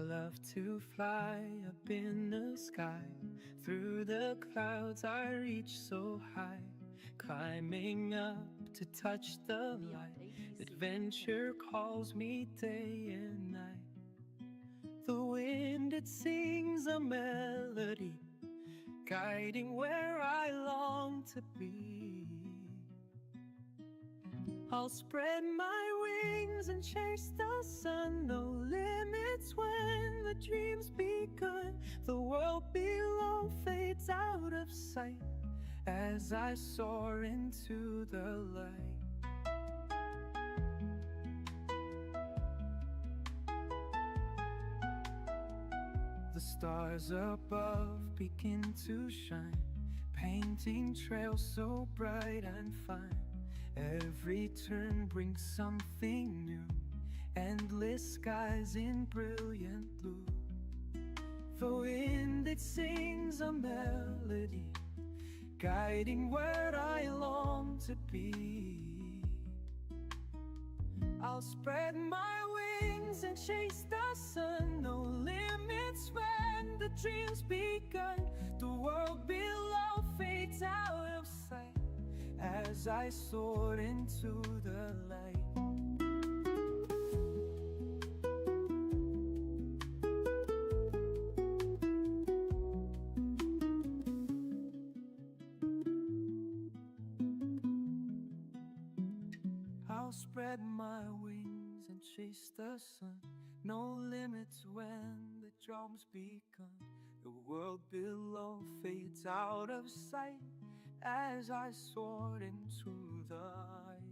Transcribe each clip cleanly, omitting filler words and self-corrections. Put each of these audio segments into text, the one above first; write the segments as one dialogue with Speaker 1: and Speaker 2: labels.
Speaker 1: love to fly up in the sky. Through the clouds I reach so high, climbing up to touch the light. Adventure calls me day and night. The wind, it sings a melody, guiding where I long to be. I'll spread my wings and chase the sun. No limits when the dream's begun. The world below fades out of sight as I soar into the light. The stars above begin to shine, painting trails so bright and fine. Every turn brings something new, endless skies in brilliant blue. The wind, it sings a melody, guiding where I long to be. I'll spread my wings and chase the sun. No limits when the dream's begun. The world below fades out of sight as I soar into the light. I'll spread my wings and chase the sun. No limits when the drum's begun. The world below fades out of sight as I soared into the light.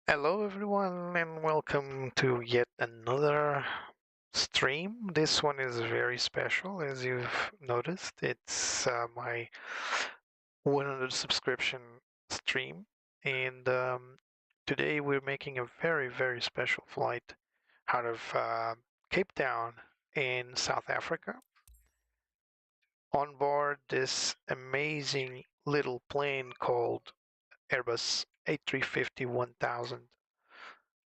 Speaker 2: Hello everyone and welcome to yet another stream. This one is very special, as you've noticed. It's my 100 subscription stream, and today we're making a very special flight out of Cape Town in South Africa on board this amazing little plane called Airbus A350-1000.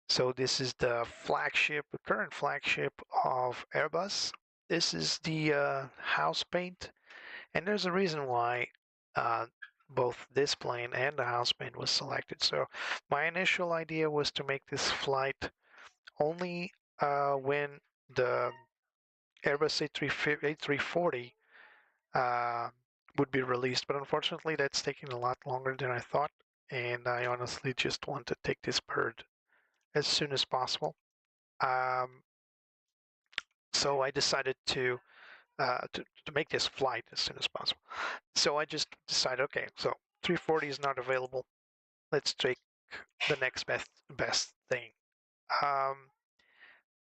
Speaker 2: So this is the flagship, the current flagship of Airbus. This is the house paint, and there's a reason why both this plane and the house paint was selected. So my initial idea was to make this flight only when the Airbus A340 would be released, but unfortunately that's taking a lot longer than I thought, and I honestly just want to take this bird as soon as possible. So I decided to make this flight as soon as possible. So I just decided, okay, so 340 is not available. Let's take the next best thing.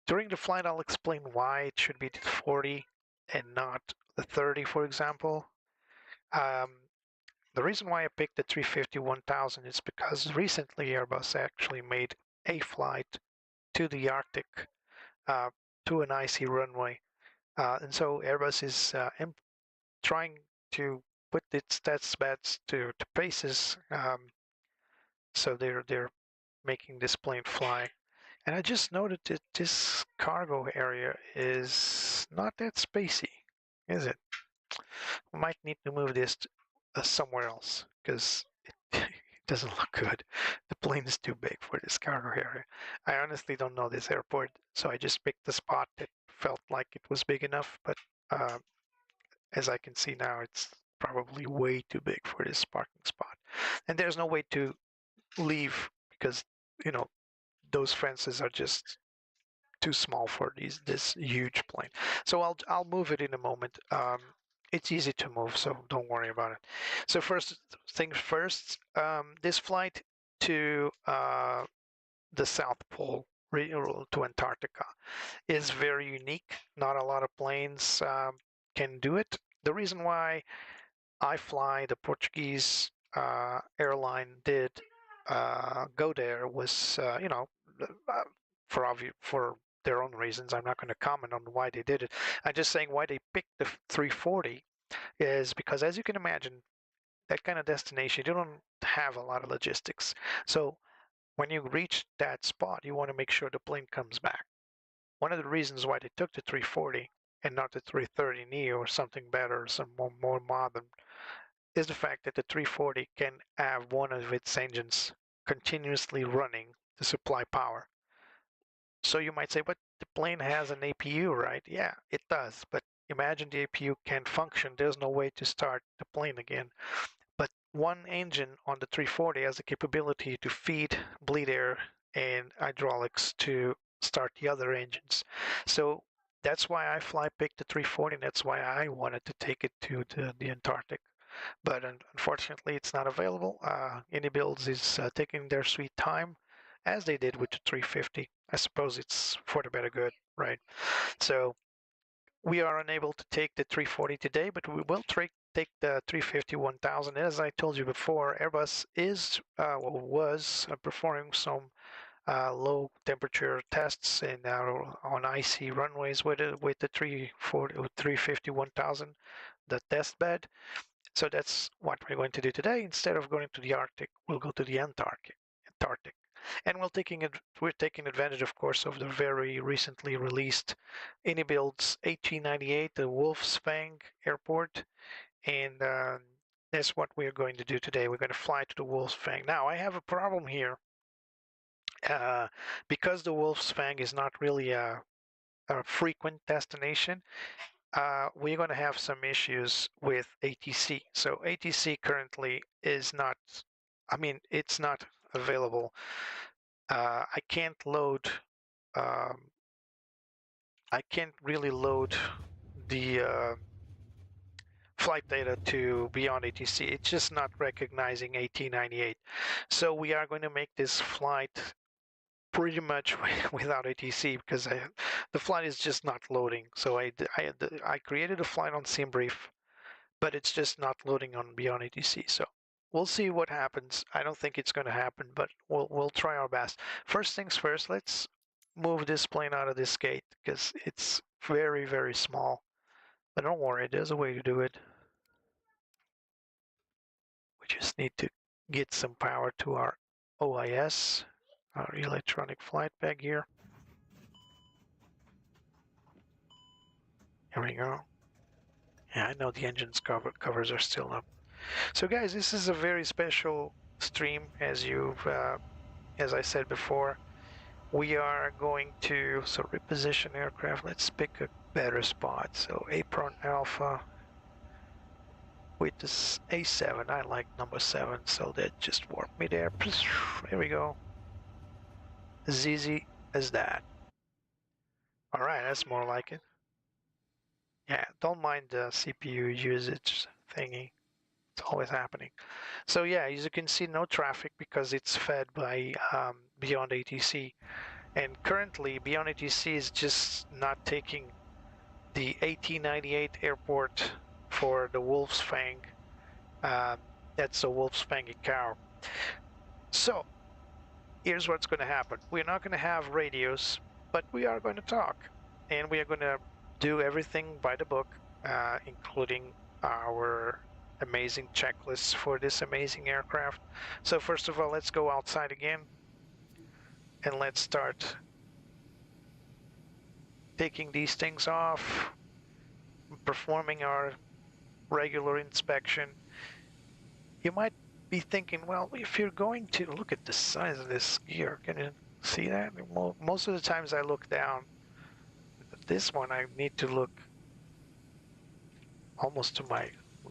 Speaker 2: During the flight, I'll explain why it should be the 40 and not the 30, for example. The reason why I picked the 350-1000 is because recently Airbus actually made a flight to the Arctic, to an icy runway, and so Airbus is trying to put its test beds to paces, so they're making this plane fly. And I just noted that this cargo area is not that spacey, is it? We might need to move this somewhere else because it doesn't look good. The plane is too big for this cargo area. I honestly don't know this airport, so I just picked a spot that felt like it was big enough, but as I can see now, it's probably way too big for this parking spot. And there's no way to leave because, you know, those fences are just too small for this huge plane. So I'll move it in a moment. It's easy to move, so don't worry about it. So first things first, this flight to the South Pole, to Antarctica, is very unique. Not a lot of planes can do it. The reason why iFly, the Portuguese airline, did go there was, for their own reasons. I'm not going to comment on why they did it. I'm just saying why they picked the 340 is because, as you can imagine, that kind of destination, you don't have a lot of logistics. So when you reach that spot, you want to make sure the plane comes back. One of the reasons why they took the 340 and not the 330Neo or something better, some more modern, is the fact that the 340 can have one of its engines continuously running to supply power. So you might say, but the plane has an APU, right? Yeah, it does. But imagine the APU can't function. There's no way to start the plane again. But one engine on the 340 has the capability to feed bleed air and hydraulics to start the other engines. So that's why iFly picked the 340, and that's why I wanted to take it to the Antarctic. But unfortunately, it's not available. Inibuilds is taking their sweet time, as they did with the 350. I suppose it's for the better good, right? So we are unable to take the 340 today, but we will take the 350-1000. As I told you before, Airbus was performing some low temperature tests on icy runways with the 350-1000, the test bed. So that's what we're going to do today. Instead of going to the Arctic, we'll go to the Antarctic. And we're taking advantage, of course, of the very recently released Inibuilds A398, the Wolf's Fang Airport, and that's what we're going to do today. We're going to fly to the Wolf's Fang. Now, I have a problem here because the Wolf's Fang is not really a frequent destination. We're going to have some issues with ATC. So ATC currently is not, it's not available. I can't load, um, I can't really load the flight data to beyond ATC. It's just not recognizing AT98. So we are going to make this flight pretty much without ATC because the flight is just not loading. So I created a flight on Simbrief, but it's just not loading on beyond ATC. So we'll see what happens. I don't think it's going to happen, but we'll try our best. First things first, let's move this plane out of this gate because it's very, very small. But don't worry, there's a way to do it. We just need to get some power to our OIS, our electronic flight bag here. Here we go. Yeah, I know the engine's covers are still up. So guys, this is a very special stream, as I said before. We are going to reposition aircraft. Let's pick a better spot. So Apron Alpha with this A7. I like number 7, so that just warped me there. There we go. As easy as that. All right, that's more like it. Yeah, don't mind the CPU usage thingy. It's always happening. So yeah, as you can see, no traffic because it's fed by Beyond ATC. And currently, Beyond ATC is just not taking the AT98 airport for the Wolf's Fang. That's a Wolf's Fang cow. So here's what's going to happen. We're not going to have radios, but we are going to talk. And we are going to do everything by the book, including our amazing checklists for this amazing aircraft. So first of all, let's go outside again. And let's start taking these things off, performing our regular inspection. You might be thinking, well, if you're going to look at the size of this gear, can you see that? Most of the times I look down. This one I need to look almost to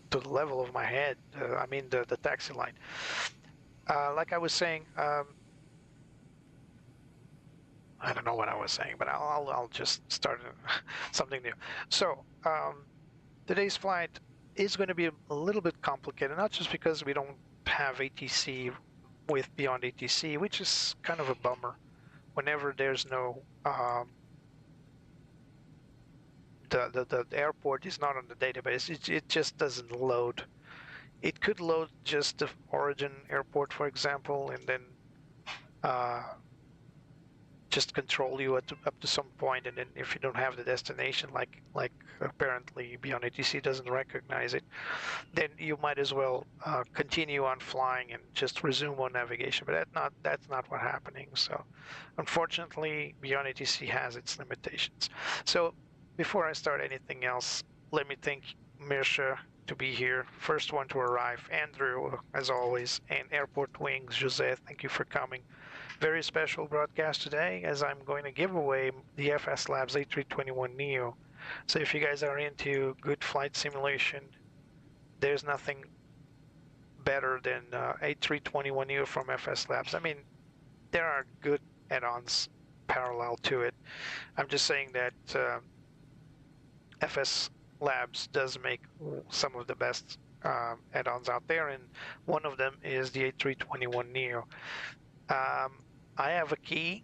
Speaker 2: the level of my head. The taxi line. Like I was saying, I don't know what I was saying, but I'll just start something new. So today's flight is going to be a little bit complicated, not just because we don't have ATC with Beyond ATC, which is kind of a bummer. Whenever there's no the airport is not on the database, it just doesn't load. it could load just the origin airport, for example, and then just control you up to some point, and then if you don't have the destination, like apparently Beyond ATC doesn't recognize it, then you might as well continue on flying and just resume on navigation. But that's not what's happening. So unfortunately, Beyond ATC has its limitations. So before I start anything else, let me thank Mirsha to be here, first one to arrive, Andrew, as always, and Airport Wings, Jose, thank you for coming. Very special broadcast today, as I'm going to give away the FS Labs A321Neo. So if you guys are into good flight simulation, there's nothing better than A321Neo from FS Labs. I mean, there are good add-ons parallel to it. I'm just saying that FS Labs does make some of the best add-ons out there, and one of them is the A321Neo. I have a key.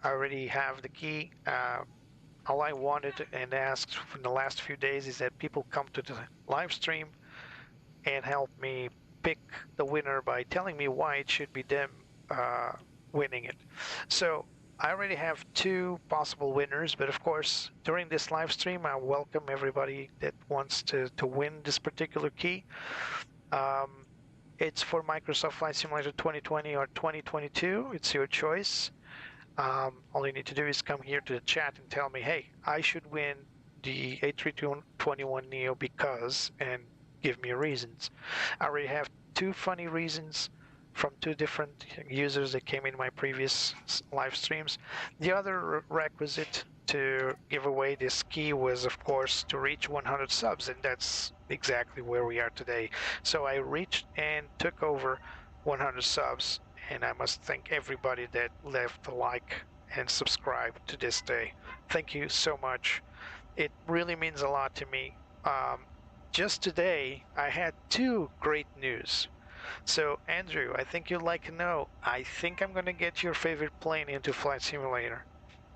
Speaker 2: I already have the key. All I wanted and asked in the last few days is that people come to the live stream and help me pick the winner by telling me why it should be them winning it. So I already have 2 possible winners, but of course, during this live stream, I welcome everybody that wants to win this particular key. It's for Microsoft Flight Simulator 2020 or 2022. It's your choice. All you need to do is come here to the chat and tell me, hey, I should win the A321Neo because, and give me reasons. I already have 2 funny reasons from 2 different users that came in my previous live streams. The other requisite to give away this key was, of course, to reach 100 subs, and that's exactly where we are today. So I reached and took over 100 subs, and I must thank everybody that left a like and subscribed to this day. Thank you so much. It really means a lot to me. Just today, I had 2 great news. So Andrew, I think you'd like to know, I think I'm going to get your favorite plane into Flight Simulator.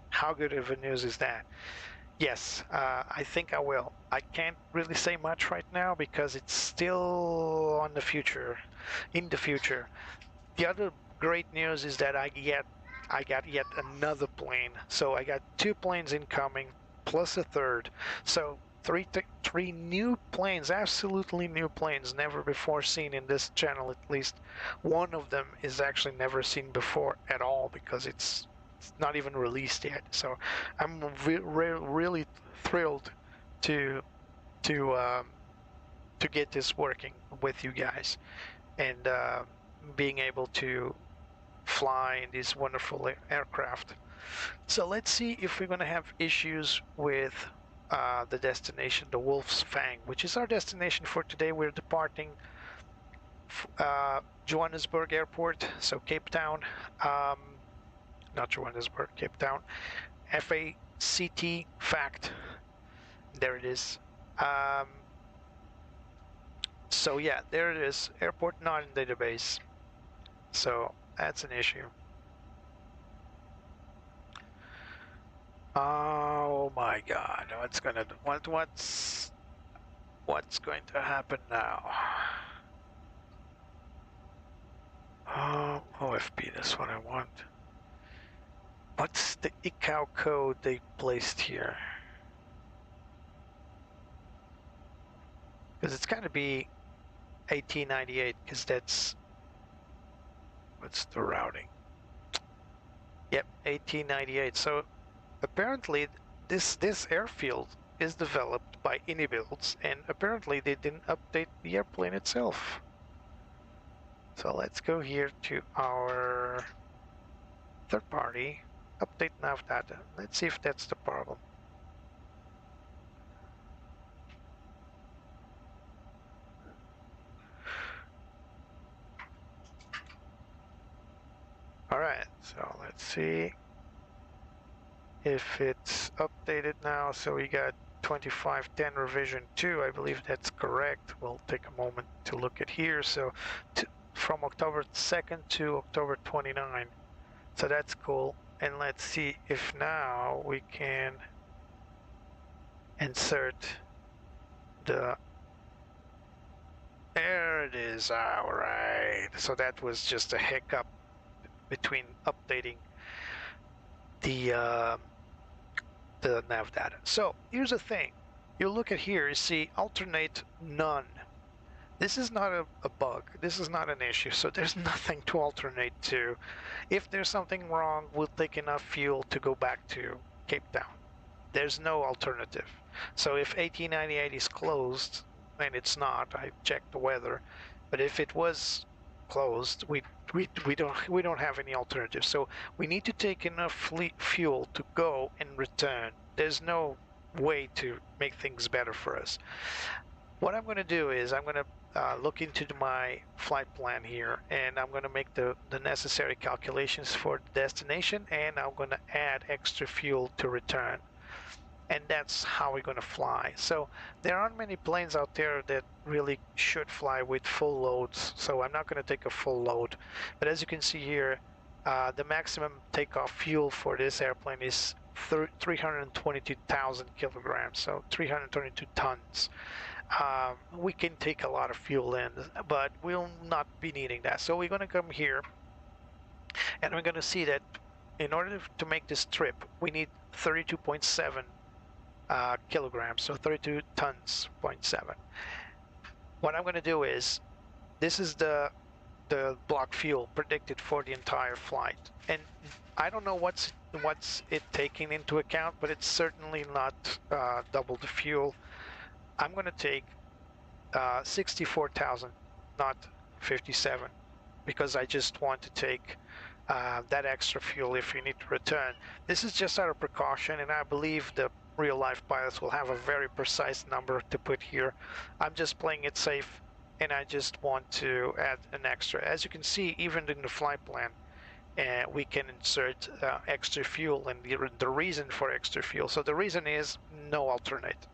Speaker 2: How good of a news is that? Yes, I think I will. I can't really say much right now because it's still in the future. The other great news is that I got yet another plane. So I got 2 planes incoming plus a third. So three new planes, absolutely new planes, never before seen in this channel. At least one of them is actually never seen before at all because it's not even released yet. So I'm really thrilled to get this working with you guys and being able to fly in these wonderful aircraft. So let's see if we're going to have issues with the destination, the Wolf's Fang, which is our destination for today. We're departing Johannesburg Airport, so Cape Town. Not Johannesburg, Cape Town. FACT, fact. There it is. So yeah, there it is. Airport not in database. So that's an issue. Oh my God! What's going to happen now? Oh, OFP. That's what I want. What's the ICAO code they placed here? Because it's got to be 1898, because that's, what's the routing? Yep, 1898. So apparently this airfield is developed by Inibuilds, and apparently they didn't update the airplane itself. So let's go here to our third party, update nav data. Let's see if that's the problem. All right, so let's see if it's updated now. So we got 2510 revision 2. I believe that's correct. We'll take a moment to look at here. So from October 2nd to October 29. So that's cool. And let's see if now we can insert the There it is. All right. So that was just a hiccup between updating the nav data. So here's the thing. You look at here, you see alternate none. This is not a bug. This is not an issue. So there's nothing to alternate to. If there's something wrong, we'll take enough fuel to go back to Cape Town. There's no alternative. So if 1898 is closed, and it's not, I checked the weather, but if it was closed, we don't have any alternative. So we need to take enough fuel to go and return. There's no way to make things better for us. What I'm going to do is I'm going to look into my flight plan here, and I'm going to make the necessary calculations for the destination, and I'm going to add extra fuel to return. And that's how we're going to fly. So there aren't many planes out there that really should fly with full loads, so I'm not going to take a full load. But as you can see here, the maximum takeoff fuel for this airplane is 322,000 kilograms, so 322 tons. We can take a lot of fuel in, but we'll not be needing that. So we're going to come here, and we're going to see that in order to make this trip, we need 32.7 kilograms, so 32 tons, 0.7. What I'm going to do is, this is the block fuel predicted for the entire flight, and I don't know what's it taking into account, but it's certainly not double the fuel. I'm going to take 64,000, not 57, because I just want to take that extra fuel if you need to return. This is just out of precaution, and I believe the real-life pilots will have a very precise number to put here. I'm just playing it safe, and I just want to add an extra. As you can see, even in the flight plan, we can insert extra fuel, and the reason for extra fuel. So the reason is no alternate.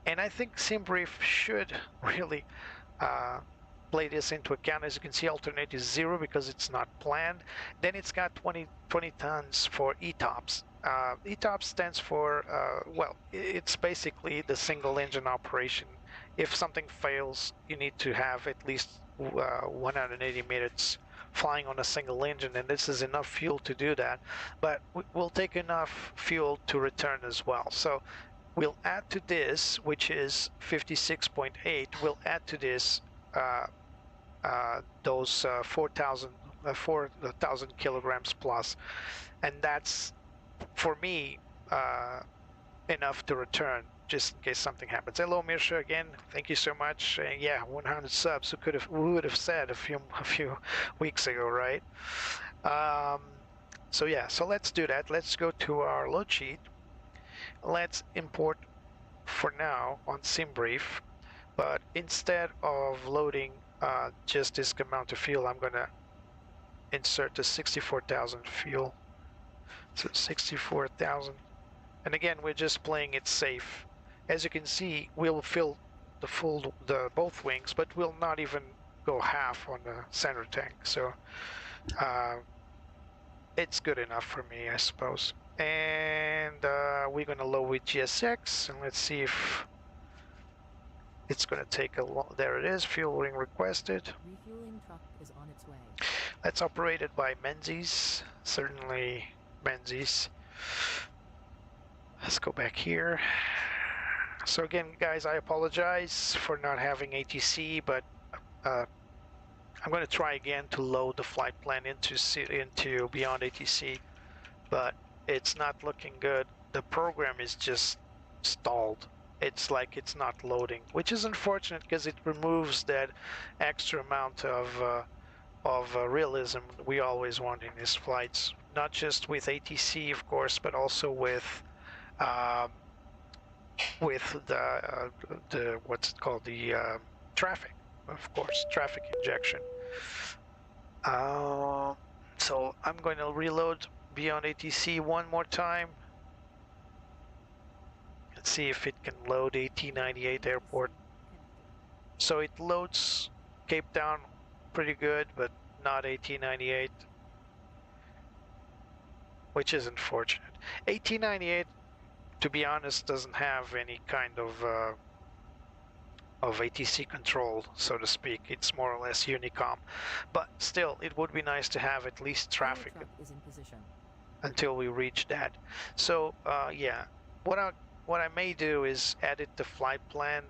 Speaker 2: And I think Simbrief should really play this into account. As you can see, alternate is 0 because it's not planned. Then it's got 20 tons for ETOPS. ETOPS stands for, well, it's basically the single engine operation. If something fails, you need to have at least 180 minutes flying on a single engine, and this is enough fuel to do that. But we'll take enough fuel to return as well. So we'll add to this, which is 56.8, we'll add to this those 4,000 kilograms plus, and that's, for me, enough to return, just in case something happens. Hello, Mirsha, again, thank you so much. Yeah, 100 subs, who would have said a few weeks ago, right? So yeah, so let's do that. Let's go to our load sheet. Let's import for now on Simbrief, but instead of loading just this amount of fuel, I'm going to insert the 64,000 fuel. So 64,000, and again, we're just playing it safe. As you can see, we'll fill both wings, but we'll not even go half on the center tank. So it's good enough for me, I suppose. And we're going to load with GSX, and let's see if it's going to take a long. There it is, fuel ring requested.
Speaker 3: Refueling truck is on its way.
Speaker 2: That's operated by Menzies, certainly Menzies. Let's go back here. So again, guys, I apologize for not having ATC, but I'm going to try again to load the flight plan into Beyond ATC, but it's not looking good. The program is just stalled. It's like it's not loading, which is unfortunate because it removes that extra amount of realism we always want in these flights. Not just with ATC, of course, but also with the what's it called, the traffic, of course, traffic injection. So I'm going to reload Beyond ATC one more time. Let's see if it can load AT98 airport. So it loads Cape Town pretty good, but not AT98, which is unfortunate. AT98, to be honest, doesn't have any kind of of ATC control, so to speak. It's more or less Unicom, but still, it would be nice to have at least traffic
Speaker 3: Truck is in position.
Speaker 2: until we reach that. So yeah, what I may do is edit the flight plan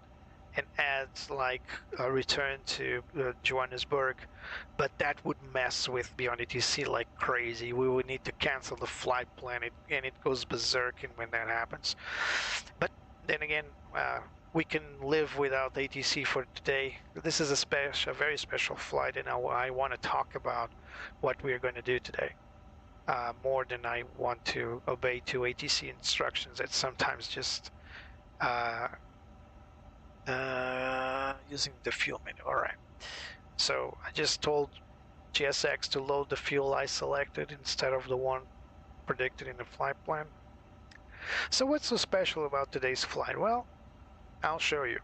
Speaker 2: and add like a return to Johannesburg, but that would mess with Beyond ATC like crazy. We would need to cancel the flight plan, and it goes berserk when that happens. But then again, we can live without ATC for today. This is a very special flight, and I want to talk about what we are going to do today. More than I want to obey two ATC instructions that sometimes just using the fuel menu. All right. So I just told GSX to load the fuel I selected instead of the one predicted in the flight plan. So what's so special about today's flight? Well, I'll show you.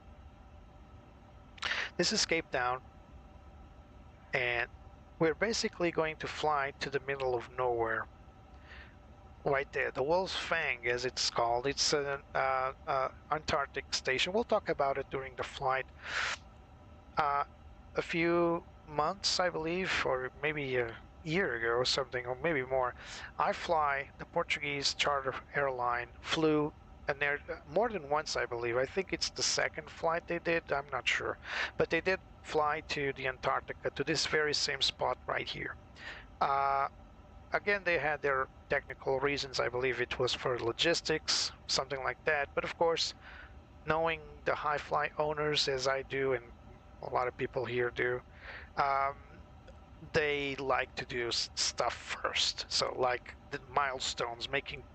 Speaker 2: This is Cape Town, and we're basically going to fly to the middle of nowhere. Right there, the Wolf's Fang, as it's called. It's an Antarctic station. We'll talk about it during the flight. A few months, I believe, or maybe a year ago or something, or maybe more, I fly the Portuguese charter airline, flew more than once, I believe. I think it's the second flight they did. I'm not sure, but they did fly to the Antarctica, to this very same spot right here. Again, they had their technical reasons. I believe it was for logistics, something like that. But of course, knowing the high fly owners as I do, and a lot of people here do, they like to do stuff first. So like the milestones,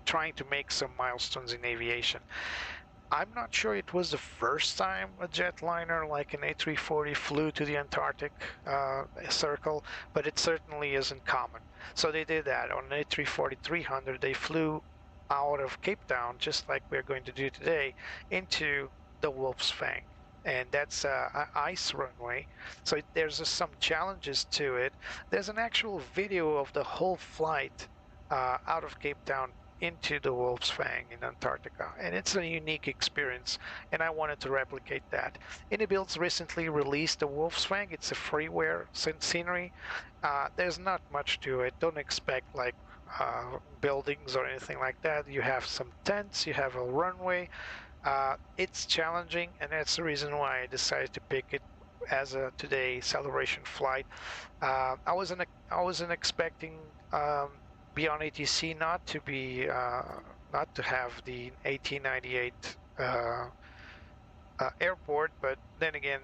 Speaker 2: trying to make some milestones in aviation. I'm not sure it was the first time a jetliner like an A340 flew to the Antarctic circle, but it certainly isn't common. So they did that on an A340-300. They flew out of Cape Town, just like we're going to do today, into the Wolf's Fang. And that's an ice runway, so there's some challenges to it. There's an actual video of the whole flight out of Cape Town into the Wolf's Fang in Antarctica, and it's a unique experience, and I wanted to replicate that. Inibuilds recently released the Wolf's Fang. It's a freeware scenery. There's not much to it. Don't expect like buildings or anything like that. You have some tents, you have a runway. It's challenging, and that's the reason why I decided to pick it as a today celebration flight. I wasn't expecting Beyond ATC not to have the 1898 airport, but then again,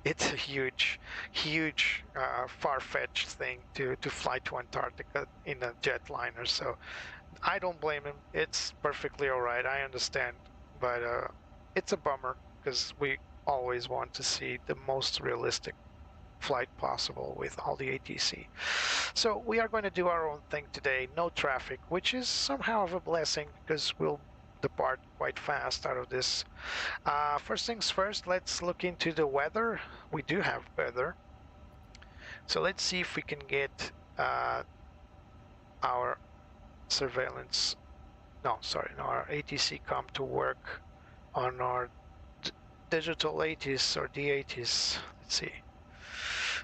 Speaker 2: it's a huge, far-fetched thing to fly to Antarctica in a jetliner. So I don't blame him. It's perfectly all right. I understand, but it's a bummer because we always want to see the most realistic flight possible with all the ATC. So we are going to do our own thing today. No traffic, which is somehow of a blessing because we'll depart quite fast out of this. First things first, let's look into the weather. We do have weather. So let's see if we can get our surveillance, our ATC com to work on our digital ATIS or DATIS. Let's see.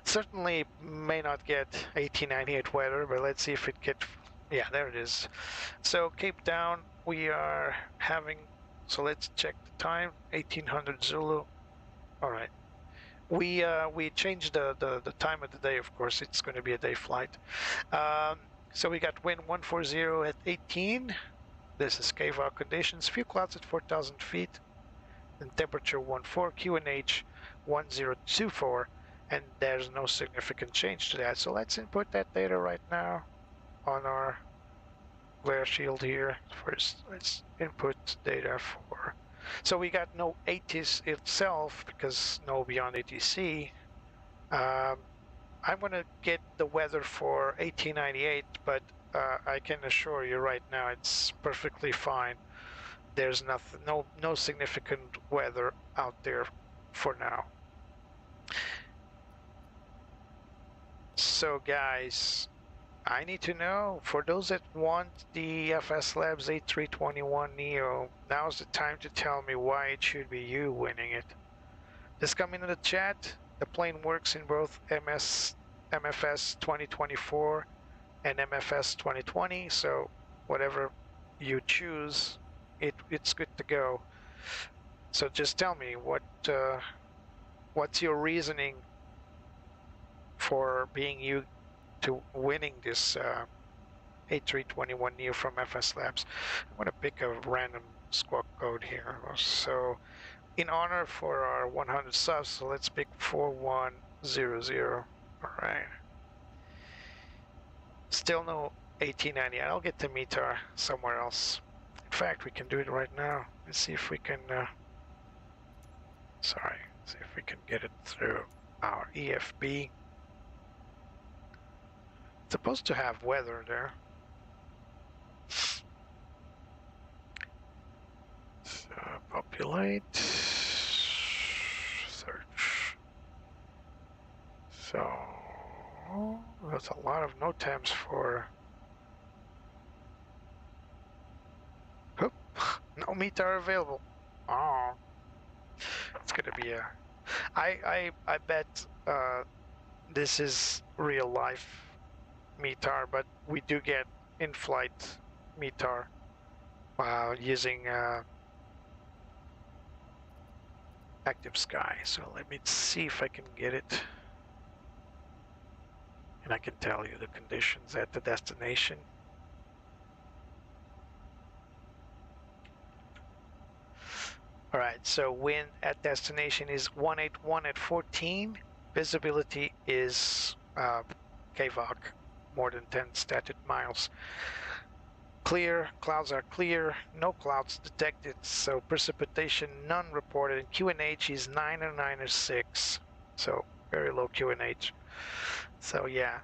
Speaker 2: Certainly may not get 1898 weather, but let's see if it get, yeah, there it is. So Cape Town, we are having, so let's check the time, 1800 Zulu. All right. We changed the time of the day, of course. It's going to be a day flight. So we got wind 140 at 18. This is KVAR conditions. Few clouds at 4,000 feet. And temperature 14, QNH 1024. And there's no significant change to that. So let's input that data right now on our glare shield here. First, let's input data for. So we got no ATIS itself because no Beyond ATC. I'm going to get the weather for 1898, but I can assure you right now it's perfectly fine. There's nothing, no significant weather out there for now. So guys, I need to know, for those that want the FS Labs A321Neo, now's the time to tell me why it should be you winning it. Just come into the chat. The plane works in both MFS 2024 and MFS 2020, so whatever you choose, it's good to go. So just tell me what's your reasoning for being you to winning this A321Neo from FS Labs. I'm going to pick a random squawk code here. So in honor for our 100 subs, so let's pick 4100. All right. Still no 1890. I'll get the METAR somewhere else. In fact, we can do it right now. Let's see if we can. See if we can get it through our EFB. It's supposed to have weather there. So populate, search. So there's a lot of NOTAMs for. Oop, no METAR available. Oh, it's gonna be a. I bet this is real life METAR, but we do get in-flight METAR using active sky. So let me see if I can get it, and I can tell you the conditions at the destination. All right, so wind at destination is 181 at 14. Visibility is KVOC, more than 10 stated miles. Clear, clouds are clear, no clouds detected, so precipitation none reported, and QNH is 9 or 9 or 6, so very low QNH. So yeah,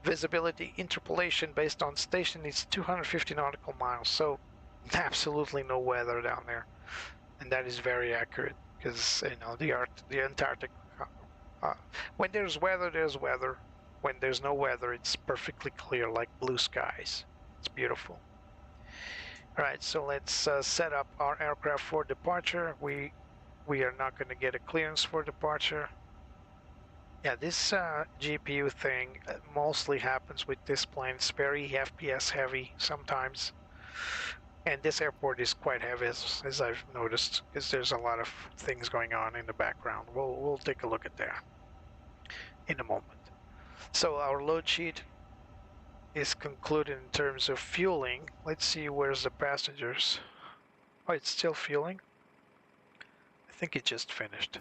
Speaker 2: visibility interpolation based on station is 250 nautical miles, so absolutely no weather down there. And that is very accurate, because you know the Antarctic. When there's weather, there's weather. When there's no weather, it's perfectly clear, like blue skies. It's beautiful. All right, so let's set up our aircraft for departure. We are not going to get a clearance for departure. Yeah, this GPU thing mostly happens with this plane. It's very FPS heavy sometimes. And this airport is quite heavy, as I've noticed, because there's a lot of things going on in the background. We'll take a look at that in a moment. So our load sheet is concluded in terms of fueling. Let's see, where's the passengers? Oh, it's still fueling? I think it just finished.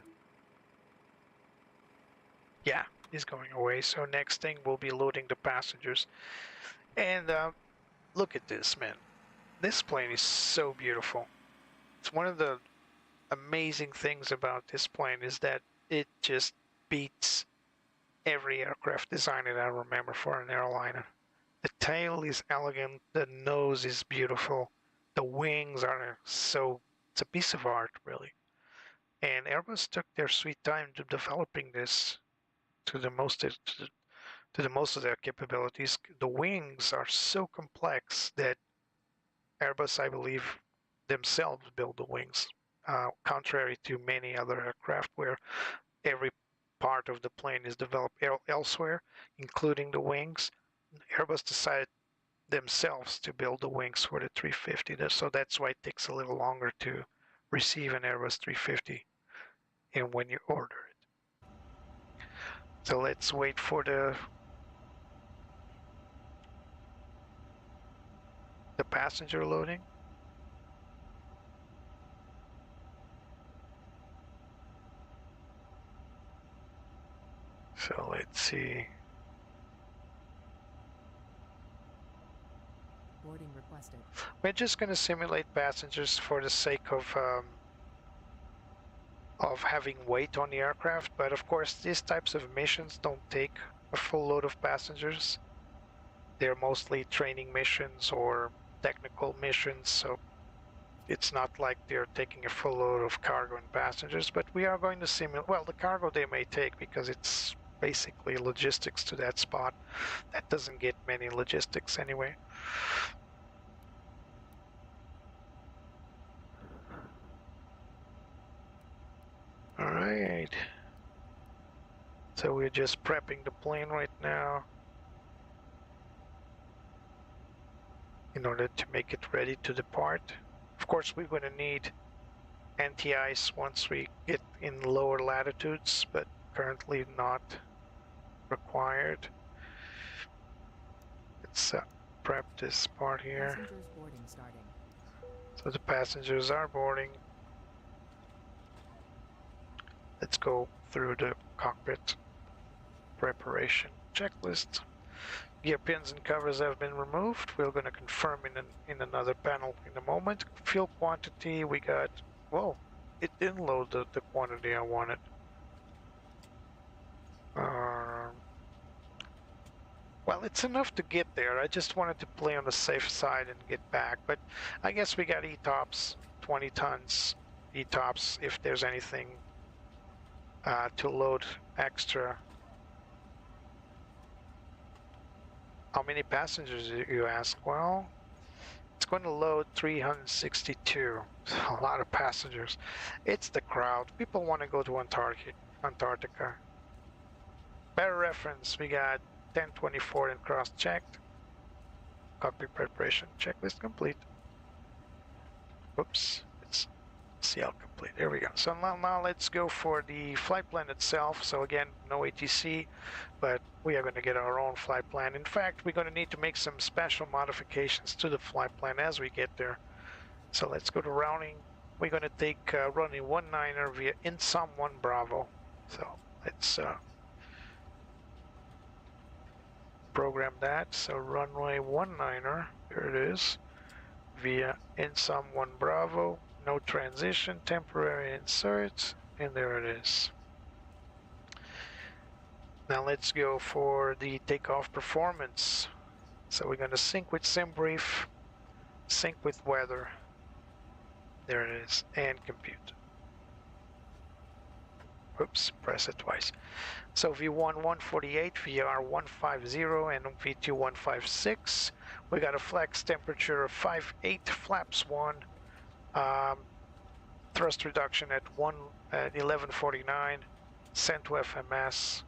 Speaker 2: Yeah, it's going away. So next thing, we'll be loading the passengers. And look at this, man. This plane is so beautiful. It's one of the amazing things about this plane is that it just beats every aircraft design that I remember for an airliner. The tail is elegant, the nose is beautiful, the wings are so, it's a piece of art really. And Airbus took their sweet time to developing this to the most of their capabilities. The wings are so complex that Airbus, I believe, themselves build the wings, contrary to many other aircraft where every part of the plane is developed elsewhere, including the wings. Airbus decided themselves to build the wings for the 350, so that's why it takes a little longer to receive an Airbus 350 and when you order it. So let's wait for the passenger loading. So let's see.
Speaker 3: Boarding requested.
Speaker 2: We're just going to simulate passengers for the sake of having weight on the aircraft, but of course these types of missions don't take a full load of passengers. They're mostly training missions or technical missions, so it's not like they're taking a full load of cargo and passengers, but we are going to simulate, well, the cargo they may take because it's basically logistics to that spot. That doesn't get many logistics anyway. All right. right. So we're just prepping the plane right now in order to make it ready to depart. Of course, we're going to need anti-ice once we get in lower latitudes, but currently not required. Let's prep this part here.
Speaker 3: Passengers boarding starting.
Speaker 2: So the passengers are boarding. Let's go through the cockpit preparation checklist. Gear pins and covers have been removed. We're going to confirm in another panel in a moment. Fuel quantity, we got, whoa, it didn't load the quantity I wanted. Well, it's enough to get there. I just wanted to play on the safe side and get back. But I guess we got ETOPS, 20 tons ETOPS if there's anything to load extra. How many passengers, you ask? Well, it's going to load 362. A lot of passengers. It's the crowd. People want to go to Antarctica. Better reference, we got 1024 and cross-checked. Cockpit preparation checklist complete. Oops, it's CL complete. There we go. So now let's go for the flight plan itself. So again, no ATC, but we are going to get our own flight plan. In fact, we're going to need to make some special modifications to the flight plan as we get there. So let's go to routing. We're going to take runway 19er via INSOM 1 Bravo. So let's program that. So runway 19er, there it is, via INSOM 1 Bravo. No transition, temporary insert, and there it is. Now let's go for the takeoff performance. So we're going to sync with Simbrief, sync with weather. There it is, and compute. Oops, press it twice. So V1 148, VR 150, and V2 156. We got a flex temperature of 58, flaps 1. Thrust reduction at 1149, sent to FMS.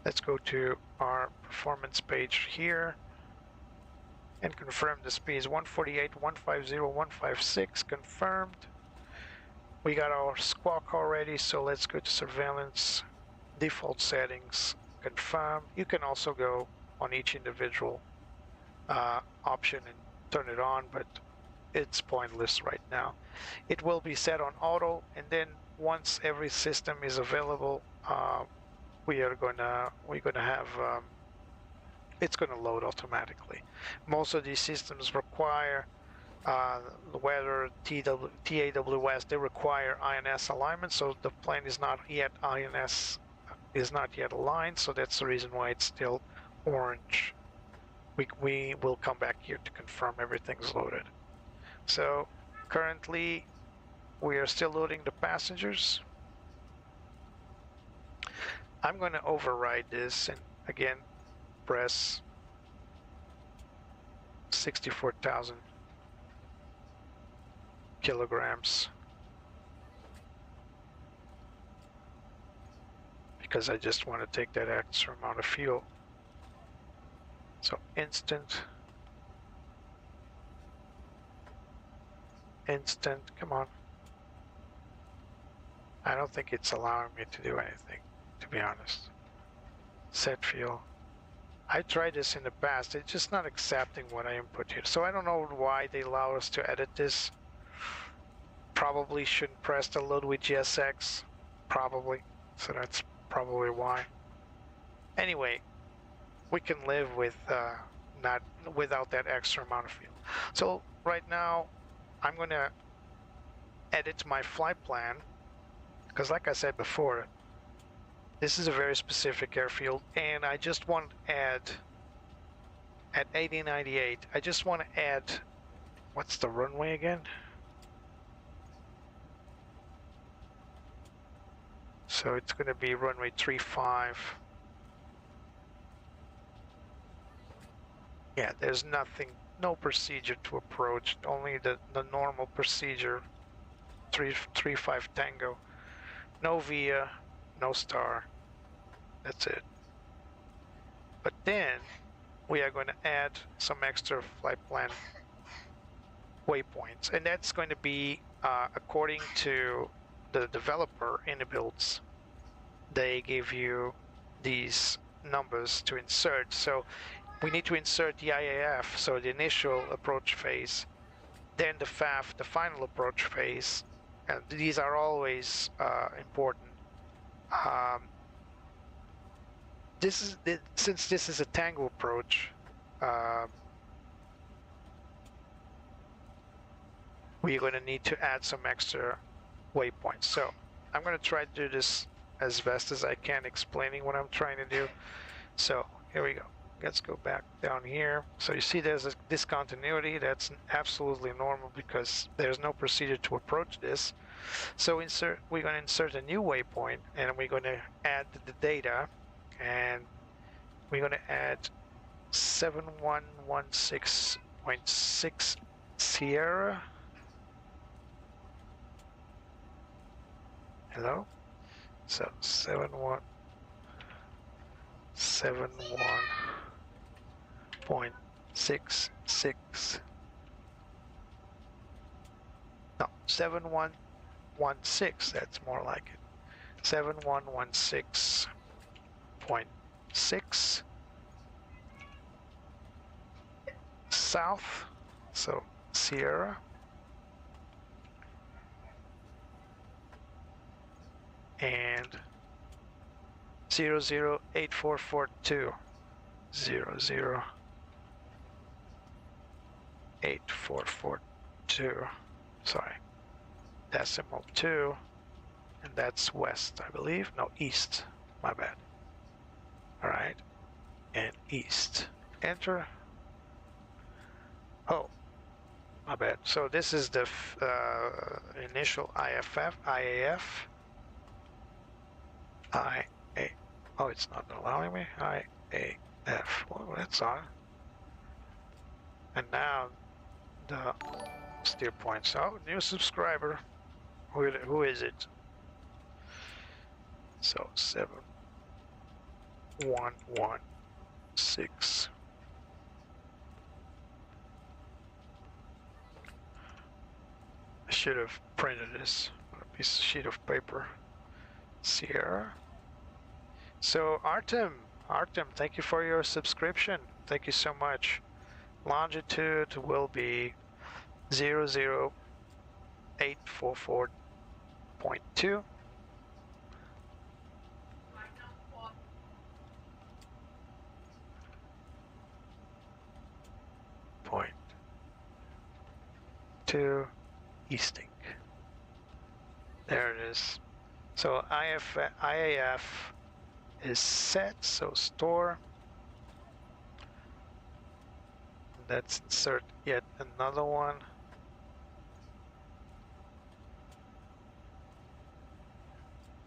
Speaker 2: Let's go to our performance page here and confirm the speeds. 148, 150, 156 confirmed. We got our squawk already, so let's go to surveillance, default settings, confirm. You can also go on each individual option and turn it on, but it's pointless right now. It will be set on auto, and then once every system is available, we're gonna have it's gonna load automatically. Most of these systems require the weather, TAWS, they require INS alignment, so the plane is not yet INS, is not yet aligned, so that's the reason why it's still orange. We will come back here to confirm everything's loaded. So currently we are still loading the passengers. I'm going to override this and again press 64,000 kilograms because I just want to take that extra amount of fuel. So instant, come on. I don't think it's allowing me to do anything, to be honest. Set fuel. I tried this in the past, it's just not accepting what I input here. So I don't know why they allow us to edit this. Probably shouldn't press the load with GSX, probably. So that's probably why. Anyway, we can live with not without that extra amount of fuel. So right now, I'm going to edit my flight plan because, like I said before, this is a very specific airfield, and I just want to add at 8098. I just want to add, what's the runway again? So it's going to be runway 35. Yeah, there's nothing, no procedure to approach, only the normal procedure 335 Tango. No VIA, no star. That's it. But then we are going to add some extra flight plan waypoints, and that's going to be according to the developer Inibuilds. They give you these numbers to insert. So we need to insert the IAF, so the initial approach phase, then the FAF, the final approach phase, and these are always important. Since this is a Tango approach, we're going to need to add some extra waypoints. So I'm going to try to do this as best as I can, explaining what I'm trying to do. So here we go. Let's go back down here. So you see there's a discontinuity. That's absolutely normal because there's no procedure to approach this. So we're going to insert a new waypoint, and we're going to add the data, and we're going to add 7116.6 Sierra. Hello? So 7171.66. No, 7116. That's more like it. 7116.6 south. So Sierra. And 008442. 008442. Sorry. Decimal 2. And that's west, I believe. No, east. My bad. All right. And east. Enter. Oh, my bad. So this is the initial IAF. Oh, it's not allowing me. IAF. Well, that's on. And now the steer points. Oh, new subscriber. Who is it? So 7116. I should have printed this on a sheet of paper. Sierra. So Artem, thank you for your subscription. Thank you so much. Longitude will be 00844.2. .2 easting. There it is. So IAF is set, so store. Let's insert yet another one.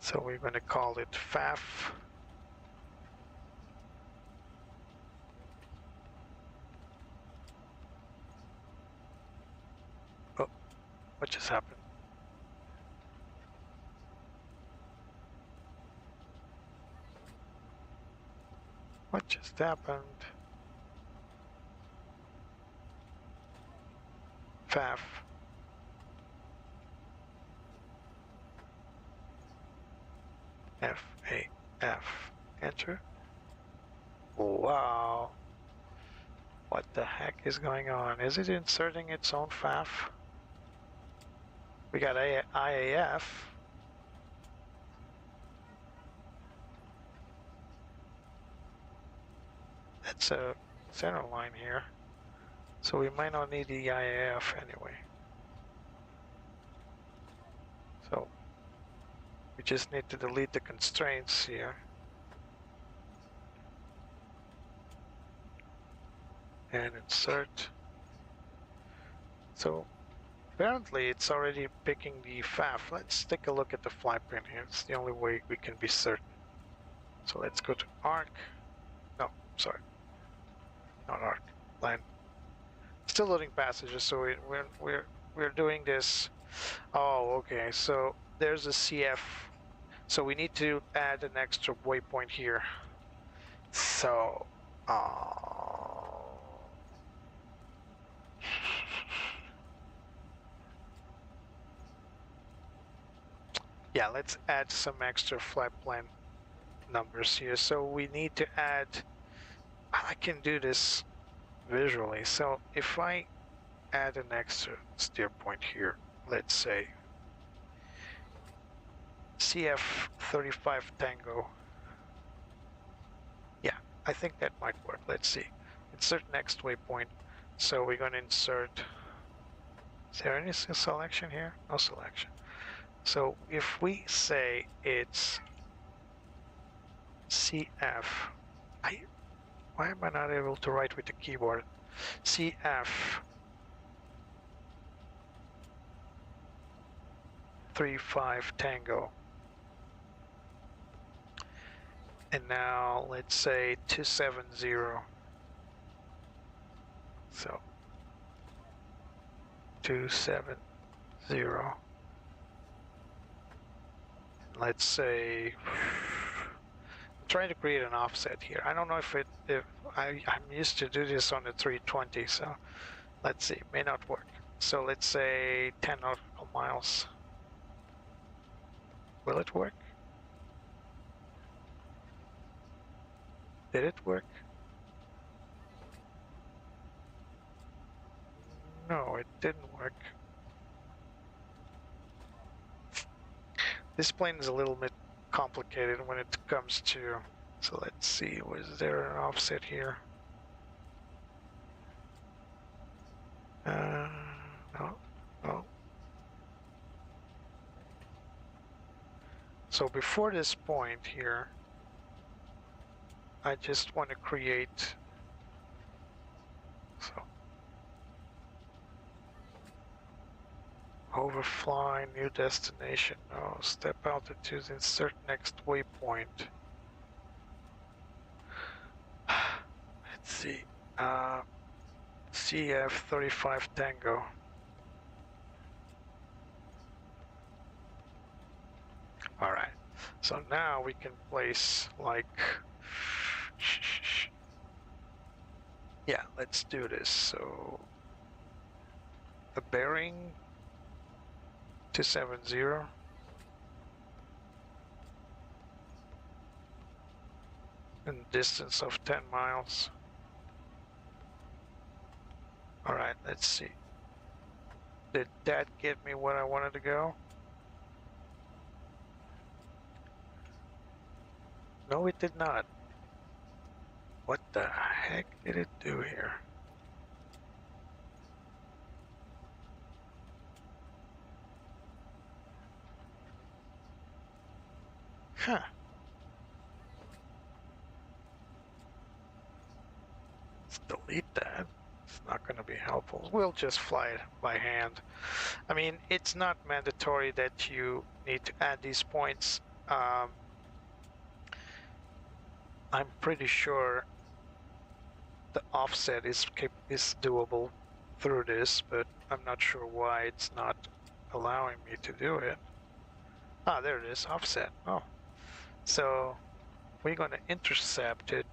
Speaker 2: So we're going to call it FAF. Oh, what just happened? What just happened? FAF. FAF. Enter. Wow. What the heck is going on? Is it inserting its own FAF? We got IAF. That's a center line here. So we might not need the IAF anyway. So we just need to delete the constraints here. And insert. So apparently it's already picking the FAF. Let's take a look at the flight plan here. It's the only way we can be certain. So let's go to ARC. No, sorry. Not ARC. Land. Still loading passages, so we're doing this Oh, okay. So there's a CF. So we need to add an extra waypoint here. So, yeah, let's add some extra flight plan numbers here. So we need to add, I can do this visually. So if I add an extra steer point here, let's say CF35 Tango. Yeah, I think that might work. Let's see. Insert next waypoint. So we're going to insert. Is there any selection here? No selection. So if we say it's CF, why am I not able to write with the keyboard? CF 35 Tango. And now let's say 270. So 270. Let's say trying to create an offset here. I don't know if I'm used to do this on the 320, so let's see, may not work. So let's say 10 nautical miles. Will it work? Did it work? No, it didn't work. This plane is a little bit complicated when it comes to, so let's see, was there an offset here? No. So before this point here, I just want to create, so overfly, new destination, no, step altitude, insert next waypoint. Let's see, CF35 Tango. All right, so now we can place like, yeah, let's do this. So the bearing 270. And distance of 10 miles. All right, let's see. Did that get me what I wanted to go? No, it did not. What the heck did it do here? Huh. Let's delete that. It's not going to be helpful. We'll just fly it by hand. I mean, it's not mandatory that you need to add these points. I'm pretty sure the offset is doable through this, but I'm not sure why it's not allowing me to do it. Ah, there it is, offset. Oh, so we're going to intercept it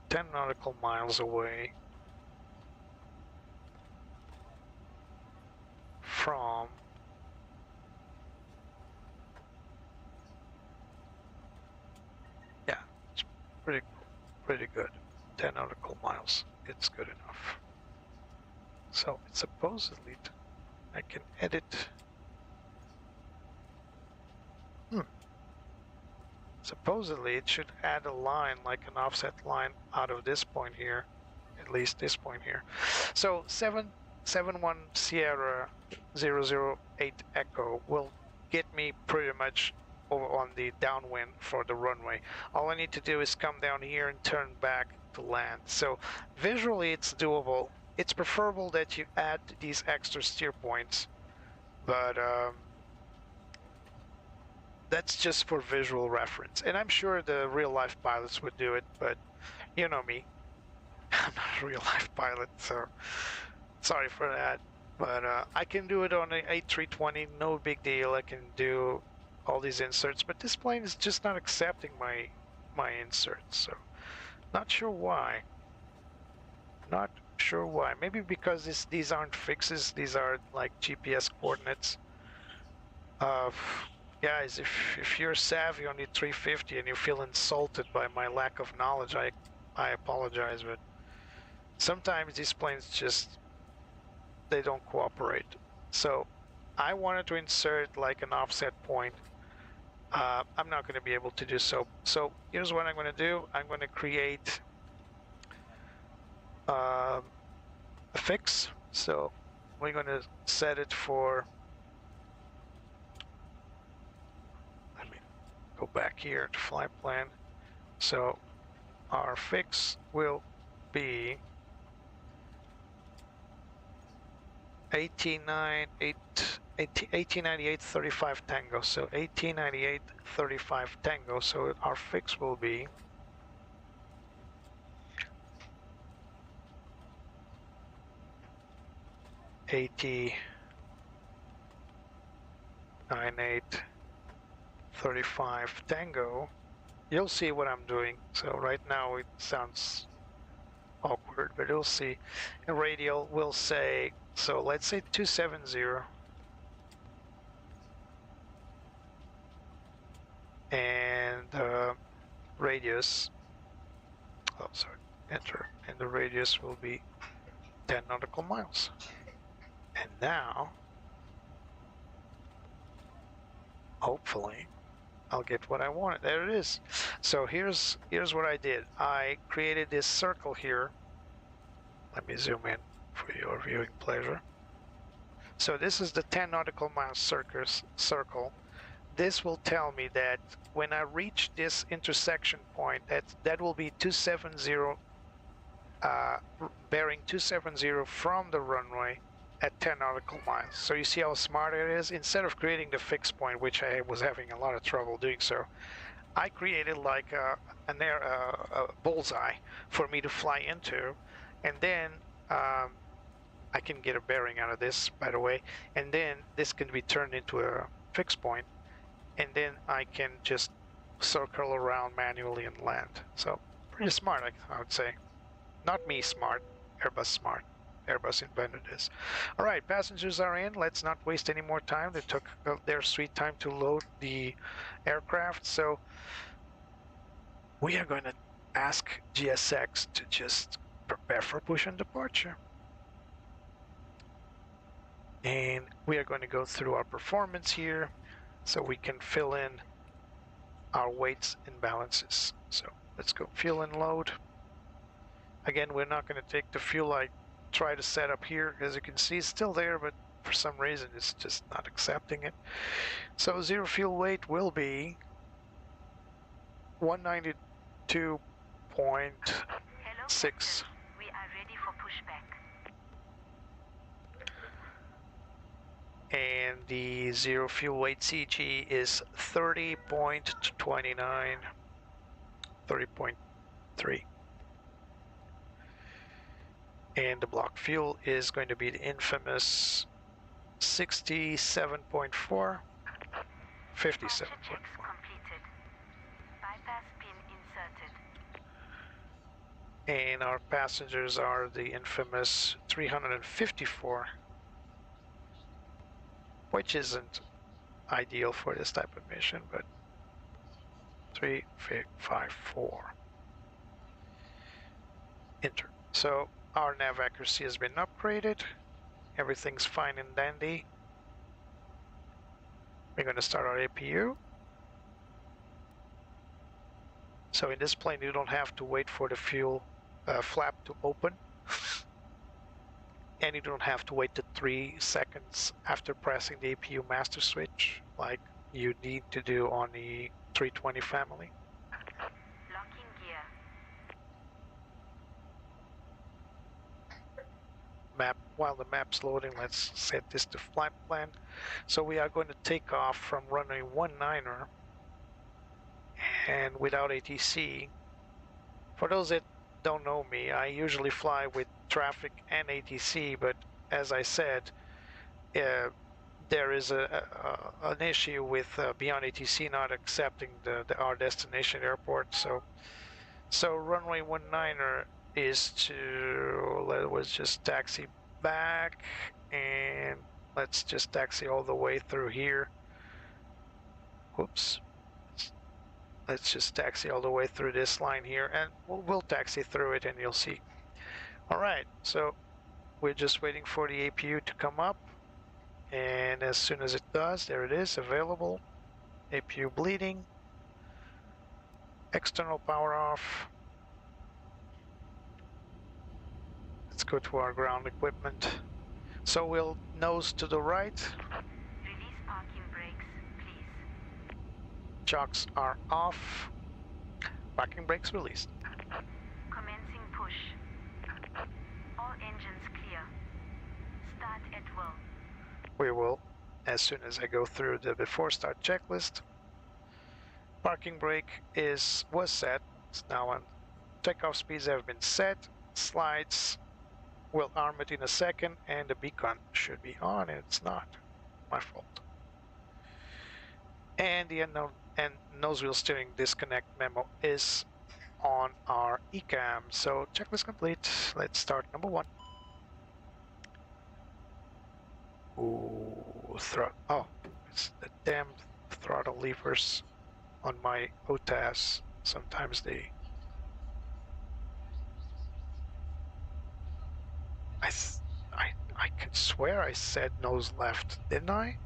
Speaker 2: 10 nautical miles away from pretty good. 10 nautical miles, it's good enough. So it's supposedly, I can edit. Supposedly it should add a line, like an offset line out of this point here, at least this point here. So 771 Sierra 008 Echo will get me pretty much over on the downwind for the runway. All I need to do is come down here and turn back to land. So visually it's doable. It's preferable that you add these extra steer points, but that's just for visual reference. And I'm sure the real-life pilots would do it, but you know me. I'm not a real-life pilot, so Sorry for that, but I can do it on an A320, no big deal. I can do all these inserts, but this plane is just not accepting my inserts, so not sure why. Not sure why. Maybe because these aren't fixes, these are like GPS coordinates. Guys, if you're savvy on the 350 and you feel insulted by my lack of knowledge, I apologize, but sometimes these planes just they don't cooperate. So I wanted to insert like an offset point. I'm not going to be able to do so. So here's what I'm going to do. I'm going to create a fix. So we're going to set it for, let me go back here to flight plan. So our fix will be 1898.35 Tango. So 1898.35 Tango. So our fix will be 1898.35 Tango. You'll see what I'm doing. So right now it sounds awkward, but you'll see. And radial will say, so let's say 270. And radius, oh sorry, enter, and the radius will be 10 nautical miles. And now, hopefully, I'll get what I wanted. There it is. So here's what I did. I created this circle here. Let me zoom in for your viewing pleasure. So this is the 10 nautical miles circle. This will tell me that when I reach this intersection point, that will be 270, bearing 270 from the runway at 10 nautical miles. So you see how smart it is? Instead of creating the fixed point, which I was having a lot of trouble doing so, I created like a bullseye for me to fly into, and then I can get a bearing out of this, by the way, and then this can be turned into a fixed point, and then I can just circle around manually and land. So pretty smart, I would say. Not me smart, Airbus smart. Airbus invented this. All right, passengers are in. Let's not waste any more time. They took their sweet time to load the aircraft. So we are going to ask GSX to just prepare for push and departure. And we are going to go through our performance here so we can fill in our weights and balances. So let's go fuel and load. Again, we're not going to take the fuel I try to set up here. As you can see, it's still there, but for some reason it's just not accepting it. So zero fuel weight will be 192.6.
Speaker 4: We are ready for pushback.
Speaker 2: And the zero fuel weight CG is 30.29, 30.3. And the block fuel is going to be the infamous 67.4, 57.4.
Speaker 4: Bypass pin inserted.
Speaker 2: And our passengers are the infamous 354, which isn't ideal for this type of mission, but 354. Enter. So our nav accuracy has been upgraded. Everything's fine and dandy. We're going to start our APU. So in this plane, you don't have to wait for the fuel flap to open. And you don't have to wait the 3 seconds after pressing the APU master switch like you need to do on the 320 family.
Speaker 4: Locking gear.
Speaker 2: While the map's loading, let's set this to flight plan. So we are going to take off from runway 19er and without ATC. For those that don't know me, I usually fly with traffic and ATC, but as I said, there is an issue with Beyond ATC not accepting our destination airport. So runway 19er is to, let's just taxi back, and let's just taxi all the way through here. Whoops. Let's just taxi all the way through this line here, and we'll taxi through it and you'll see. All right, so we're just waiting for the APU to come up, and as soon as it does, there it is, available. APU bleeding. External power off. Let's go to our ground equipment. So we'll nose to the right.
Speaker 4: Release parking brakes, please.
Speaker 2: Chocks are off. Parking brakes released.
Speaker 4: Commencing push. All engines clear. Start at will.
Speaker 2: We will, as soon as I go through the before start checklist. Parking brake was set. It's now on. Takeoff speeds have been set. Slides. We'll arm it in a second, and the beacon should be on, and it's not. My fault. And the nose wheel steering disconnect memo is on our ECAM. So checklist complete. Let's start number 1. Ooh, oh, it's the damn throttle levers on my OTAS. Sometimes they. I can swear I said nose left, didn't I?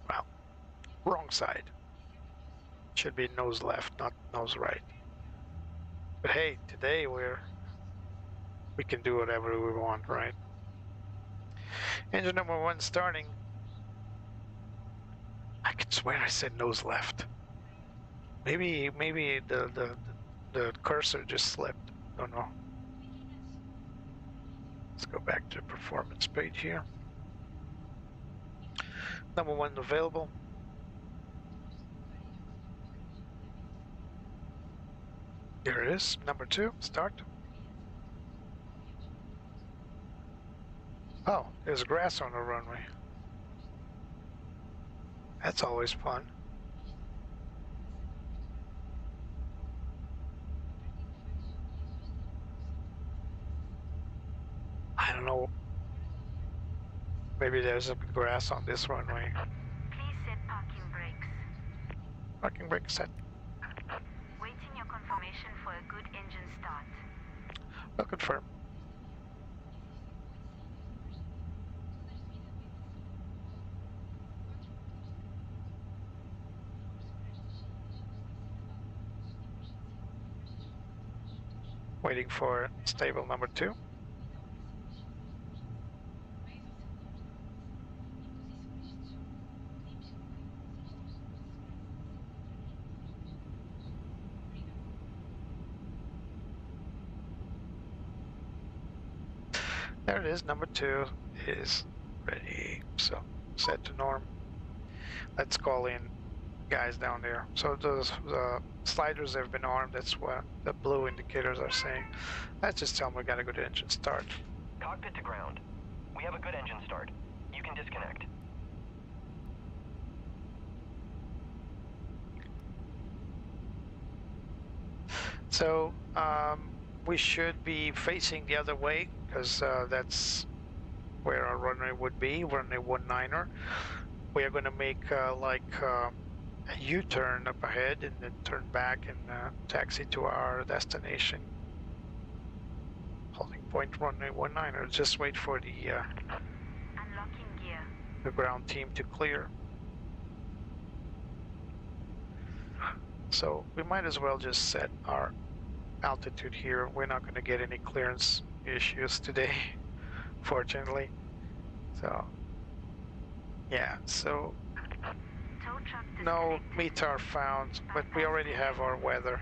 Speaker 2: Well, wrong side. Should be nose left, not nose right. But hey, today we can do whatever we want, right? Engine number 1 starting. I can swear I said nose left. Maybe the cursor just slipped. Don't know. Let's go back to the performance page here. Number 1 available. Here it is. Number 2, start. Oh, there's grass on the runway. That's always fun. I don't know. Maybe there's a grass on this runway.
Speaker 4: Please set parking brakes.
Speaker 2: Parking brake set.
Speaker 4: Waiting your confirmation for a good engine start.
Speaker 2: I'll confirm. Waiting for stable number 2. There it is, number 2 is ready, so set to norm. Let's call in guys down there. So those sliders have been armed, that's what the blue indicators are saying. Let's just tell them we got a good engine start.
Speaker 5: Cockpit to ground. We have a good engine start. You can disconnect.
Speaker 2: So we should be facing the other way, because that's where our runway would be, runway 19er. We are going to make like a U-turn up ahead and then turn back and taxi to our destination. Holding point runway 19er. Just wait for the
Speaker 4: Unlocking gear.
Speaker 2: ground team to clear. So we might as well just set our altitude here. We're not going to get any clearance issues today, fortunately. So yeah, so
Speaker 4: Tow truck
Speaker 2: no
Speaker 4: disconnected.
Speaker 2: METAR found, but we already have our weather.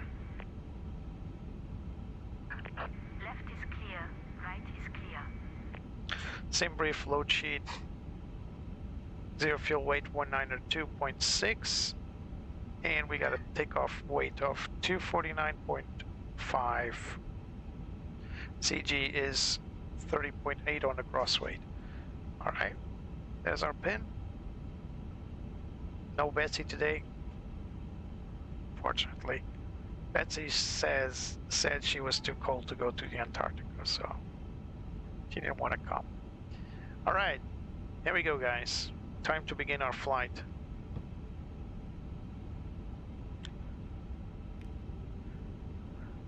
Speaker 4: Left is clear. Right is clear.
Speaker 2: Simbrief load sheet. Zero fuel weight 192.6. and we got a takeoff weight of 249.5. CG is 30.8 on the cross weight. All right, there's our pin. No Betsy today, fortunately. Betsy said she was too cold to go to the Antarctica, so she didn't want to come. All right, here we go, guys. Time to begin our flight.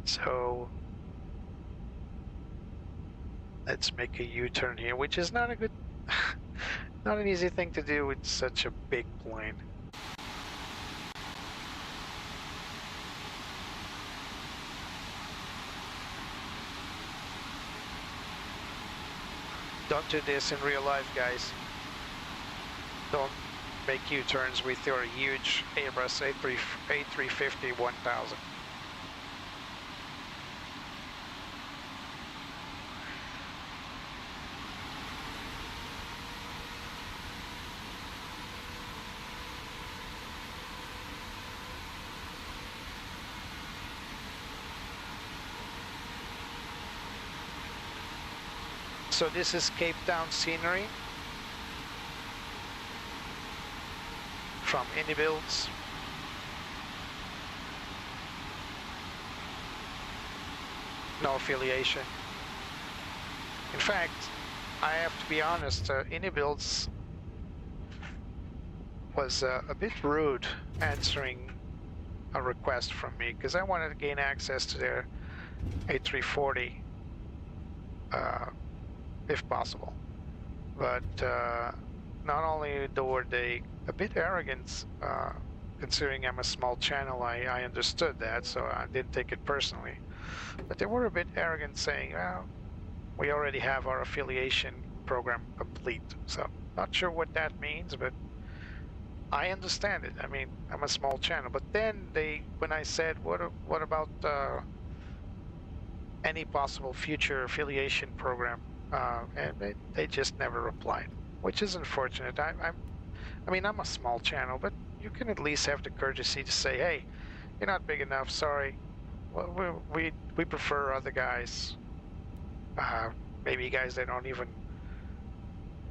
Speaker 2: So let's make a U-turn here, which is not a good, not an easy thing to do with such a big plane. Don't do this in real life, guys. Don't make U-turns with your huge Airbus A350-1000. So this is Cape Town scenery from Inibuilds. No affiliation. In fact, I have to be honest, Inibuilds was a bit rude answering a request from me because I wanted to gain access to their A340 if possible. But not only were they a bit arrogant, considering I'm a small channel, I understood that, so I didn't take it personally. But they were a bit arrogant, saying, well, we already have our affiliation program complete. So not sure what that means, but I understand it. I mean, I'm a small channel. But then when I said, what about any possible future affiliation program, and they just never replied, which is unfortunate. I mean, I'm a small channel, but you can at least have the courtesy to say, hey, you're not big enough, sorry. Well, we prefer other guys. Maybe guys that don't even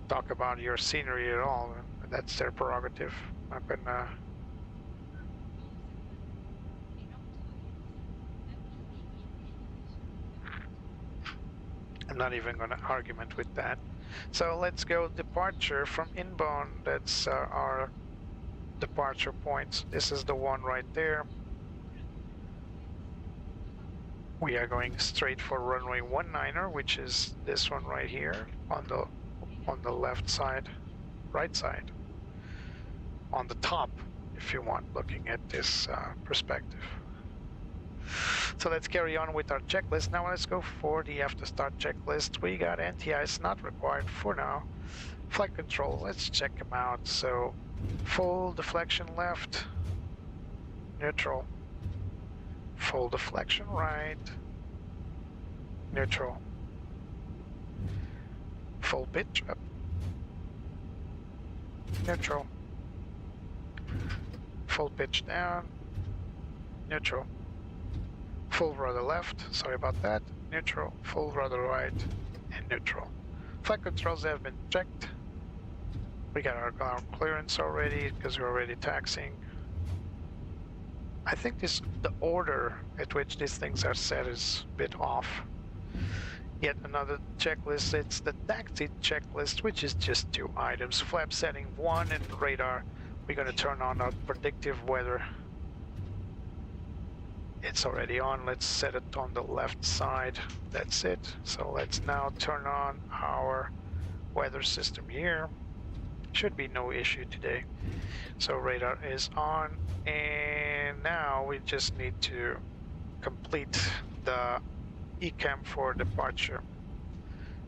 Speaker 2: talk about your scenery at all. That's their prerogative. I'm not even going to argument with that. So let's go departure from inbound. That's our departure points. This is the one right there. We are going straight for runway 19er, which is this one right here on the left side, right side, on the top, if you want, looking at this perspective. So let's carry on with our checklist. Now let's go for the after start checklist. We got anti-ice not required for now. Flight control, let's check them out. So full deflection left, neutral. Full deflection right, neutral. Full pitch up, neutral. Full pitch down, neutral. Full rudder left, sorry about that, neutral. Full rudder right, and neutral. Flight controls have been checked. We got our ground clearance already because we're already taxiing. I think the order at which these things are set is a bit off. Yet another checklist, it's the taxi checklist, which is just 2 items. Flap setting 1 and radar. We're going to turn on our predictive weather. It's already on. Let's set it on the left side. That's it. So let's now turn on our weather system here. Should be no issue today. So radar is on, and now we just need to complete the ECAM for departure,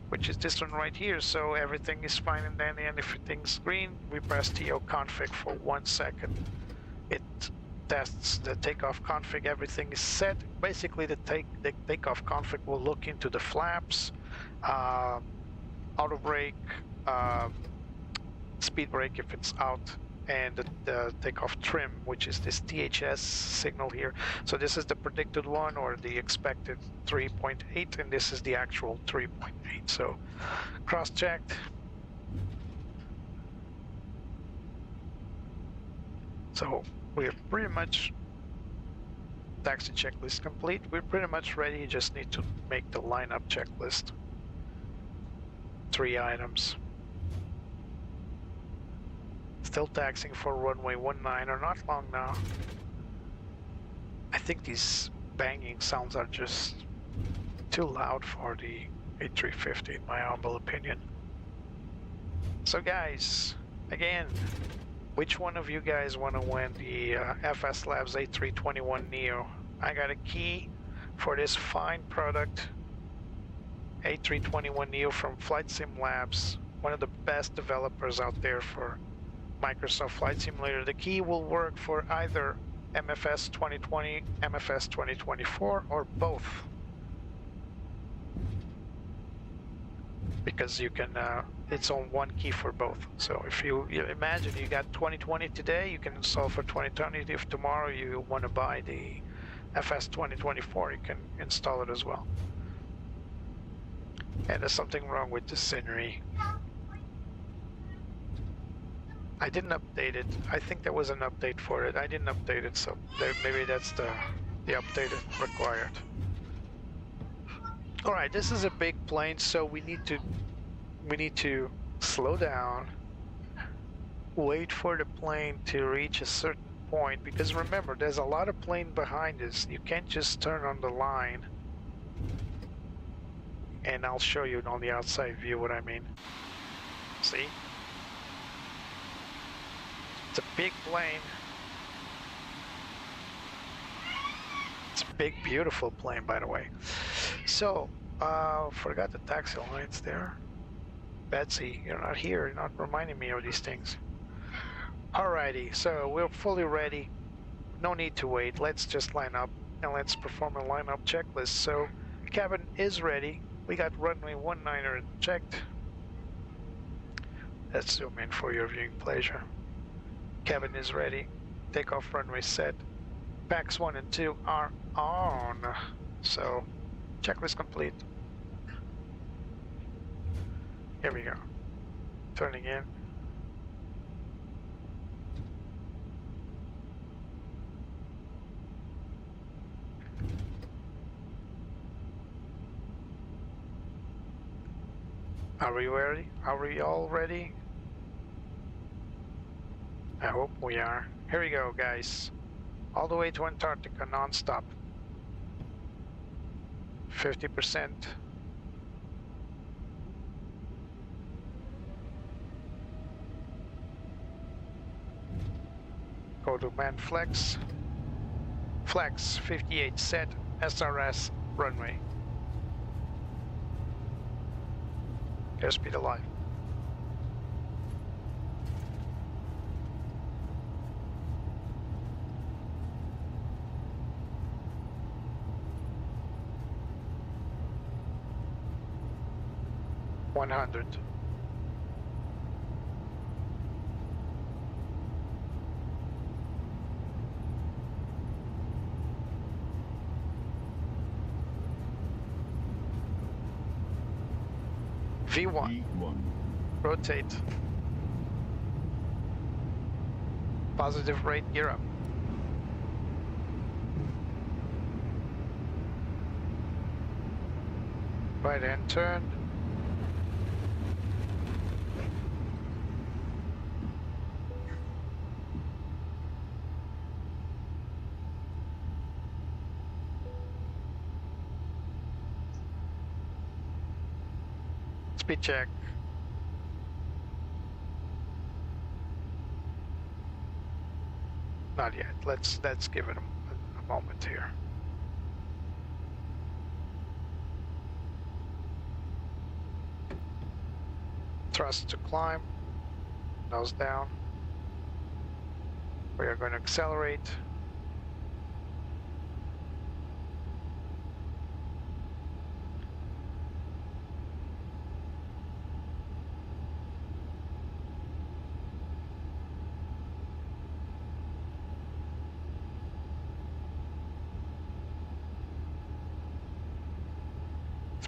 Speaker 2: which is this one right here. So everything is fine and dandy, and if everything's green, we press TO config for 1 second. It tests the takeoff config. Everything is set. Basically, the takeoff config will look into the flaps, auto brake, speed brake if it's out, and the takeoff trim, which is this THS signal here. So this is the predicted one, or the expected 3.8, and this is the actual 3.8. So cross-checked. So we're pretty much, taxi checklist complete. We're pretty much ready. You just need to make the lineup checklist. 3 items. Still taxiing for runway 19, or not long now. I think these banging sounds are just too loud for the A350, in my humble opinion. So guys, again, which one of you guys want to win the FS Labs A321Neo? I got a key for this fine product, A321Neo from FLIGHTSIM Labs, one of the best developers out there for Microsoft Flight Simulator. The key will work for either MFS 2020, MFS 2024, or both. Because you can, it's on one key for both. So if you imagine you got 2020 today, you can install for 2020. If tomorrow you want to buy the FS 2024, you can install it as well. And there's something wrong with the scenery. I didn't update it. I think there was an update for it. I didn't update it, so maybe that's the update required. All right, this is a big plane, so we need to slow down, wait for the plane to reach a certain point, because remember, there's a lot of plane behind us. You can't just turn on the line. And I'll show you on the outside view what I mean. See? It's a big plane. It's a big, beautiful plane, by the way. So, forgot the taxi lines there. Betsy, you're not here. You're not reminding me of these things. Alrighty, so we're fully ready. No need to wait. Let's just line up and let's perform a lineup checklist. So, cabin is ready. We got runway 19 checked. Let's zoom in for your viewing pleasure. Cabin is ready. Takeoff runway set. Packs 1 and 2 are on. So, checklist complete. Here we go. Turning in. Are we ready? Are we all ready? I hope we are. Here we go, guys. All the way to Antarctica, non-stop. 50%. Go to man flex. Flex 58 set SRS runway. Airspeed alive. $100. V1. Rotate. Positive rate, gear up. Right hand turn. Speed check. Not yet. Let's give it a moment here. Thrust to climb. Nose down. We are going to accelerate.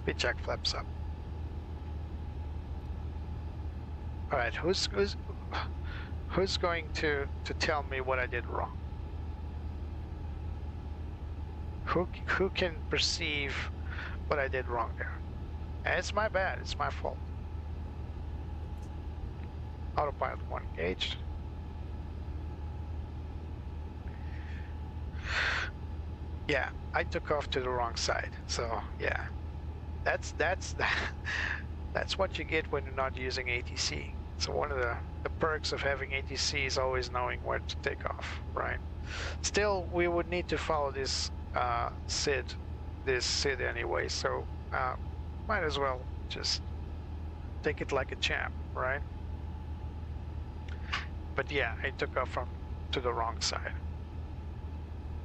Speaker 2: Speed check, flaps up. All right, who's going to tell me what I did wrong? Who can perceive what I did wrong there? And it's my bad. It's my fault. Autopilot 1 engaged. Yeah, I took off to the wrong side. So yeah, that's what you get when you're not using ATC. So one of the perks of having ATC is always knowing where to take off, right? Still, we would need to follow this SID anyway. So might as well just take it like a champ, right? But yeah, I took off to the wrong side.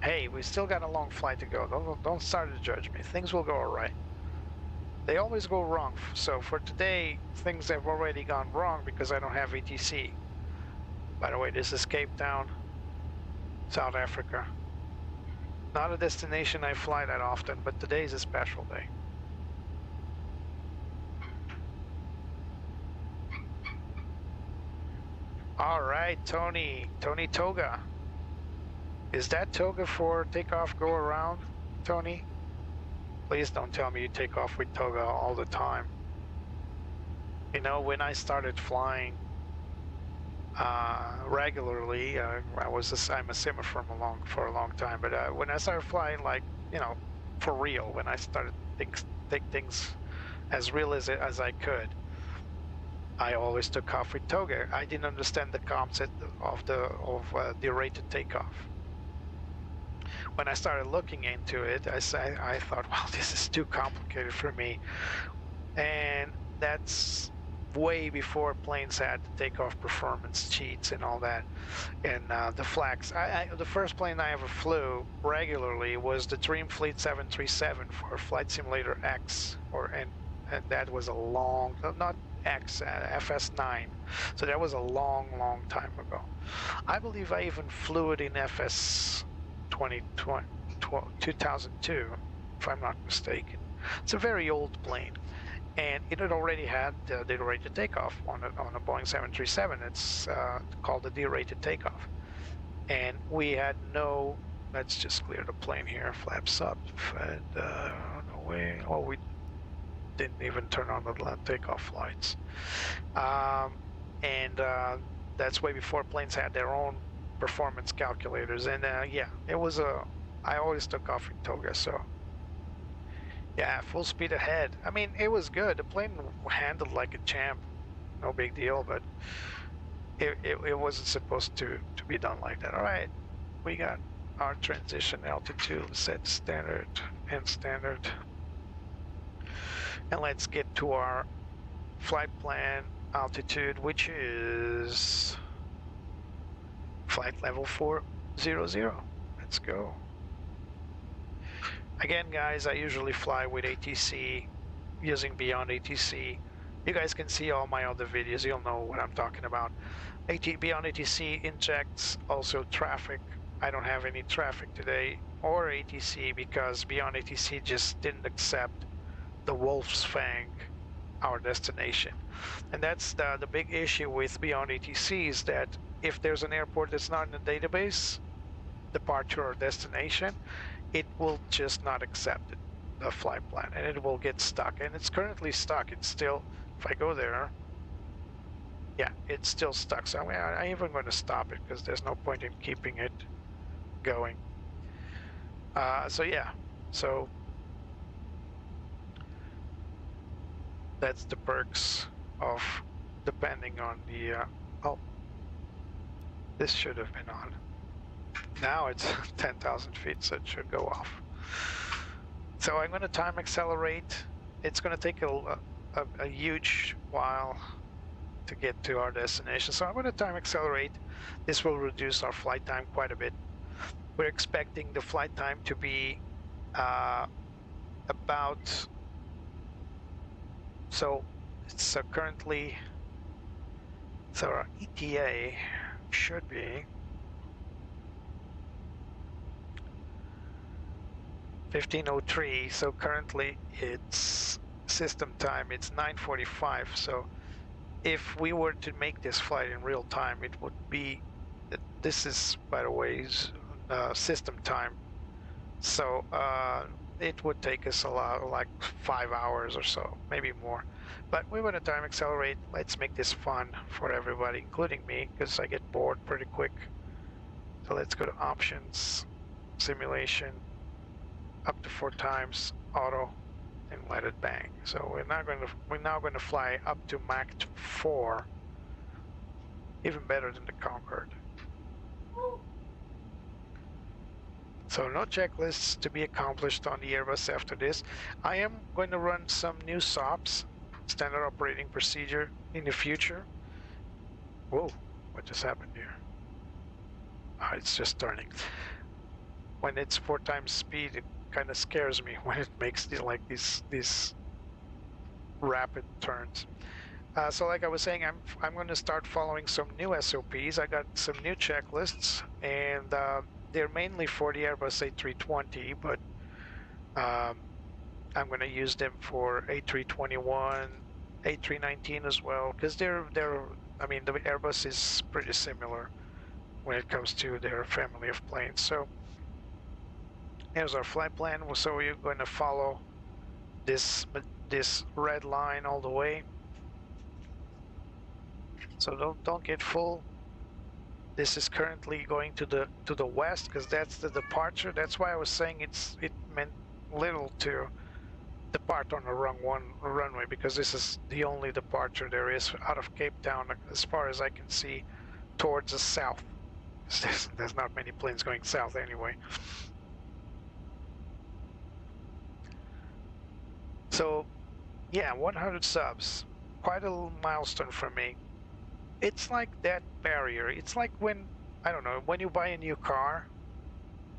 Speaker 2: Hey, we still got a long flight to go. Don't start to judge me. Things will go all right. They always go wrong. So for today, things have already gone wrong because I don't have ATC. By the way, this is Cape Town, South Africa. Not a destination I fly that often, but today is a special day. All right, Tony Toga. Is that Toga for takeoff, go around, Tony? Please don't tell me you take off with Toga all the time. You know, when I started flying regularly, I'm a simmer for a long time. But when I started flying, like, you know, for real, when I started take things as real as I could, I always took off with Toga. I didn't understand the concept of the rated takeoff. When I started looking into it, I thought, well, this is too complicated for me. And that's way before planes had takeoff performance cheats and all that. And the flags. The first plane I ever flew regularly was the Dreamfleet 737 for Flight Simulator X, and that was a long, not X, FS9. So that was a long time ago. I believe I even flew it in FS 2002, if I'm not mistaken. It's a very old plane, and it had already had the rated takeoff on a Boeing 737. It's called the D-rated takeoff, and we had no. Let's just clear the plane here. Flaps up, and no way. Oh, we didn't even turn on the takeoff lights, and that's way before planes had their own performance calculators. And yeah, it was I always took off in Toga. So yeah, full speed ahead. I mean, it was good. The plane handled like a champ, no big deal, but it wasn't supposed to be done like that. All right, we got our transition altitude set standard and standard, and let's get to our flight plan altitude, which is flight level 400. Let's go. Again, guys, I usually fly with ATC, using Beyond ATC. You guys can see all my other videos. You'll know what I'm talking about. Beyond ATC injects also traffic. I don't have any traffic today, or ATC, because Beyond ATC just didn't accept the Wolf's Fang, our destination. And that's the big issue with Beyond ATC, is that if there's an airport that's not in the database, departure or destination, it will just not accept it, the flight plan, and it will get stuck. And it's currently stuck. It's still, if I go there, yeah, it's still stuck. So I'm even going to stop it, because there's no point in keeping it going. So yeah, so that's the perks of depending on the oh, this should have been on. Now it's 10,000 feet, so it should go off. So I'm going to time accelerate. It's going to take a huge while to get to our destination. So I'm going to time accelerate. This will reduce our flight time quite a bit. We're expecting the flight time to be about, so it's currently, so our ETA should be 1503. So currently it's system time, it's 9:45. So if we were to make this flight in real time, it would be, this is, by the way, system time. So it would take us a lot, like 5 hours or so, maybe more. But we want to time accelerate. Let's make this fun for everybody, including me, because I get bored pretty quick. So let's go to options, simulation, up to 4 times, auto, and let it bang. So we're now going to fly up to Mach 4, even better than the Concorde. So no checklists to be accomplished on the Airbus after this. I am going to run some new SOPs, standard operating procedure, in the future. Whoa, what just happened here? Oh, it's just turning. When it's 4 times speed, it kind of scares me when it makes these rapid turns. So like I was saying, I'm going to start following some new SOPs. I got some new checklists, and they're mainly for the Airbus A320, but I'm going to use them for A321, A319 as well, because I mean, the Airbus is pretty similar when it comes to their family of planes. So here's our flight plan. So we're going to follow this red line all the way. So don't get full. This is currently going to the west, because that's the departure. That's why I was saying it meant little to depart on the wrong runway, because this is the only departure there is out of Cape Town, as far as I can see, towards the south. There's not many planes going south anyway. So yeah, 100 subs, quite a milestone for me. It's like that barrier. It's like when, I don't know, when you buy a new car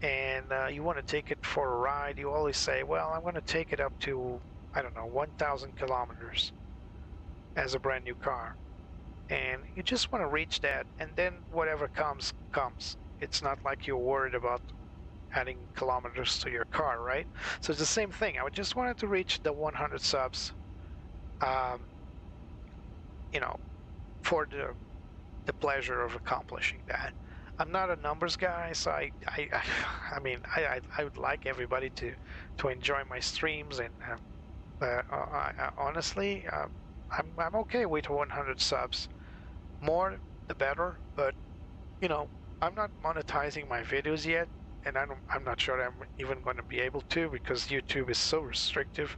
Speaker 2: and you want to take it for a ride, you always say, well, I'm going to take it up to, I don't know, 1,000 kilometers as a brand new car. And you just want to reach that, and then whatever comes, comes. It's not like you're worried about adding kilometers to your car, right? So it's the same thing. I just wanted to reach the 100 subs, you know, for the pleasure of accomplishing that. I'm not a numbers guy, so I mean, I would like everybody to enjoy my streams, and honestly, I'm okay with 100 subs. More the better, but you know, I'm not monetizing my videos yet, and I'm not sure I'm even going to be able to, because YouTube is so restrictive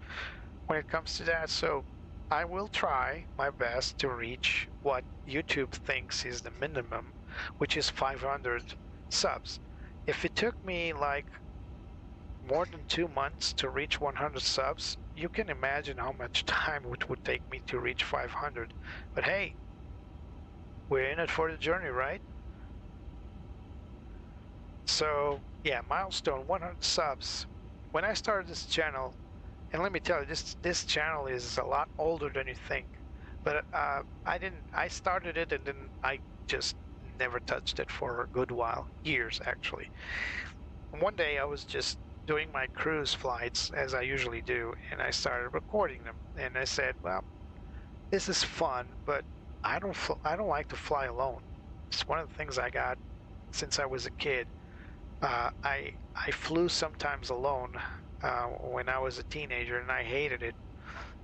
Speaker 2: when it comes to that. So I will try my best to reach what YouTube thinks is the minimum, which is 500 subs. If it took me like more than 2 months to reach 100 subs, you can imagine how much time it would take me to reach 500. But hey, we're in it for the journey, right? So yeah, milestone 100 subs. When I started this channel, and let me tell you, this channel is a lot older than you think. But I started it, and then I just never touched it for a good while, years actually. One day I was just doing my cruise flights, as I usually do, and I started recording them. And I said, well, this is fun, but I don't like to fly alone. It's one of the things I got since I was a kid. I flew sometimes alone when I was a teenager, and I hated it.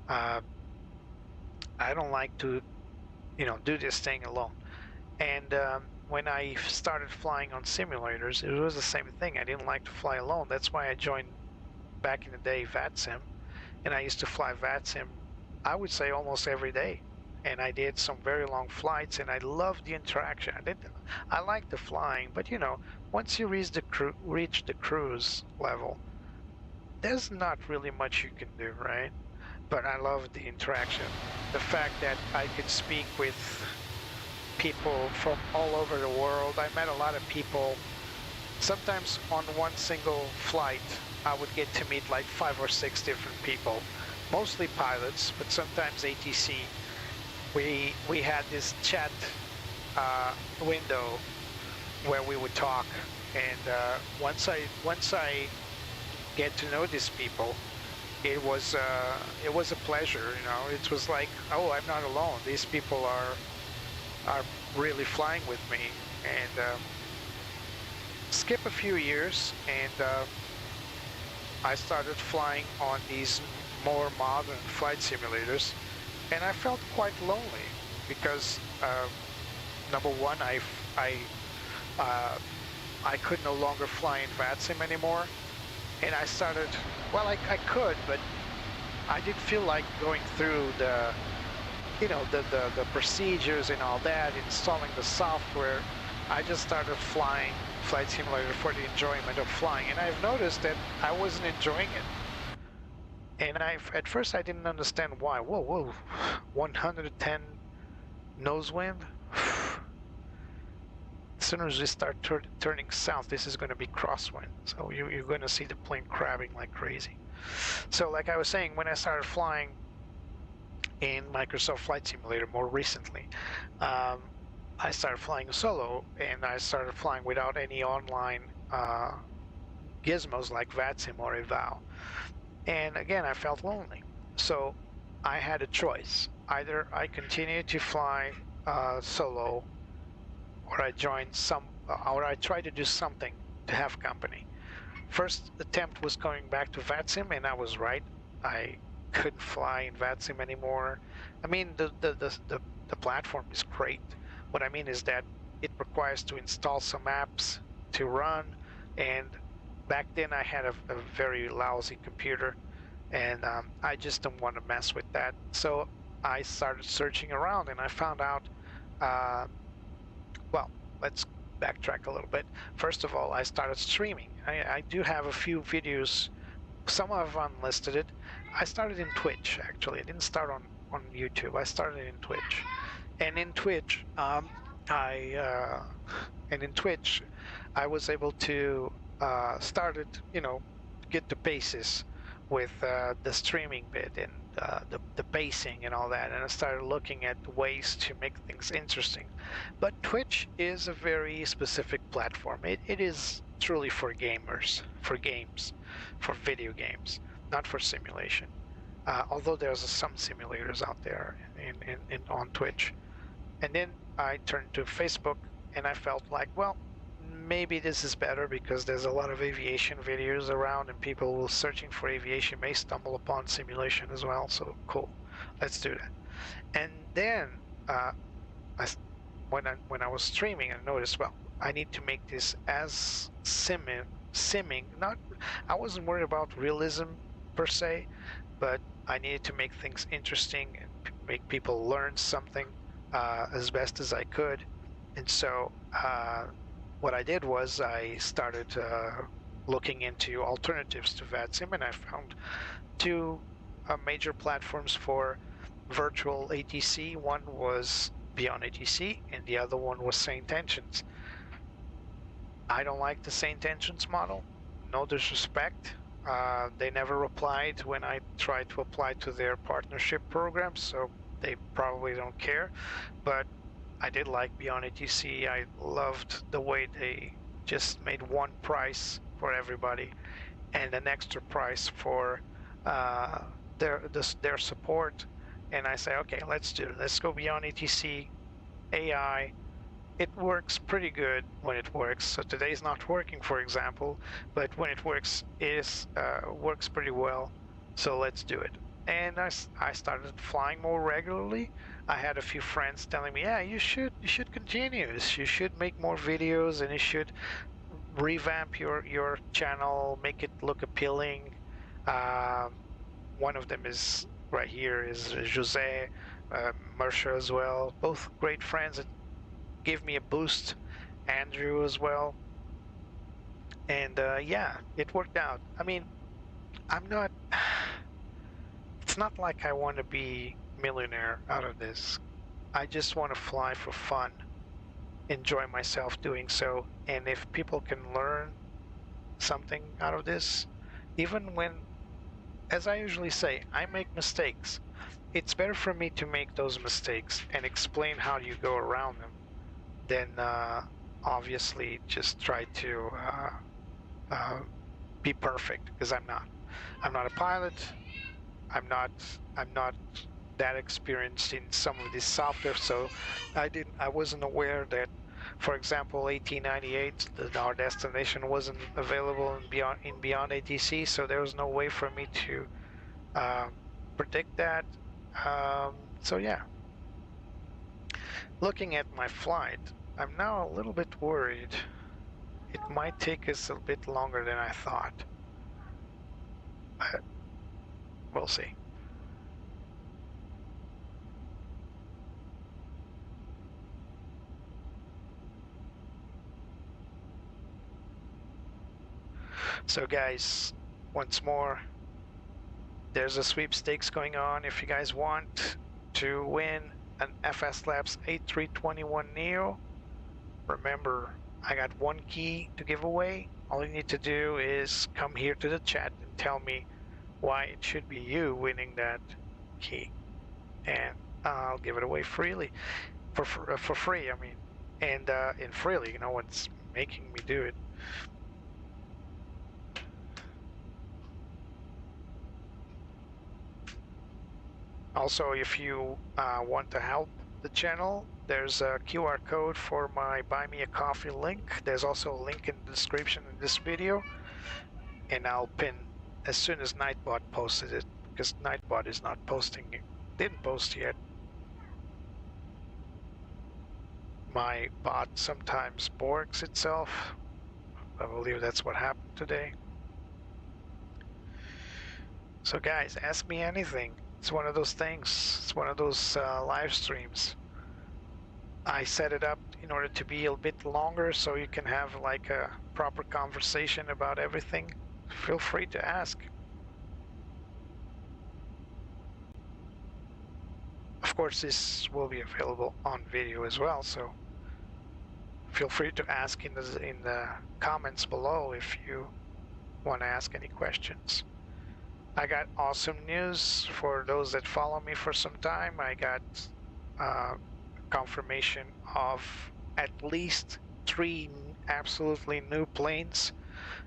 Speaker 2: I don't like to, you know, do this thing alone. And when I started flying on simulators, it was the same thing. I didn't like to fly alone. That's why I joined, back in the day, VATSIM, and I used to fly VATSIM, I would say, almost every day. And I did some very long flights, and I loved the interaction. I liked the flying, but you know, once you reach the cruise level, there's not really much you can do, right? But I love the interaction. The fact that I could speak with people from all over the world. I met a lot of people. Sometimes on one single flight, I would get to meet like 5 or 6 different people, mostly pilots, but sometimes ATC. We had this chat window where we would talk, and once I get to know these people, it was a pleasure. You know, it was like, oh, I'm not alone. These people are really flying with me. And skip a few years, and I started flying on these more modern flight simulators, and I felt quite lonely because number one, I could no longer fly in VATSIM anymore, and I started. Well, I could, but I didn't feel like going through the the procedures and all that, installing the software. I just started flying Flight Simulator for the enjoyment of flying, and I've noticed that I wasn't enjoying it. And at first I didn't understand why. Whoa, 110 nose wind. As soon as we start turning south, this is going to be crosswind, so you're going to see the plane crabbing like crazy. So like I was saying, when I started flying in Microsoft Flight Simulator more recently, I started flying solo, and I started flying without any online gizmos like VATSIM or eval. And again, I felt lonely. So I had a choice. Either I continue to fly solo, or I try to do something to have company. First attempt was going back to VATSIM, and I was right. I couldn't fly in VATSIM anymore. I mean, the platform is great. What I mean is that it requires to install some apps to run, and back then I had a very lousy computer, and I just don't want to mess with that. So I started searching around, and I found out, well, let's backtrack a little bit. First of all, I started streaming. I do have a few videos. Some of them unlisted it. I started in Twitch, actually. I didn't start on YouTube. I started in Twitch. And in Twitch, I was able to started, get the basis with the streaming bit and the pacing and all that, and I started looking at ways to make things interesting. But Twitch is a very specific platform. It is truly for gamers, for games, for video games, not for simulation. Although there's some simulators out there on Twitch. And then I turned to Facebook, and I felt like, well, maybe this is better because there's a lot of aviation videos around, and people who are searching for aviation may stumble upon simulation as well. So cool, let's do that. And then when I was streaming, I noticed, well, I need to make this as simming. Not, I wasn't worried about realism per se, but I needed to make things interesting and make people learn something as best as I could. And so what I did was I started looking into alternatives to VATSIM, and I found two major platforms for virtual ATC. One was Beyond ATC, and the other one was Saint Engines. I don't like the Saint Engines model. No disrespect. They never replied when I tried to apply to their partnership program, so they probably don't care. But I did like Beyond ATC. I loved the way they just made one price for everybody and an extra price for their support. And I say, okay, let's do it. Let's go Beyond ATC AI. It works pretty good when it works. So today's not working, for example, but when it works, it works pretty well. So let's do it. And I started flying more regularly. I had a few friends telling me, yeah, you should continue. You should make more videos, and you should revamp your channel, make it look appealing. One of them is right here is Jose, Mersha as well. Both great friends that gave me a boost. Andrew as well. And yeah, it worked out. I mean, it's not like I want to be millionaire out of this. I just want to fly for fun, enjoy myself doing so, and if people can learn something out of this, even when, as I usually say, I make mistakes, it's better for me to make those mistakes and explain how you go around them than obviously just try to be perfect, because I'm not. I'm not a pilot. I'm not that experienced in some of this software, so I wasn't aware that, for example, 1898, our destination wasn't available in beyond ATC, so there was no way for me to predict that. So yeah, looking at my flight, I'm now a little bit worried. It might take us a bit longer than I thought, but we'll see. So guys, once more, there's a sweepstakes going on. If you guys want to win an FS Labs A321Neo, remember, I got one key to give away. All you need to do is come here to the chat and tell me why it should be you winning that key, and I'll give it away freely, for free. I mean, and freely. No one's making me do it. Also, if you want to help the channel, there's a QR code for my Buy Me a Coffee link. There's also a link in the description of this video, and I'll pin as soon as Nightbot posted it, because Nightbot is not posting it. Didn't post yet. My bot sometimes borgs itself. I believe that's what happened today. So guys, ask me anything. It's one of those things. It's one of those live streams. I set it up in order to be a bit longer so you can have like a proper conversation about everything. Feel free to ask. Of course, this will be available on video as well, so feel free to ask in the comments below if you want to ask any questions. I got awesome news for those that follow me for some time. I got confirmation of at least 3 absolutely new planes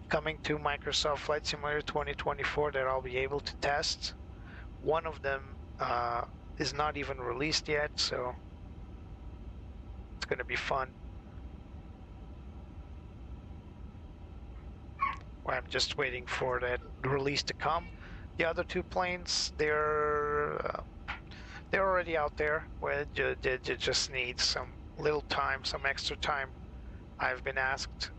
Speaker 2: coming to Microsoft Flight Simulator 2024 that I'll be able to test. One of them is not even released yet, so it's going to be fun. I'm just waiting for that release to come. The other 2 planes, they're already out there. Where they just need some little time, some extra time. I've been asked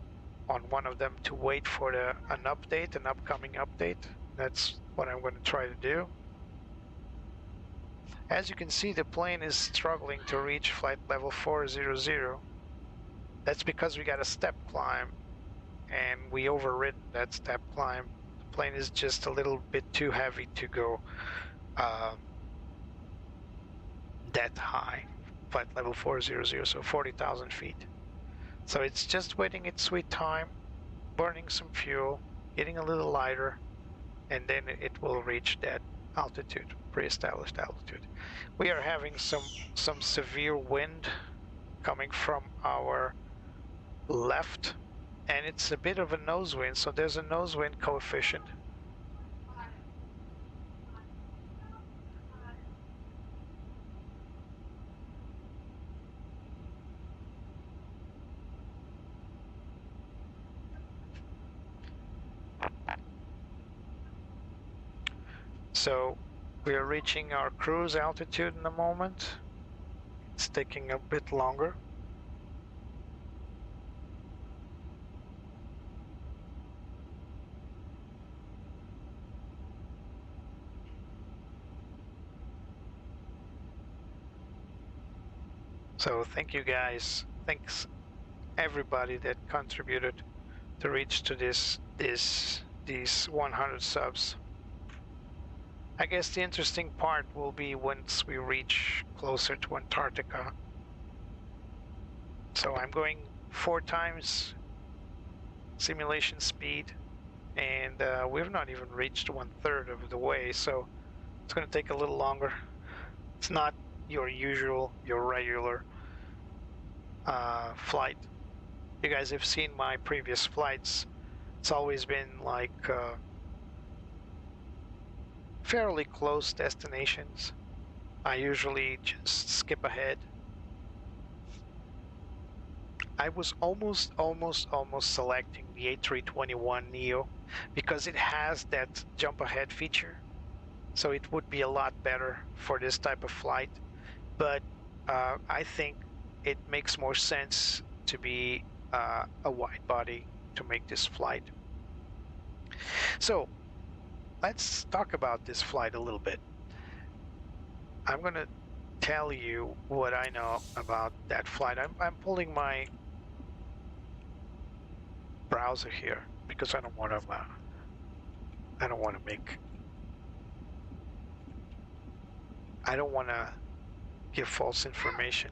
Speaker 2: on one of them to wait for an upcoming update. That's what I'm going to try to do. As you can see, the plane is struggling to reach flight level 400. That's because we got a step climb, and we overridden that step climb. The plane is just a little bit too heavy to go that high, flight level 400, so 40,000 feet. So it's just waiting its sweet time, burning some fuel, getting a little lighter, and then it will reach that altitude, pre-established altitude. We are having some severe wind coming from our left, and it's a bit of a nose wind, so there's a nose wind coefficient. So we are reaching our cruise altitude in a moment. It's taking a bit longer. So thank you guys. Thanks everybody that contributed to reach to these 100 subs. I guess the interesting part will be once we reach closer to Antarctica. So I'm going 4 times simulation speed, and we've not even reached 1/3 of the way, so it's going to take a little longer. It's not your regular flight. You guys have seen my previous flights. It's always been like fairly close destinations, I usually just skip ahead. I was almost selecting the A321Neo because it has that jump ahead feature. So it would be a lot better for this type of flight. But I think it makes more sense to be a wide body to make this flight. So let's talk about this flight a little bit. I'm going to tell you what I know about that flight. I'm pulling my browser here because I don't want to give false information.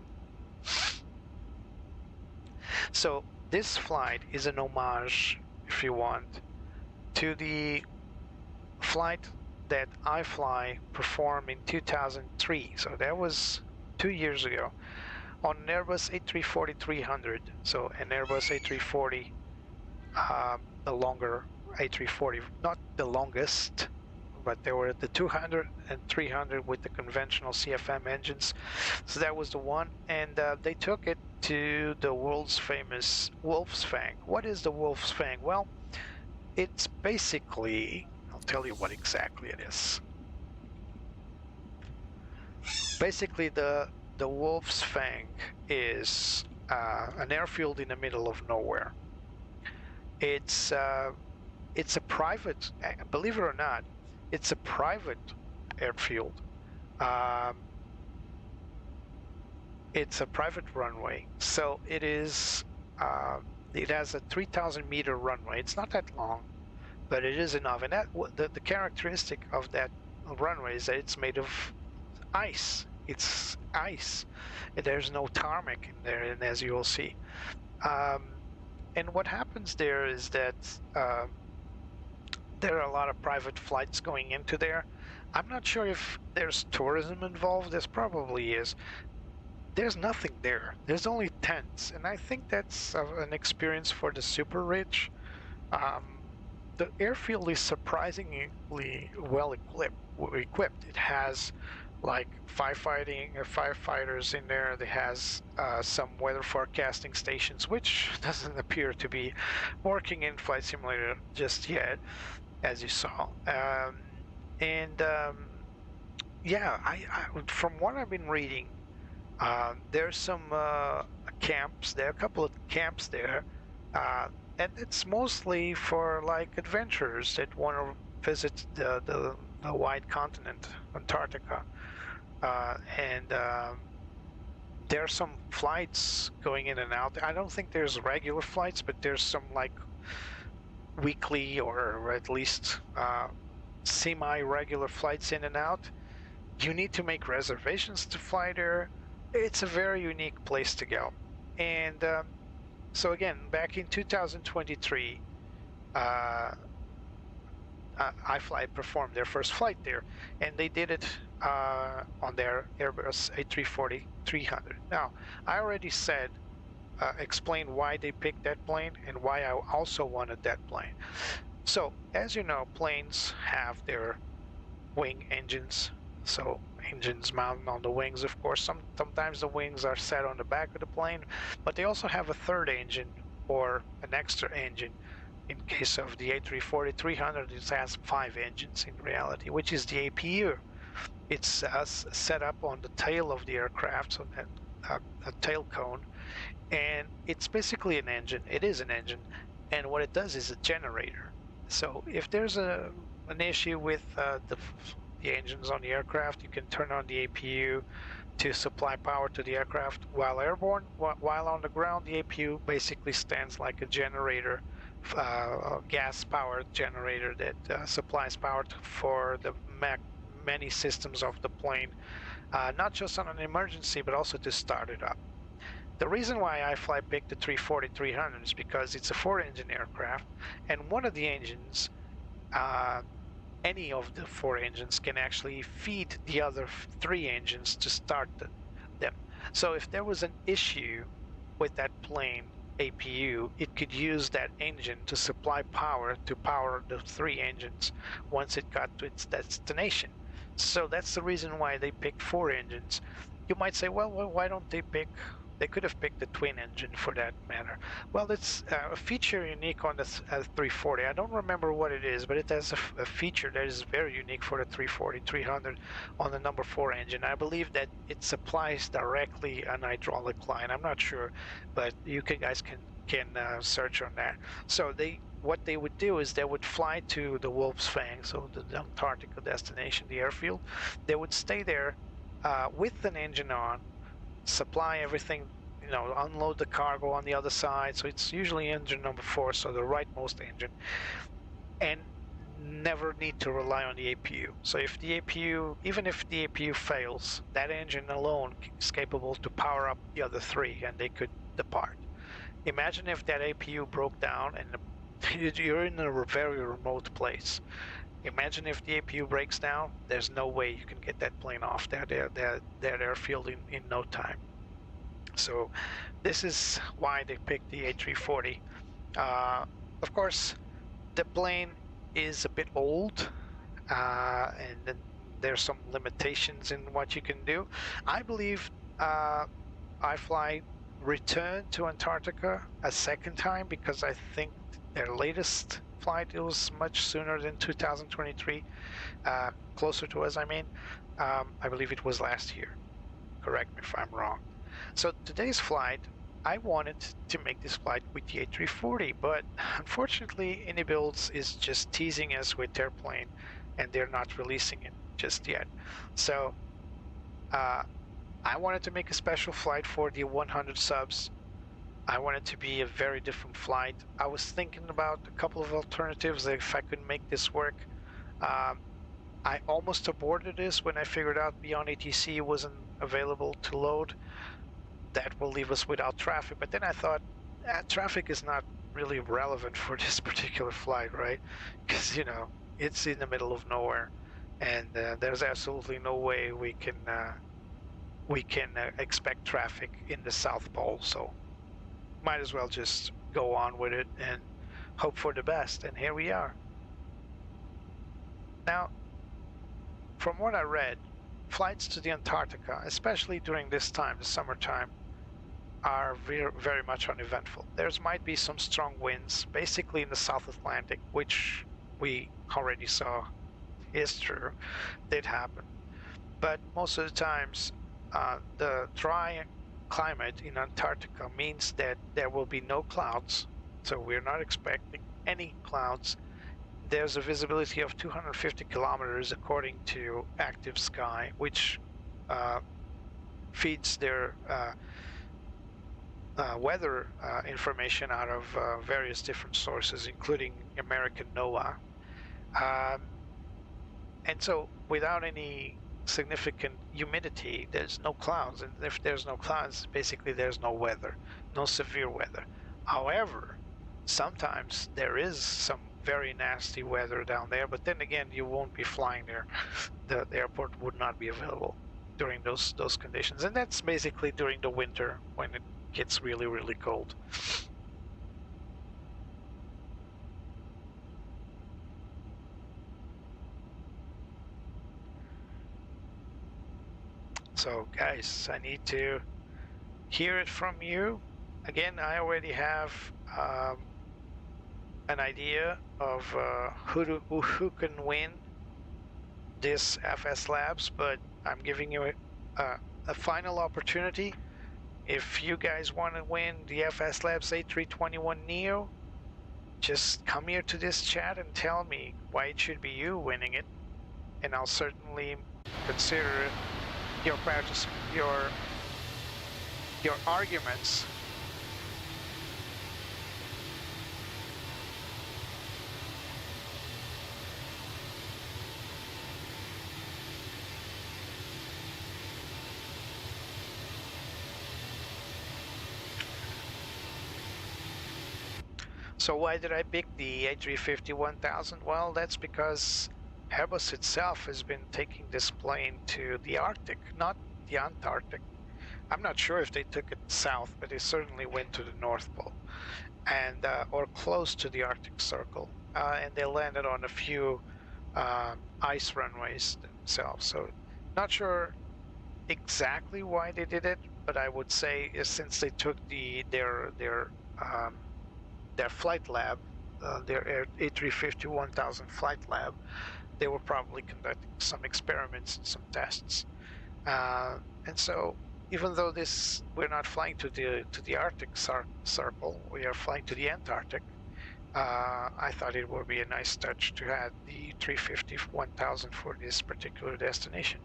Speaker 2: So this flight is an homage, if you want, to the flight that iFly performed in 2003. So that was 2 years ago on an Airbus A340-300. So an Airbus A340, the longer A340, not the longest, but they were the 200 and 300 with the conventional CFM engines. So that was the one, and they took it to the world's famous Wolf's Fang. What is the Wolf's Fang? Well, it's basically, I'll tell you what exactly it is. Basically, the Wolf's Fang is an airfield in the middle of nowhere. It's a private, believe it or not, it's a private airfield. It's a private runway, so it is. It has a 3,000 meter runway. It's not that long, but it is enough. And that the characteristic of that runway is that it's made of ice. It's ice. There's no tarmac in there, and as you will see. And what happens there is that there are a lot of private flights going into there. I'm not sure if there's tourism involved. There probably is. There's nothing there. There's only tents, and I think that's an experience for the super rich. The airfield is surprisingly well equipped. It has like firefighters in there. It has some weather forecasting stations, which doesn't appear to be working in Flight Simulator just yet, as you saw. Yeah, from what I've been reading, there's some camps. There are a couple of camps there, and it's mostly for like adventurers that want to visit the wide continent, Antarctica. There are some flights going in and out. I don't think there's regular flights, but there's some like weekly or at least semi-regular flights in and out. You need to make reservations to fly there. It's a very unique place to go. And so again, back in 2023, iFly performed their first flight there, and they did it on their Airbus A340-300. Now, I already explained why they picked that plane and why I also wanted that plane. So, as you know, planes have their wing engines. So engines mounted on the wings, of course. Sometimes the wings are set on the back of the plane, but they also have a third engine or an extra engine. In case of the A340-300, it has 5 engines in reality, which is the APU. It's set up on the tail of the aircraft, so that a tail cone, and it's basically an engine. It is an engine, and what it does is a generator. So if there's an issue with the engines on the aircraft, you can turn on the APU to supply power to the aircraft while airborne. While on the ground, the APU basically stands like a generator, a gas-powered generator that supplies power for the many systems of the plane, not just on an emergency, but also to start it up. The reason why iFly picked the 340-300 is because it's a 4-engine aircraft, and one of the engines, any of the 4 engines can actually feed the other 3 engines to start them. So if there was an issue with that plane APU, it could use that engine to supply power to power the 3 engines once it got to its destination. So that's the reason why they picked 4 engines. You might say, well, why don't they pick? They could have picked the twin engine for that matter. Well, it's a feature unique on the 340. I don't remember what it is, but it has a feature that is very unique for the 340, 300 on the number 4 engine. I believe that it supplies directly an hydraulic line. I'm not sure, but you guys can search on that. So what they would do is they would fly to the Wolf's Fang, so the Antarctica destination, the airfield. They would stay there with an engine on, supply everything, unload the cargo on the other side. So it's usually engine number 4, so the rightmost engine, and never need to rely on the APU. So if the APU, even if the APU fails, that engine alone is capable to power up the other 3, and they could depart. Imagine if that APU broke down and you're in a very remote place. Imagine if the APU breaks down, there's no way you can get that plane off that airfield in no time. So this is why they picked the A340. Of course, the plane is a bit old, and then there's some limitations in what you can do. I believe iFly returned to Antarctica a second time because I think their latest flight, it was much sooner than 2023, closer to us, I mean. I believe it was last year. Correct me if I'm wrong. So today's flight, I wanted to make this flight with the A340, but unfortunately Inibuilds is just teasing us with their plane, and they're not releasing it just yet. So I wanted to make a special flight for the 100 subs. I want it to be a very different flight. I was thinking about a couple of alternatives if I could make this work. I almost aborted this when I figured out Beyond ATC wasn't available to load. That will leave us without traffic. But then I thought, traffic is not really relevant for this particular flight, right? Because, it's in the middle of nowhere, and there's absolutely no way we can expect traffic in the South Pole. So might as well just go on with it and hope for the best, and here we are. Now, from what I read, flights to the Antarctica, especially during this time, the summertime, are very, very much uneventful. There might be some strong winds, basically in the South Atlantic, which we already saw is true, did happen. But most of the times, the dry climate in Antarctica means that there will be no clouds, so we're not expecting any clouds. There's a visibility of 250 kilometers according to Active Sky, which feeds their weather information out of various different sources, including American NOAA. And so without any significant humidity, there's no clouds, and if there's no clouds, basically there's no weather, no severe weather. However, sometimes there is some very nasty weather down there, but then again, you won't be flying there. The airport would not be available during those conditions, and that's basically during the winter when it gets really, really cold. So guys, I need to hear it from you. Again, I already have an idea of who can win this FS Labs, but I'm giving you a final opportunity. If you guys want to win the FS Labs A321Neo, just come here to this chat and tell me why it should be you winning it, and I'll certainly consider your arguments. So why did I pick the A350 1000? Well, that's because Airbus itself has been taking this plane to the Arctic, not the Antarctic. I'm not sure if they took it south, but they certainly went to the North Pole and or close to the Arctic Circle, and they landed on a few ice runways themselves. So not sure exactly why they did it, but I would say since they took their flight lab, their A350-1000 flight lab, they were probably conducting some experiments and some tests. And so, even though we're not flying to the Arctic Circle, we are flying to the Antarctic. I thought it would be a nice touch to have the 350-1000 for this particular destination.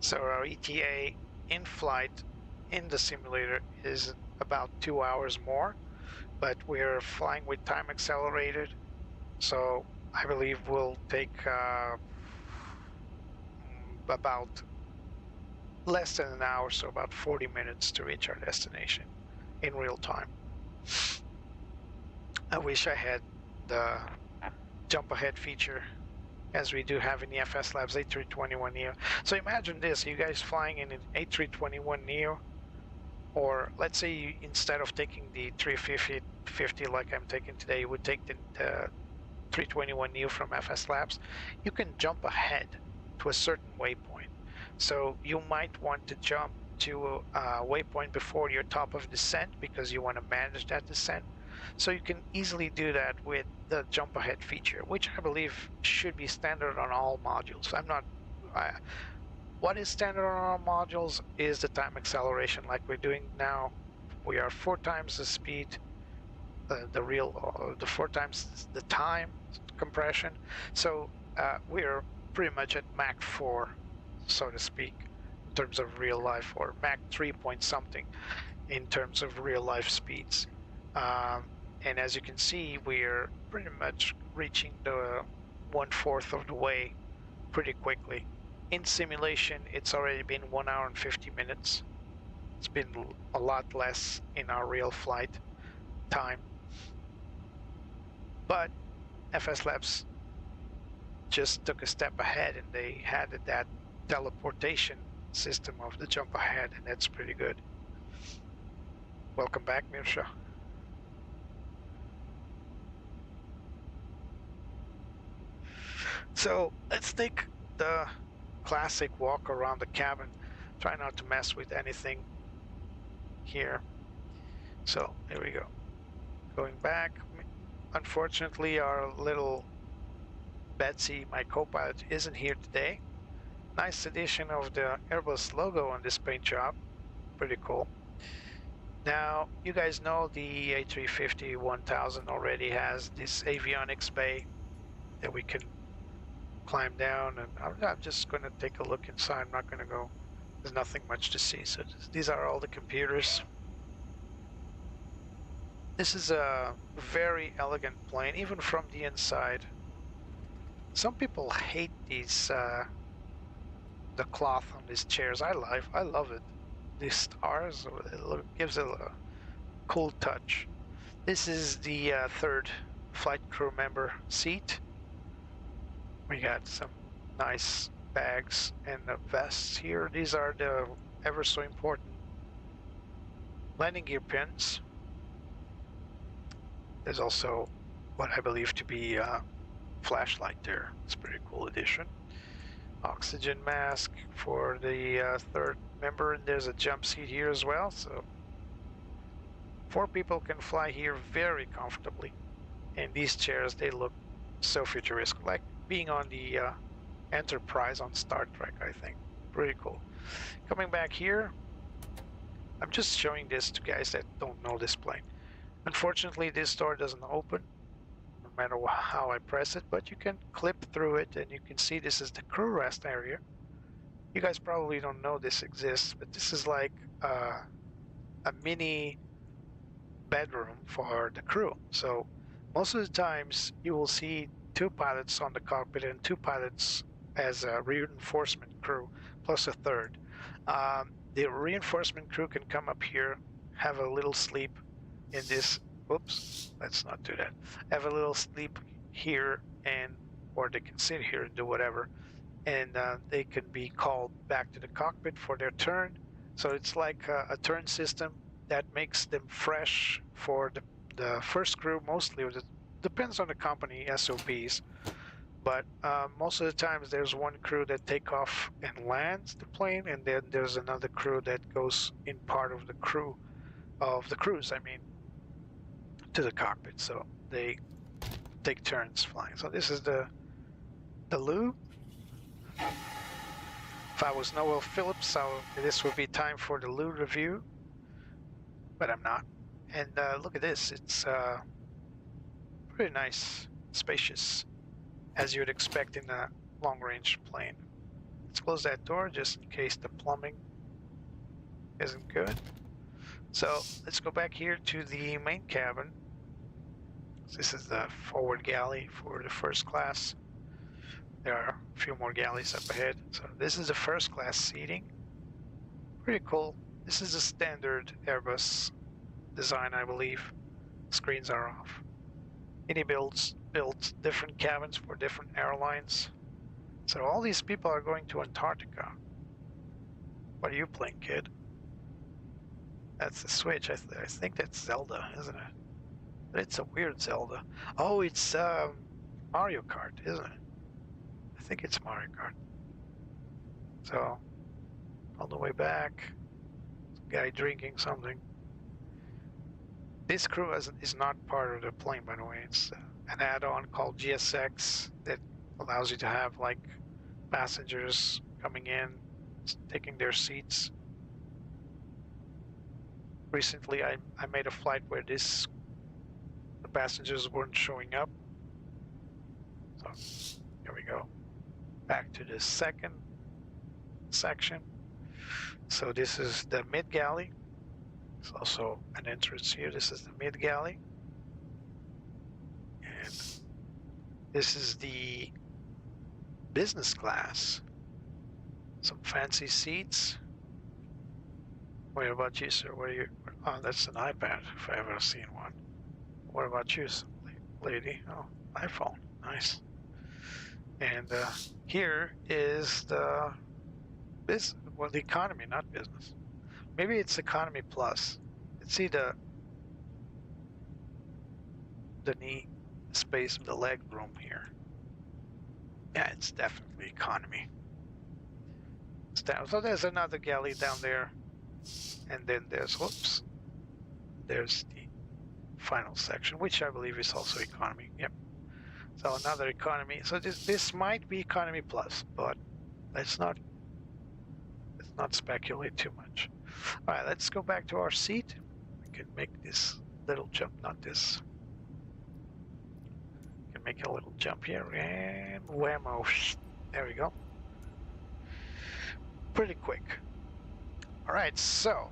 Speaker 2: So our ETA in flight in the simulator is about 2 hours more, but we're flying with time accelerated, so I believe we'll take about less than an hour, so about 40 minutes to reach our destination in real time. I wish I had the jump ahead feature as we do have in the FS Labs A321Neo. So imagine this, you guys flying in an A321Neo, or let's say you, instead of taking the 350 like I'm taking today, you would take the 321Neo from FS Labs. You can jump ahead to a certain waypoint. So you might want to jump to a waypoint before your top of descent because you want to manage that descent. So you can easily do that with the jump ahead feature, which I believe should be standard on all modules. What is standard on all modules is the time acceleration like we're doing now. We are 4 times the speed, the 4 times the time compression. So we're pretty much at Mach 4, so to speak, in terms of real life, or Mach 3 point something in terms of real life speeds. And as you can see, we're pretty much reaching the 1/4 of the way pretty quickly. In simulation, it's already been 1 hour and 50 minutes. It's been a lot less in our real flight time. But FS Labs just took a step ahead, and they had that teleportation system of the jump ahead, and that's pretty good. Welcome back, Mirsha. So let's take the classic walk around the cabin. Try not to mess with anything here. So here we go. Going back. Unfortunately, our little Betsy, my co-pilot, isn't here today. Nice addition of the Airbus logo on this paint job. Pretty cool. Now, you guys know the A350-1000 already has this avionics bay that we can climb down, and I'm just going to take a look inside. I'm not going to go. There's nothing much to see. So these are all the computers. This is a very elegant plane, even from the inside. Some people hate these the cloth on these chairs. I love it. These stars, it gives it a cool touch. This is the third flight crew member seat. We got some nice bags and vests here. These are the ever so important landing gear pins. There's also what I believe to be a flashlight there. It's a pretty cool addition. Oxygen mask for the third member, and there's a jump seat here as well. So 4 people can fly here very comfortably. And these chairs, they look so futuristic, like being on the Enterprise on Star Trek, I think. Pretty cool. Coming back here, I'm just showing this to guys that don't know this plane. Unfortunately, this door doesn't open no matter how I press it, but you can clip through it, and you can see this is the crew rest area. You guys probably don't know this exists, but this is like a mini bedroom for the crew. So most of the times you will see 2 pilots on the cockpit and 2 pilots as a reinforcement crew, plus a third. The reinforcement crew can come up here, have a little sleep in this whoops, let's not do that. Have a little sleep here, and or they can sit here and do whatever, and they can be called back to the cockpit for their turn. So it's like a turn system that makes them fresh for the first crew. Mostly, it depends on the company SOPs, but most of the times there's one crew that take off and lands the plane, and then there's another crew that goes in part of the crew of the cruise. I mean, to the cockpit, so they take turns flying. So this is the loo. If I was Noel Phillips, this would be time for the loo review, but I'm not. And look at this, it's pretty nice, spacious, as you'd expect in a long-range plane. Let's close that door just in case the plumbing isn't good. So let's go back here to the main cabin. This is the forward galley for the first class. There are a few more galleys up ahead. So this is the first class seating. Pretty cool. This is a standard Airbus design, I believe. Screens are off. Inibuilds built different cabins for different airlines. So all these people are going to Antarctica. What are you playing, kid? That's the Switch. I think that's Zelda, isn't it? But it's a weird Zelda. Oh, it's Mario Kart, isn't it? I think it's Mario Kart. So, on the way back, guy drinking something. This crew is not part of the plane, by the way. It's an add-on called GSX that allows you to have like passengers coming in, taking their seats. Recently, I made a flight where the passengers weren't showing up. So here we go. Back to the second section. So this is the mid galley. There's also an entrance here. This is the mid galley. And this is the business class. Some fancy seats. What about you, sir? What are you? Oh, that's an iPad, if I ever seen one. What about you, lady? Oh, iPhone. Nice. And here is the the economy, not business. Maybe it's economy plus. Let's see the knee space, the leg room here. Yeah, it's definitely economy. So there's another galley down there, and then there's there's the final section, which I believe is also economy. Yep. So another economy. So this might be economy plus, but let's not speculate too much. All right, let's go back to our seat. We can make this little jump, not this. We can make a little jump here, and whammo. There we go. Pretty quick. All right, so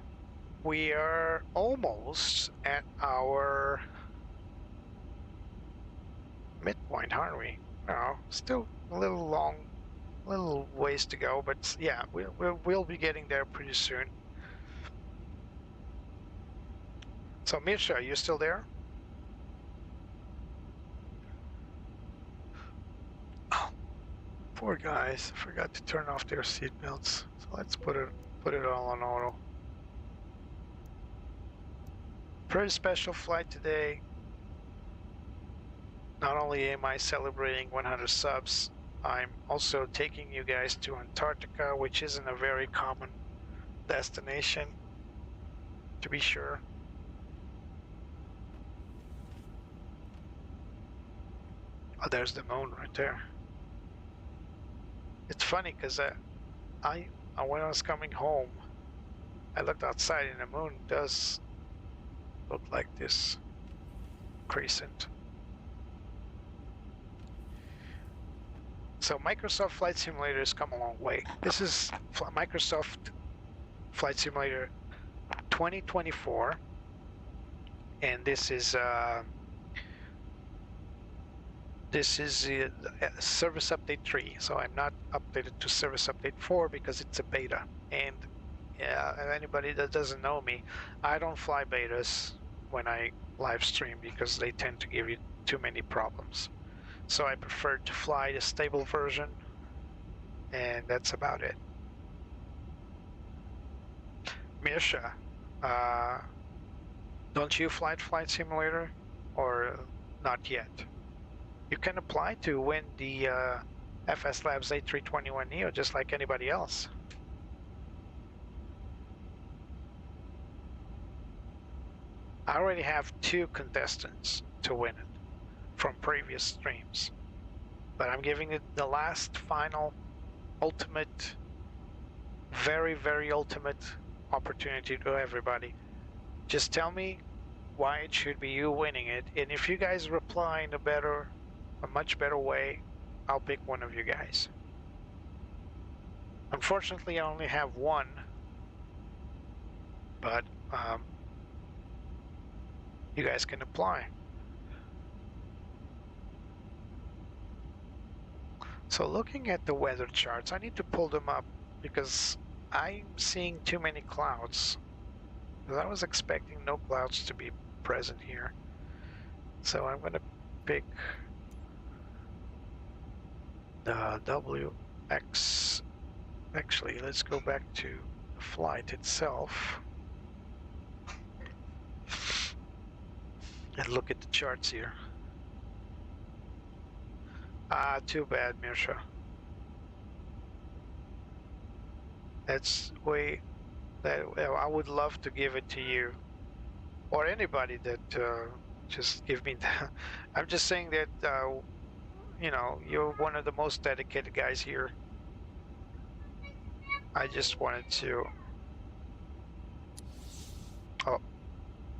Speaker 2: we are almost at our midpoint, aren't we? Oh, still a little ways to go, but yeah, we'll be getting there pretty soon. So Mirsha, are you still there? Oh, poor guys, forgot to turn off their seat belts. So let's put it all on auto. Pretty special flight today. Not only am I celebrating 100 subs, I'm also taking you guys to Antarctica, which isn't a very common destination, to be sure. Oh, there's the moon right there. It's funny because when I was coming home, I looked outside and the moon does look like this crescent. So Microsoft Flight Simulator has come a long way. This is Microsoft Flight Simulator 2024, and this is Service Update 3. So I'm not updated to Service Update 4 because it's a beta. And anybody that doesn't know me, I don't fly betas when I live stream because they tend to give you too many problems. So I prefer to fly the stable version, and that's about it. Mirsha, don't you fly Flight Simulator, or not yet? You can apply to win the FS Labs A321Neo just like anybody else. I already have 2 contestants to win it from previous streams, but I'm giving it the last, final, ultimate, very, very ultimate opportunity to everybody. Just tell me why it should be you winning it, and if you guys reply in a much better way, I'll pick one of you guys. Unfortunately, I only have 1, but you guys can apply. So looking at the weather charts, I need to pull them up because I'm seeing too many clouds. I was expecting no clouds to be present here. So I'm going to pick the WX. Actually, let's go back to the flight itself and look at the charts here. Too bad, Mirsha. That's way that I would love to give it to you or anybody that just give me that. I'm just saying that you know, you're one of the most dedicated guys here. I just wanted to. Oh,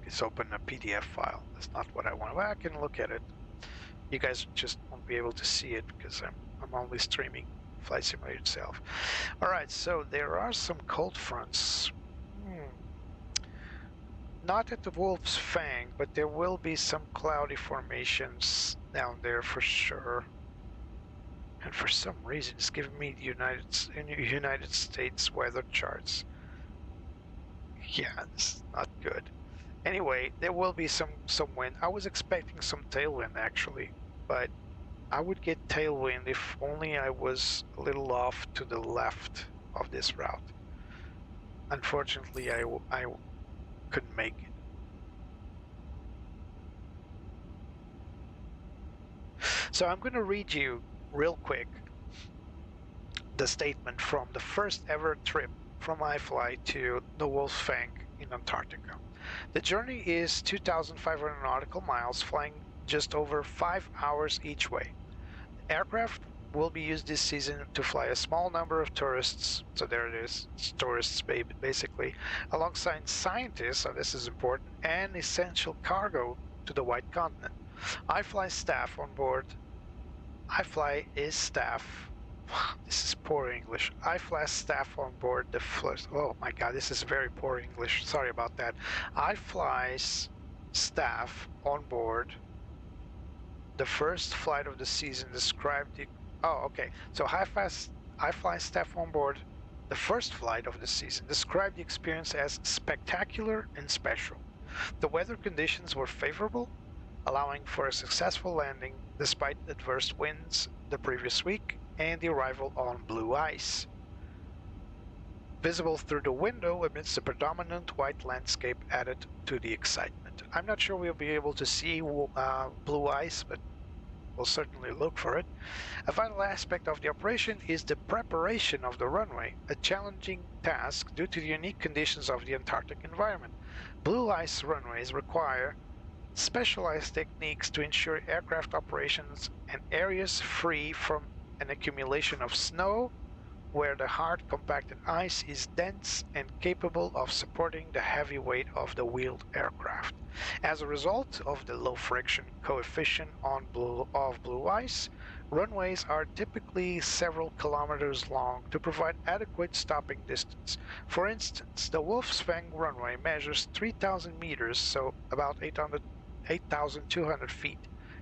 Speaker 2: it's open a PDF file. That's not what I want. Well, I can look at it. You guys just won't be able to see it because I'm only streaming Flight Simulator itself. All right, so there are some cold fronts. Not at the Wolf's Fang, but there will be some cloudy formations down there for sure. And for some reason, it's giving me the United States weather charts. Yeah, this is not good. Anyway, there will be some wind. I was expecting some tailwind actually, but I would get tailwind if only I was a little off to the left of this route. Unfortunately, I couldn't make it. So I'm going to read you real quick the statement from the first ever trip from iFly to the Wolf's Fang in Antarctica. The journey is 2,500 nautical miles, flying just over 5 hours each way. The aircraft will be used this season to fly a small number of tourists, so there it is, it's tourists basically, alongside scientists, so this is important, and essential cargo to the White Continent. iFly staff on board, iFly is staff, this is poor English, iFly staff on board the first, oh my god, this is very poor English, sorry about that. iFly's staff on board the first flight of the season described the, oh okay, so iFly staff on board the first flight of the season described the experience as spectacular and special. The weather conditions were favorable, allowing for a successful landing despite adverse winds the previous week and the arrival on blue ice, visible through the window amidst the predominant white landscape added to the excitement. I'm not sure we'll be able to see blue ice, but we'll certainly look for it. A vital aspect of the operation is the preparation of the runway, a challenging task due to the unique conditions of the Antarctic environment. Blue ice runways require specialized techniques to ensure aircraft operations in areas free from an accumulation of snow, where the hard compacted ice is dense and capable of supporting the heavy weight of the wheeled aircraft. As a result of the low friction coefficient of blue ice, runways are typically several kilometers long to provide adequate stopping distance. For instance, the Wolf's Fang runway measures 3,000 meters, so about 8,200 feet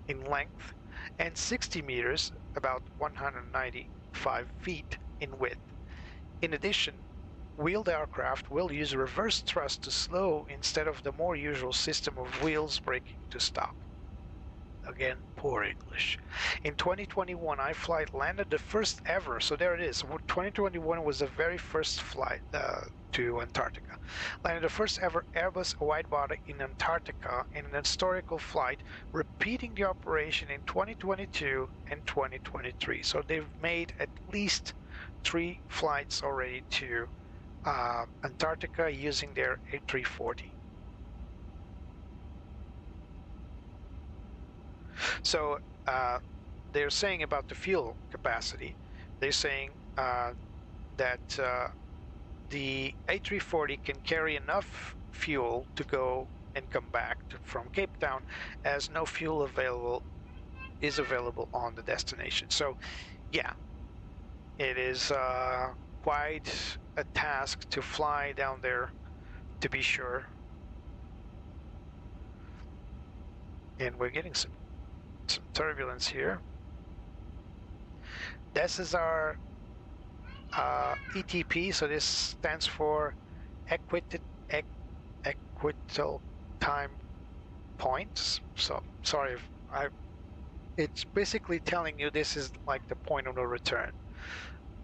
Speaker 2: in length, and 60 meters, about 195 feet in width. In addition, wheeled aircraft will use reverse thrust to slow instead of the more usual system of wheels braking to stop. Again, poor English. In 2021, iFlight landed the first ever, so there it is. 2021 was the very first flight to Antarctica. Landed the first ever Airbus widebody in Antarctica in an historical flight, repeating the operation in 2022 and 2023. So they've made at least 3 flights already to Antarctica using their A340. So they're saying about the fuel capacity, they're saying that the A340 can carry enough fuel to go and come back from Cape Town, as no fuel is available on the destination. So yeah, it is quite a task to fly down there, to be sure. And we're getting some turbulence here. This is our ETP, so this stands for equatorial time points. So sorry if it's basically telling you this is like the point of no return.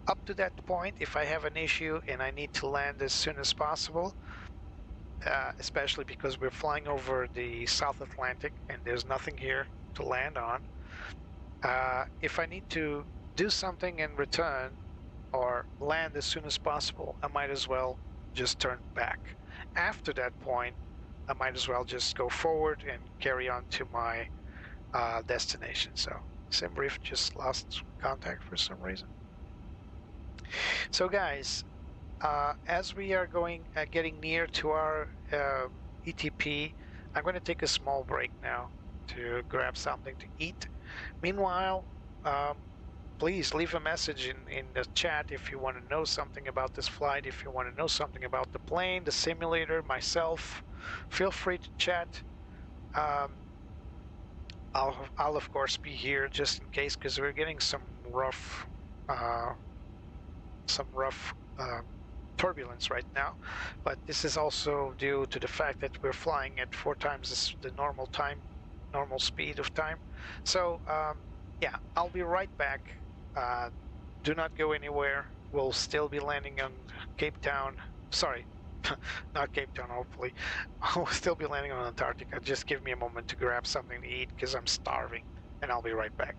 Speaker 2: Up to that point, if I have an issue and I need to land as soon as possible, especially because we're flying over the South Atlantic and there's nothing here to land on, if I need to do something and return or land as soon as possible, I might as well just turn back. After that point, I might as well just go forward and carry on to my destination. So Simbrief just lost contact for some reason. So guys, as we are getting near to our ETP, I'm going to take a small break now to grab something to eat. Meanwhile, please leave a message in the chat if you want to know something about this flight, if you want to know something about the plane, the simulator, myself. Feel free to chat. I'll of course be here just in case, because we're getting some rough turbulence right now, but this is also due to the fact that we're flying at 4 times the normal speed of time. So yeah, I'll be right back. Do not go anywhere. We'll still be landing on Cape Town. Sorry, not Cape Town, hopefully. We'll still be landing on Antarctica. Just give me a moment to grab something to eat because I'm starving, and I'll be right back.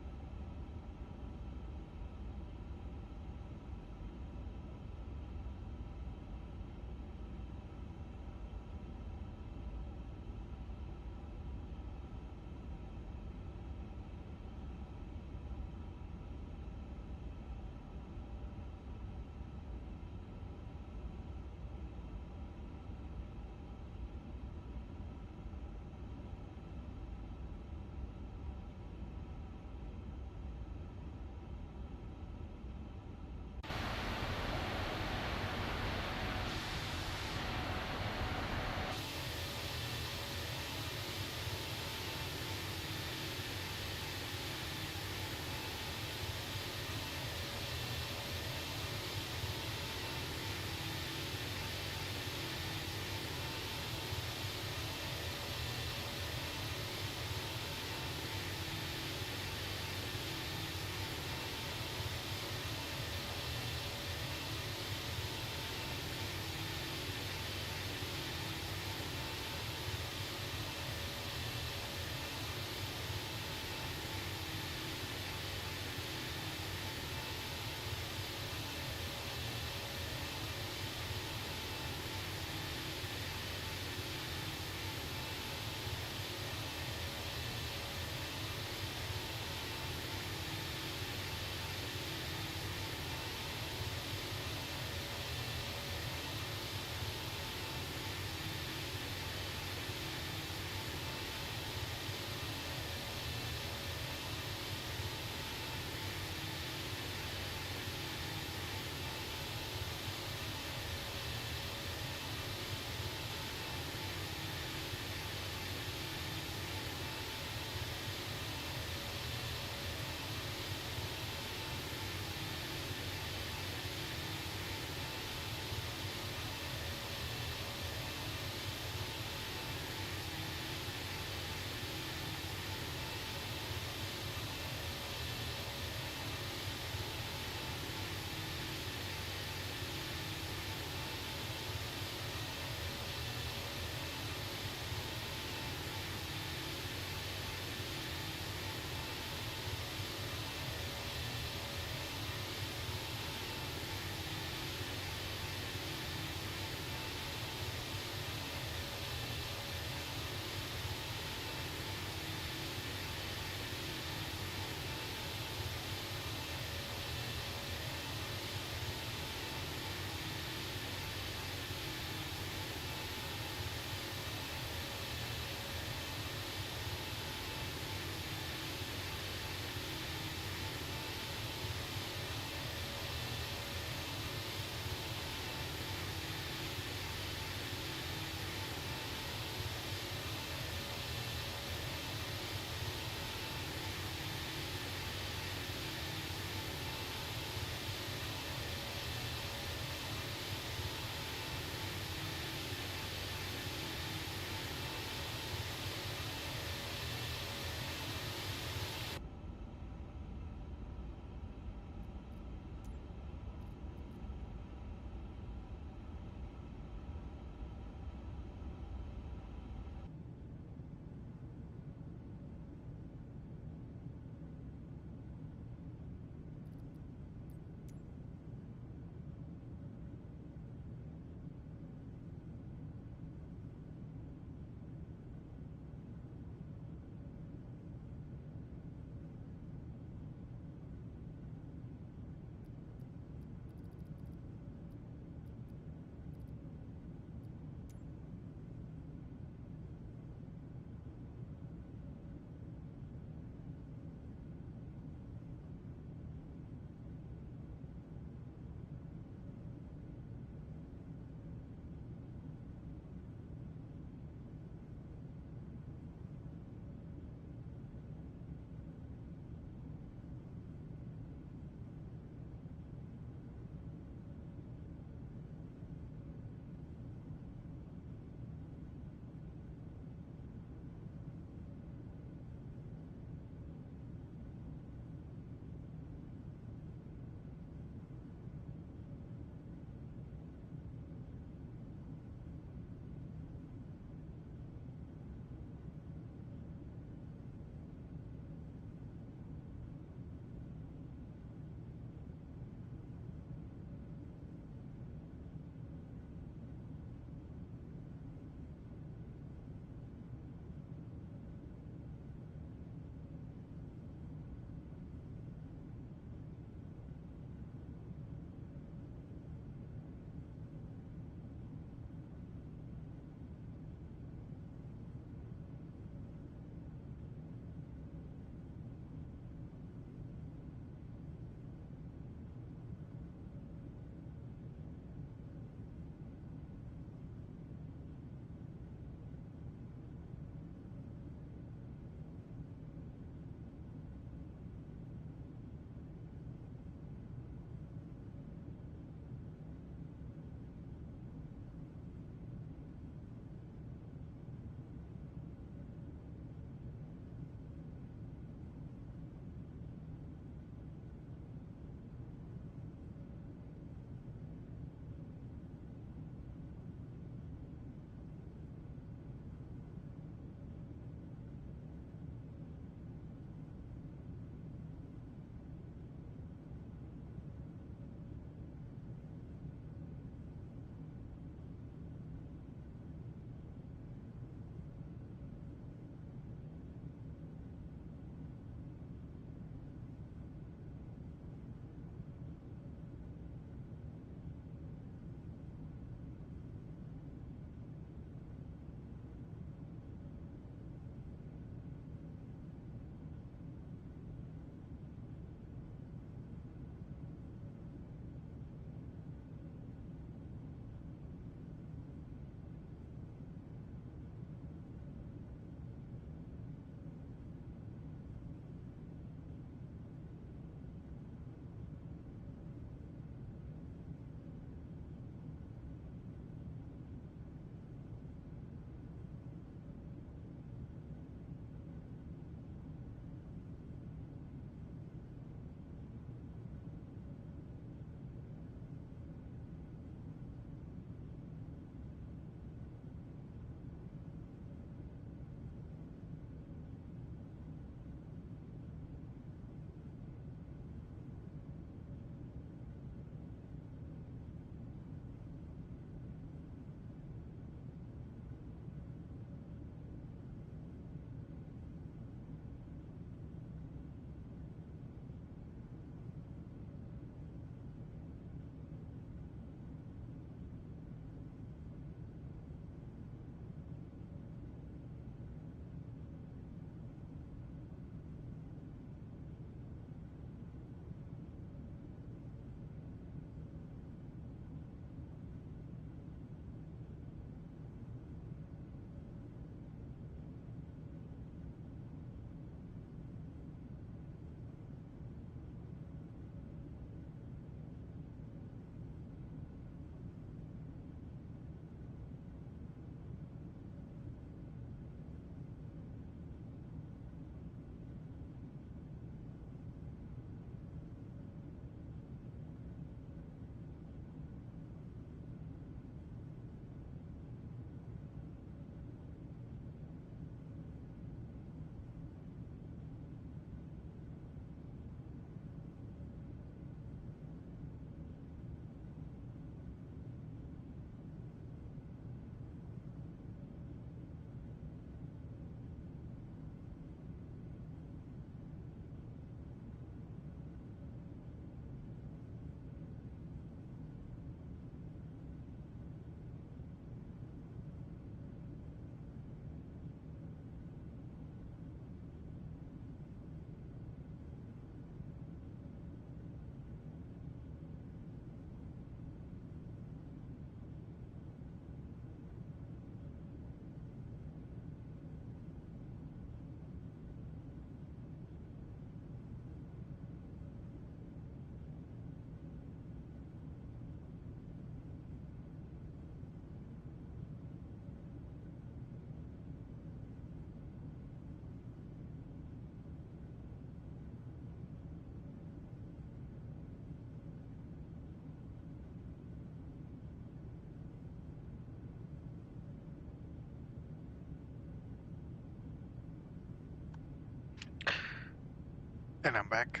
Speaker 2: And I'm back.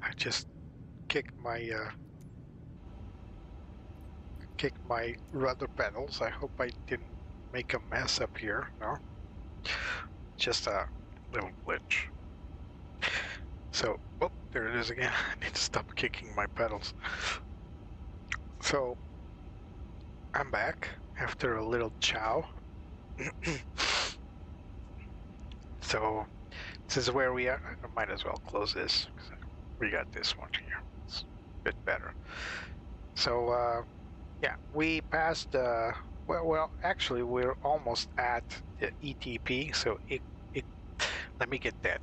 Speaker 2: I just kicked my rudder pedals. I hope I didn't make a mess up here. No, just a little glitch. So, oh, there it is again. I need to stop kicking my pedals. So, I'm back after a little chow. So, this is where we are. I might as well close this. We got this one here. It's a bit better. So, yeah, we passed. Well, actually, we're almost at the ETP. So, let me get that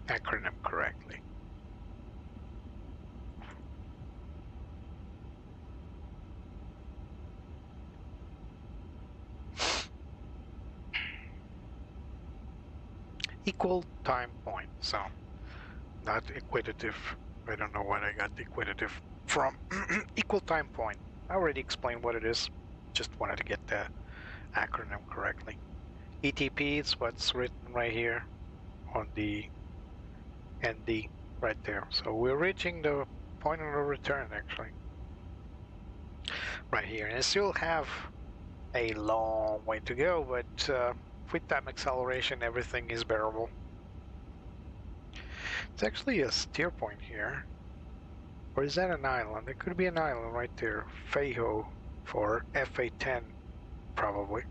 Speaker 2: acronym correctly. Equal time point. So, not equitative. I don't know what I got the equitative from. Equal time point. I already explained what it is. Just wanted to get the acronym correctly. ETP is what's written right here on the ND right there. So we're reaching the point of no return actually. Right here. And I still have a long way to go, but with time acceleration everything is bearable. It's actually a steer point here. Or is that an island? It could be an island right there. Feiho for FA10 probably.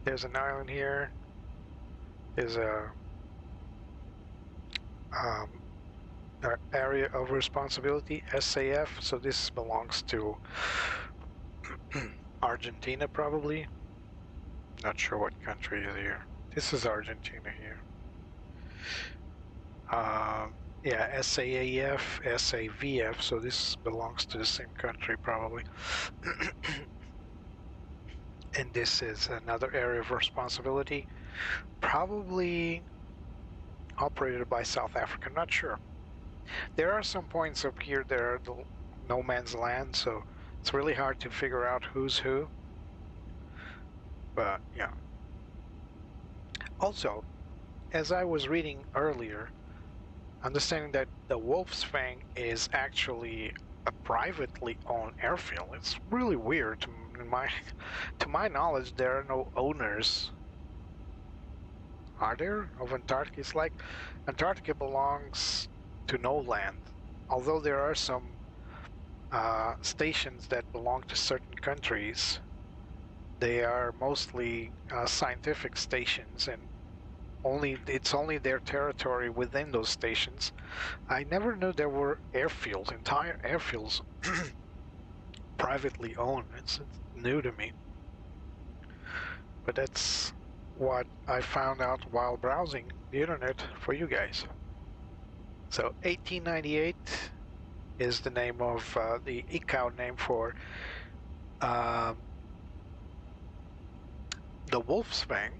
Speaker 2: There's an island here. There's a area of responsibility, SAF. So this belongs to Argentina probably. Not sure what country is here. This is Argentina here. Yeah, SAAF, SAVF, so this belongs to the same country probably. And this is another area of responsibility, probably operated by South Africa, not sure. There are some points up here that are the no man's land, so it's really hard to figure out who's who. But yeah. Also, as I was reading earlier, understanding that the Wolf's Fang is actually a privately owned airfield. It's really weird. To my knowledge, there are no owners. Are there? Of Antarctica? It's like Antarctica belongs to no land. Although there are some stations that belong to certain countries, they are mostly scientific stations, and it's only their territory within those stations. I never knew there were airfields, entire airfields, privately owned. It's new to me. But that's what I found out while browsing the internet for you guys. So 1898 is the name of the ICAO name for the Wolf's Fang,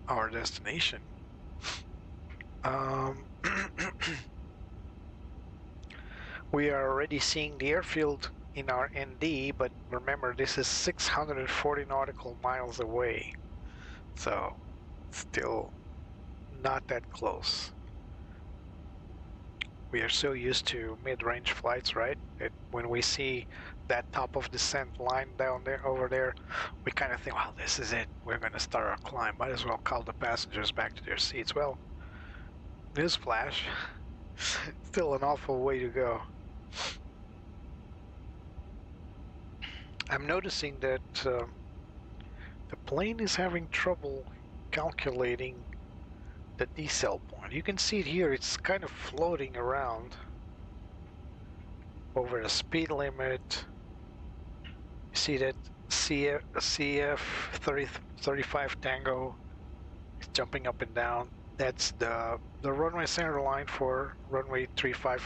Speaker 2: our destination. We are already seeing the airfield in our ND, but remember this is 640 nautical miles away, so still not that close. We are so used to mid-range flights, right? That when we see that top of descent line down there, over there, we kind of think, well, this is it. We're going to start our climb. Might as well call the passengers back to their seats. Well, newsflash, still an awful way to go. I'm noticing that the plane is having trouble calculating the decel point. You can see it here, it's kind of floating around over the speed limit. You see that CF 35 Tango is jumping up and down. That's the runway center line for runway 35,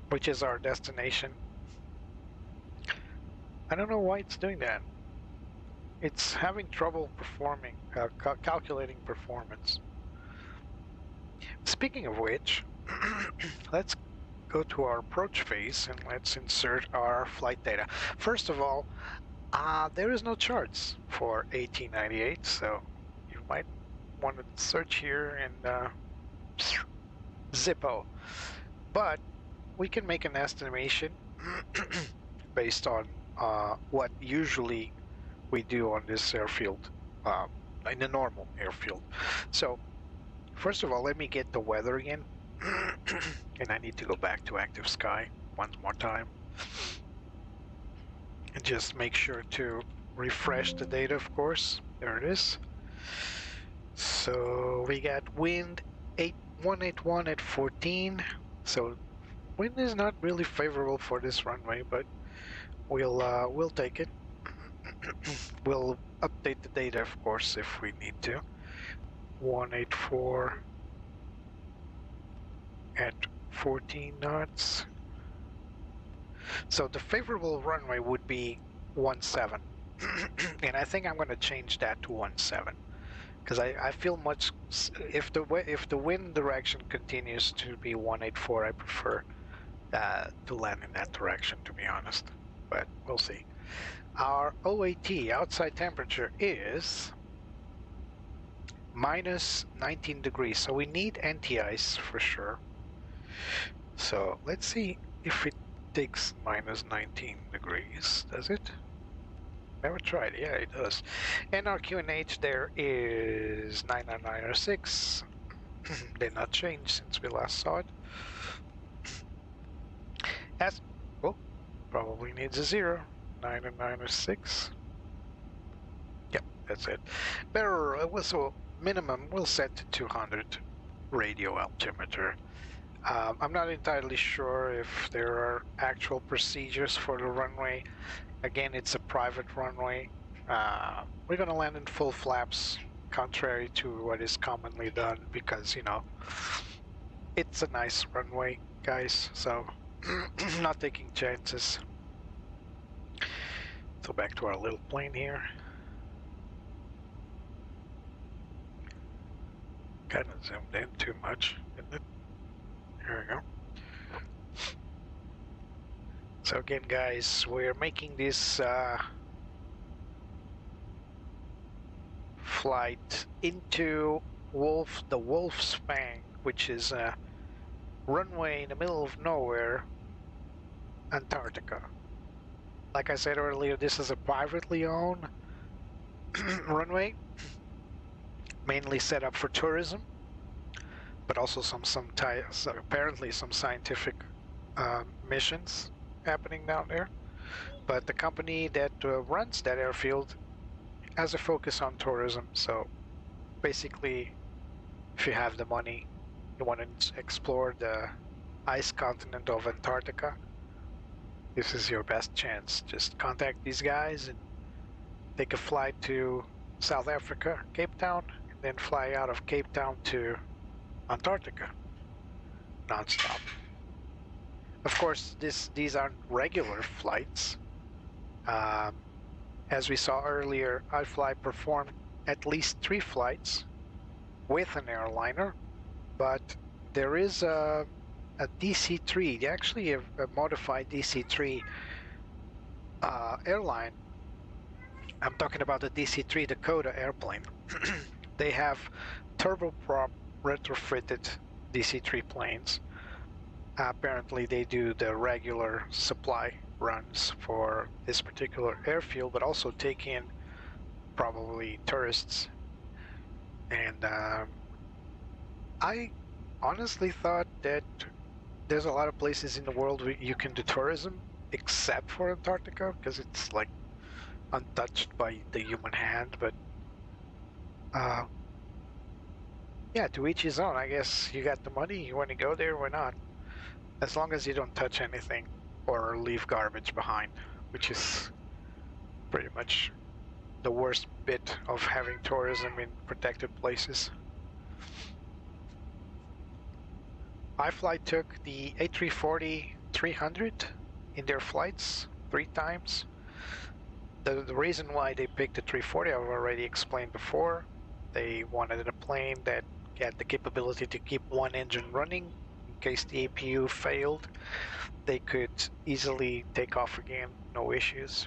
Speaker 2: which is our destination. I don't know why it's doing that. It's having trouble performing, calculating performance. Speaking of which, let's go to our approach phase and let's insert our flight data. First of all, there is no charts for 1898, so you might want to search here and Zippo, but we can make an estimation based on what usually we do on this airfield, in a normal airfield. So first of all, let me get the weather again. And I need to go back to active sky one more time and just make sure to refresh the data, of course. There it is. So we got wind 181 at 14. So wind is not really favorable for this runway, but we'll take it. We'll update the data, of course, if we need to. 184 at 14 knots. So the favorable runway would be 17. And I think I'm going to change that to 17 because I feel much, if the wind direction continues to be 184, I prefer to land in that direction, to be honest, but we'll see. Our OAT, outside temperature, is minus 19 degrees, so we need anti-ice for sure. So let's see if it takes minus 19 degrees. Does it? Never tried. Yeah, it does. And our QNH there is 99906. Did not change since we last saw it. As well, probably needs a 0. 99906. Yep, that's it. Better, so minimum we'll set to 200 radio altimeter. I'm not entirely sure if there are actual procedures for the runway. Again, it's a private runway. We're gonna land in full flaps, contrary to what is commonly done, because, you know, it's a nice runway, guys, so not taking chances. So back to our little plane here. Kind of zoomed in too much, didn't it? There we go. So again, guys, we're making this flight into the Wolf's Fang, which is a runway in the middle of nowhere, Antarctica. Like I said earlier, this is a privately owned runway, mainly set up for tourism, but also apparently some scientific missions happening down there. But the company that runs that airfield has a focus on tourism. So basically, if you have the money, you want to explore the ice continent of Antarctica, this is your best chance. Just contact these guys and take a flight to South Africa, Cape Town, and then fly out of Cape Town to Antarctica non-stop. Of course, these aren't regular flights. As we saw earlier, iFly performed at least 3 flights with an airliner, but there is a DC-3, actually a modified DC-3 airline. I'm talking about the DC-3 Dakota airplane. They have turboprop retrofitted DC-3 planes. Apparently they do the regular supply runs for this particular airfield, but also take in probably tourists. And I honestly thought that there's a lot of places in the world where you can do tourism except for Antarctica, because it's like untouched by the human hand. But yeah, to each his own. I guess you got the money, you want to go there, why not? As long as you don't touch anything or leave garbage behind, which is pretty much the worst bit of having tourism in protected places. iFly took the A340-300 in their flights 3 times. The reason why they picked the 340 I've already explained before. They wanted a plane that had the capability to keep one engine running in case the APU failed. They could easily take off again, no issues.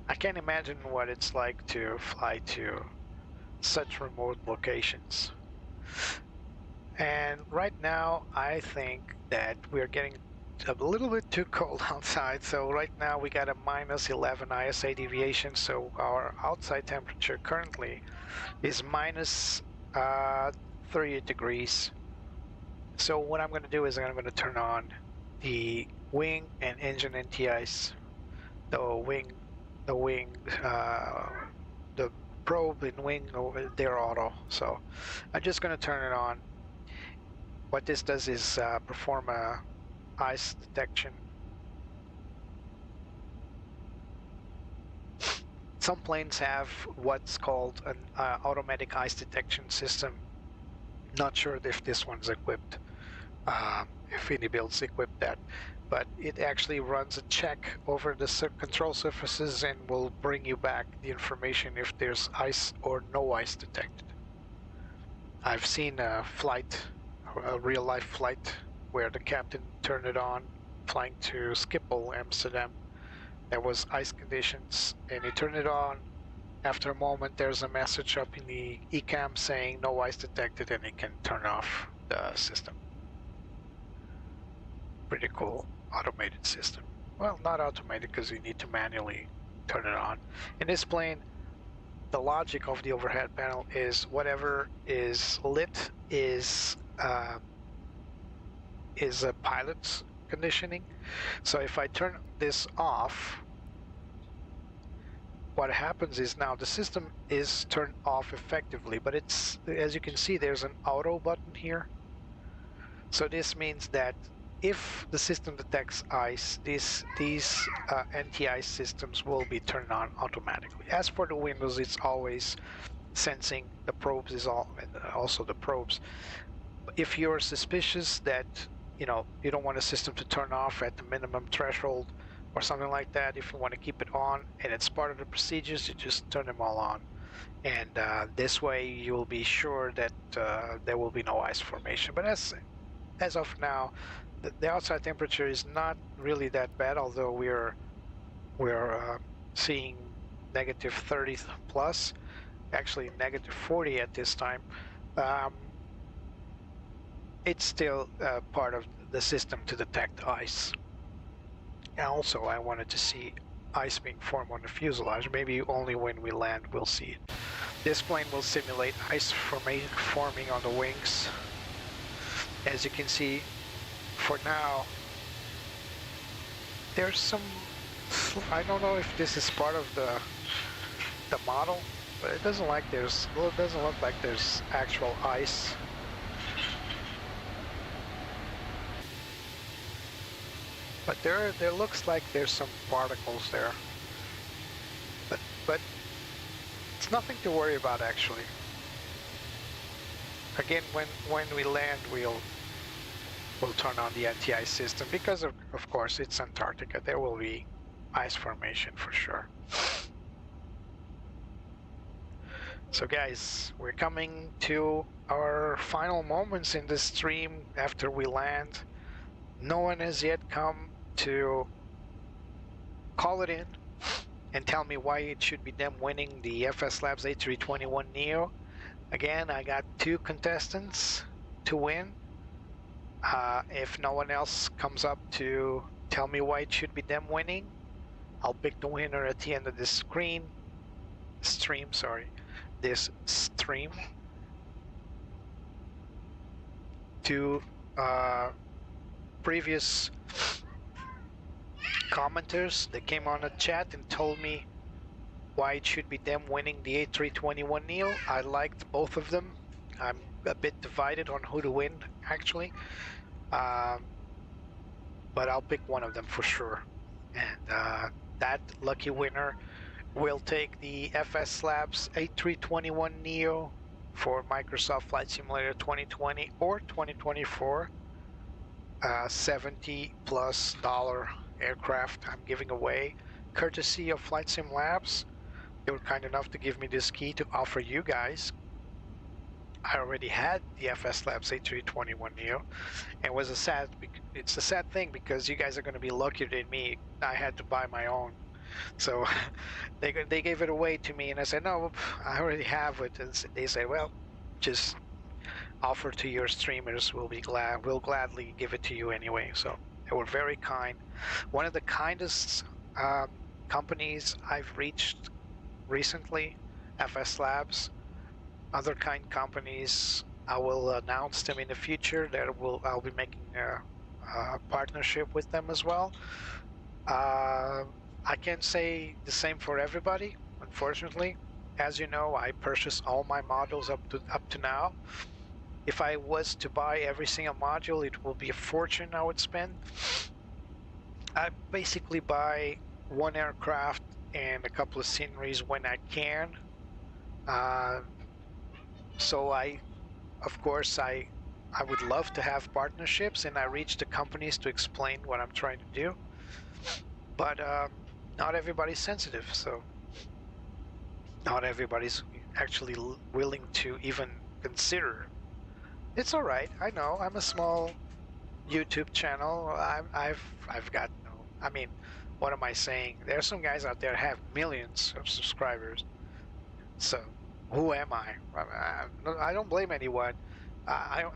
Speaker 2: I can't imagine what it's like to fly to such remote locations. And right now, I think that we're getting a little bit too cold outside. So right now we got a -11 ISA deviation. So our outside temperature currently is minus 30 degrees. So what I'm going to do is I'm going to turn on the wing and engine NTIs. The probe and wing, they're auto. So I'm just going to turn it on. What this does is perform a ice detection. Some planes have what's called an automatic ice detection system. Not sure if this one's equipped, if Inibuilds equipped that, but it actually runs a check over the control surfaces and will bring you back the information if there's ice or no ice detected. I've seen a real-life flight where the captain turned it on flying to Schiphol, Amsterdam. There was ice conditions and he turned it on. After a moment there's a message up in the ECAM saying no ice detected, and he can turn off the system. Pretty cool automated system. Well, not automated because you need to manually turn it on. In this plane, the logic of the overhead panel is whatever is lit is a pilot's conditioning. So if I turn this off, what happens is now the system is turned off effectively, but it's, as you can see, there's an auto button here. So this means that if the system detects ice, these anti-ice systems will be turned on automatically. As for the windows, it's always sensing the probes, also the probes. If you're suspicious that you don't want a system to turn off at the minimum threshold or something like that, if you want to keep it on and it's part of the procedures, you just turn them all on, and this way you will be sure that there will be no ice formation. But as of now, the outside temperature is not really that bad, although we're seeing -30 plus, actually -40 at this time. It's still part of the system to detect ice. And also, I wanted to see ice being formed on the fuselage. Maybe only when we land we'll see it. This plane will simulate ice forming on the wings. As you can see, for now, there's some, I don't know if this is part of the model, but it doesn't look like there's actual ice. But there looks like there's some particles there. But it's nothing to worry about, actually. Again, when we land, we'll turn on the anti-ice system because of course it's Antarctica. There will be ice formation for sure. So guys, we're coming to our final moments in this stream after we land. No one has yet come to call it in and tell me why it should be them winning the FS Labs A321Neo. Again, I got 2 contestants to win. If no one else comes up to tell me why it should be them winning, I'll pick the winner at the end of this stream. To previous commenters that came on the chat and told me why it should be them winning the A321Neo. I liked both of them. I'm a bit divided on who to win, actually. But I'll pick one of them for sure. And that lucky winner will take the FS Labs A321Neo for Microsoft Flight Simulator 2020 or 2024. $70+ aircraft I'm giving away, courtesy of FlightSim Labs. They were kind enough to give me this key to offer you guys. I already had the FS Labs A321Neo, and it's a sad thing because you guys are going to be luckier than me. I had to buy my own So they gave it away to me, and I said, no, I already have it. And they said, well, just offer to your streamers. We'll gladly give it to you anyway. So they were very kind. One of the kindest companies I've reached recently, FS Labs. Other kind companies, I will announce them in the future. I'll be making a partnership with them as well. I can't say the same for everybody, unfortunately. As you know, I purchased all my modules up to now. If I was to buy every single module, it will be a fortune I would spend. I basically buy one aircraft and a couple of sceneries when I can. So of course, I would love to have partnerships, and I reach the companies to explain what I'm trying to do. But not everybody's sensitive, so not everybody's actually willing to even consider. It's all right. I know I'm a small YouTube channel. I've got no. I mean, what am I saying? There are some guys out there have millions of subscribers. So who am I? I don't blame anyone.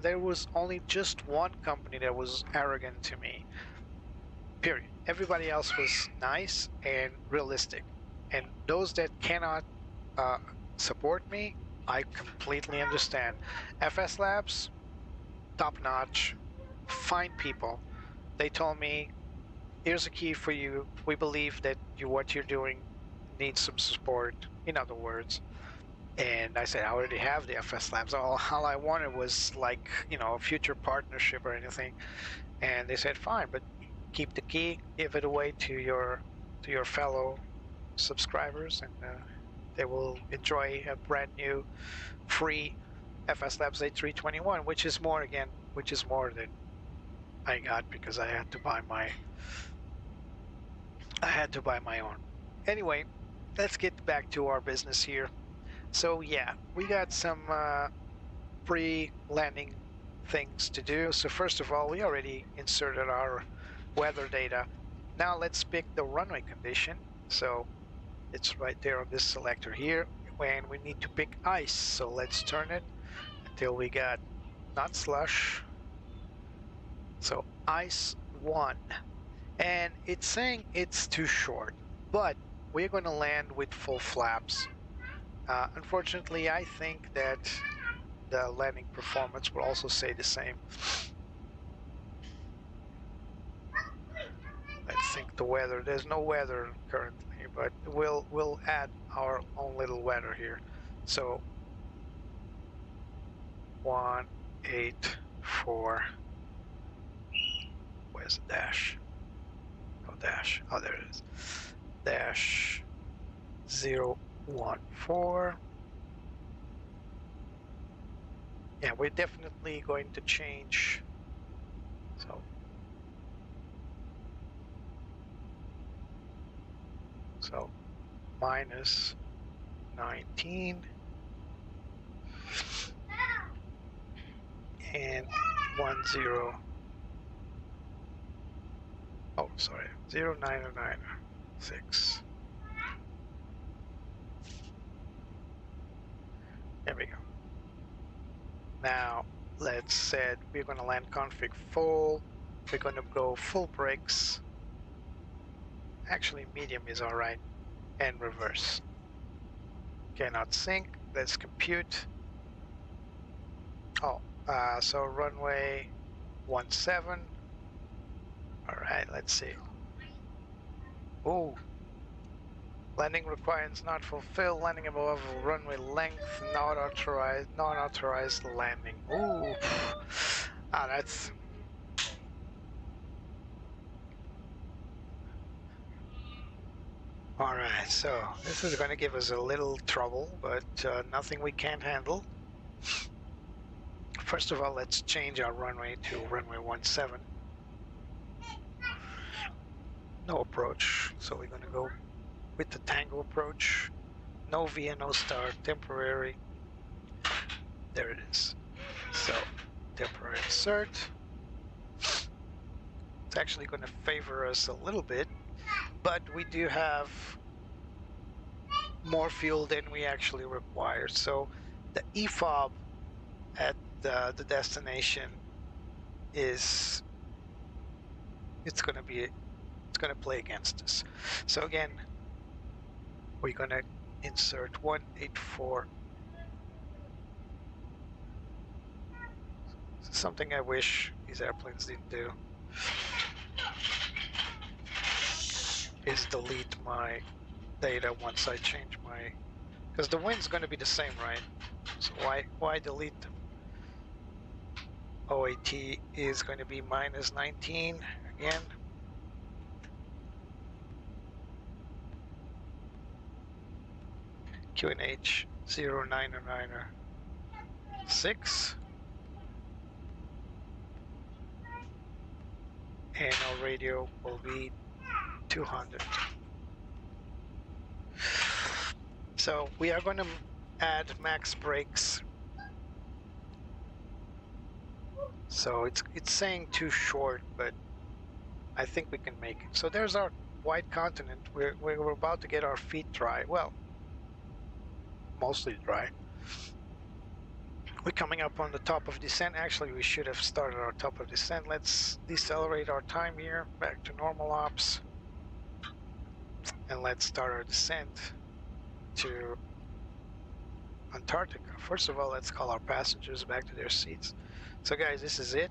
Speaker 2: There was only just one company that was arrogant to me. Period. Everybody else was nice and realistic. And those that cannot support me, I completely understand. FS Labs, top notch, fine people. They told me, here's a key for you. We believe that what you're doing needs some support, in other words. And I said, I already have the FS Labs. All I wanted was like, a future partnership or anything. And they said, fine, but keep the key, give it away to your fellow subscribers, and they will enjoy a brand new free FS Labs A321, which is more than I got because I had to buy my own. Anyway, let's get back to our business here. So yeah, we got some pre-landing things to do. So first of all, we already inserted our weather data. Now let's pick the runway condition. So it's right there on this selector here, and we need to pick ice. So let's turn it until we got not slush. So ice 1, and it's saying it's too short, but we're going to land with full flaps. Unfortunately, I think that the landing performance will also say the same. Let's sync the weather. There's no weather currently, but we'll add our own little weather here. So 184. Where's the dash? No dash. Oh, there it is. Dash 014. Yeah, we're definitely going to change. So minus 19 and 10. Oh, sorry, 0996. There we go. Now let's set, we're going to land config full. We're going to go full brakes. Actually, medium is all right, and reverse. Cannot sync. Let's compute. Oh, so runway 17. All right, let's see. Ooh. Landing requirements not fulfilled. Landing above runway length. Not authorized landing. Ooh. That's. All right, so this is going to give us a little trouble, but nothing we can't handle. First of all, let's change our runway to runway 17. No approach, so we're going to go with the Tango approach. No VIA, no start, temporary. There it is. So, temporary insert. It's actually going to favor us a little bit but we do have more fuel than we actually require. So the EFOB at the destination is it's going to play against us. So again, we're going to insert 184. Something I wish these airplanes didn't do is delete my data once I change my, because the wind's going to be the same, right? So why delete them? OAT is going to be minus 19 again. QNH 0996. And our radio will be 200. So we are going to add max brakes. So it's saying too short, but I think we can make it. So there's our white continent. We're about to get our feet dry. Well, mostly dry. We're coming up on the top of descent. Actually, we should have started our top of descent. Let's decelerate our time here back to normal ops. And let's start our descent to Antarctica. First of all, let's call our passengers back to their seats. So guys, this is it.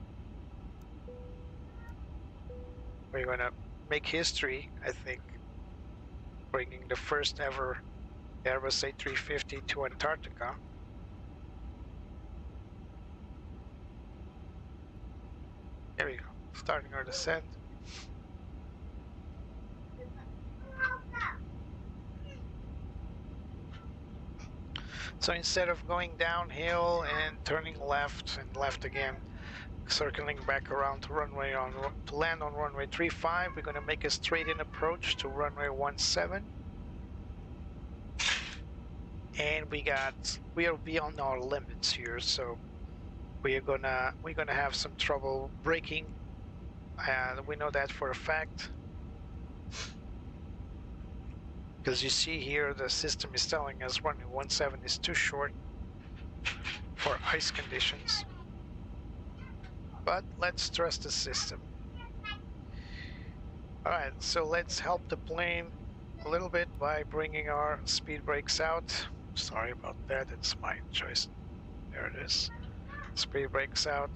Speaker 2: We're gonna make history, I think, bringing the first ever Airbus A350 to Antarctica. There we go, starting our descent. So instead of going downhill and turning left and left again, circling back around to land on runway 35, we're going to make a straight-in approach to runway 17. And we are beyond our limits here, so we're gonna have some trouble braking, and we know that for a fact. Because you see here, the system is telling us runway 17 is too short for ice conditions. But let's trust the system. Alright, so let's help the plane a little bit by bringing our speed brakes out. Sorry about that, it's my choice. There it is. Speed brakes out.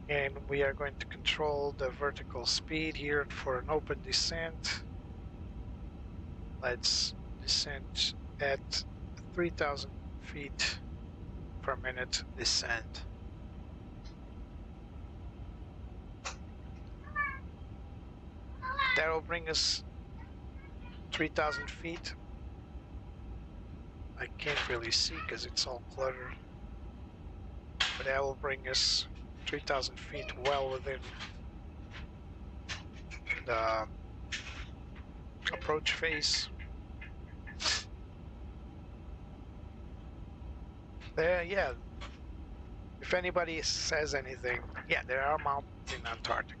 Speaker 2: And we are going to control the vertical speed here for an open descent. Let's descend at 3,000 feet per minute descent. That'll bring us 3,000 feet. I can't really see because it's all cluttered. But that will bring us 3,000 feet well within the approach phase. There, yeah. If anybody says anything, yeah, there are mountains in Antarctica.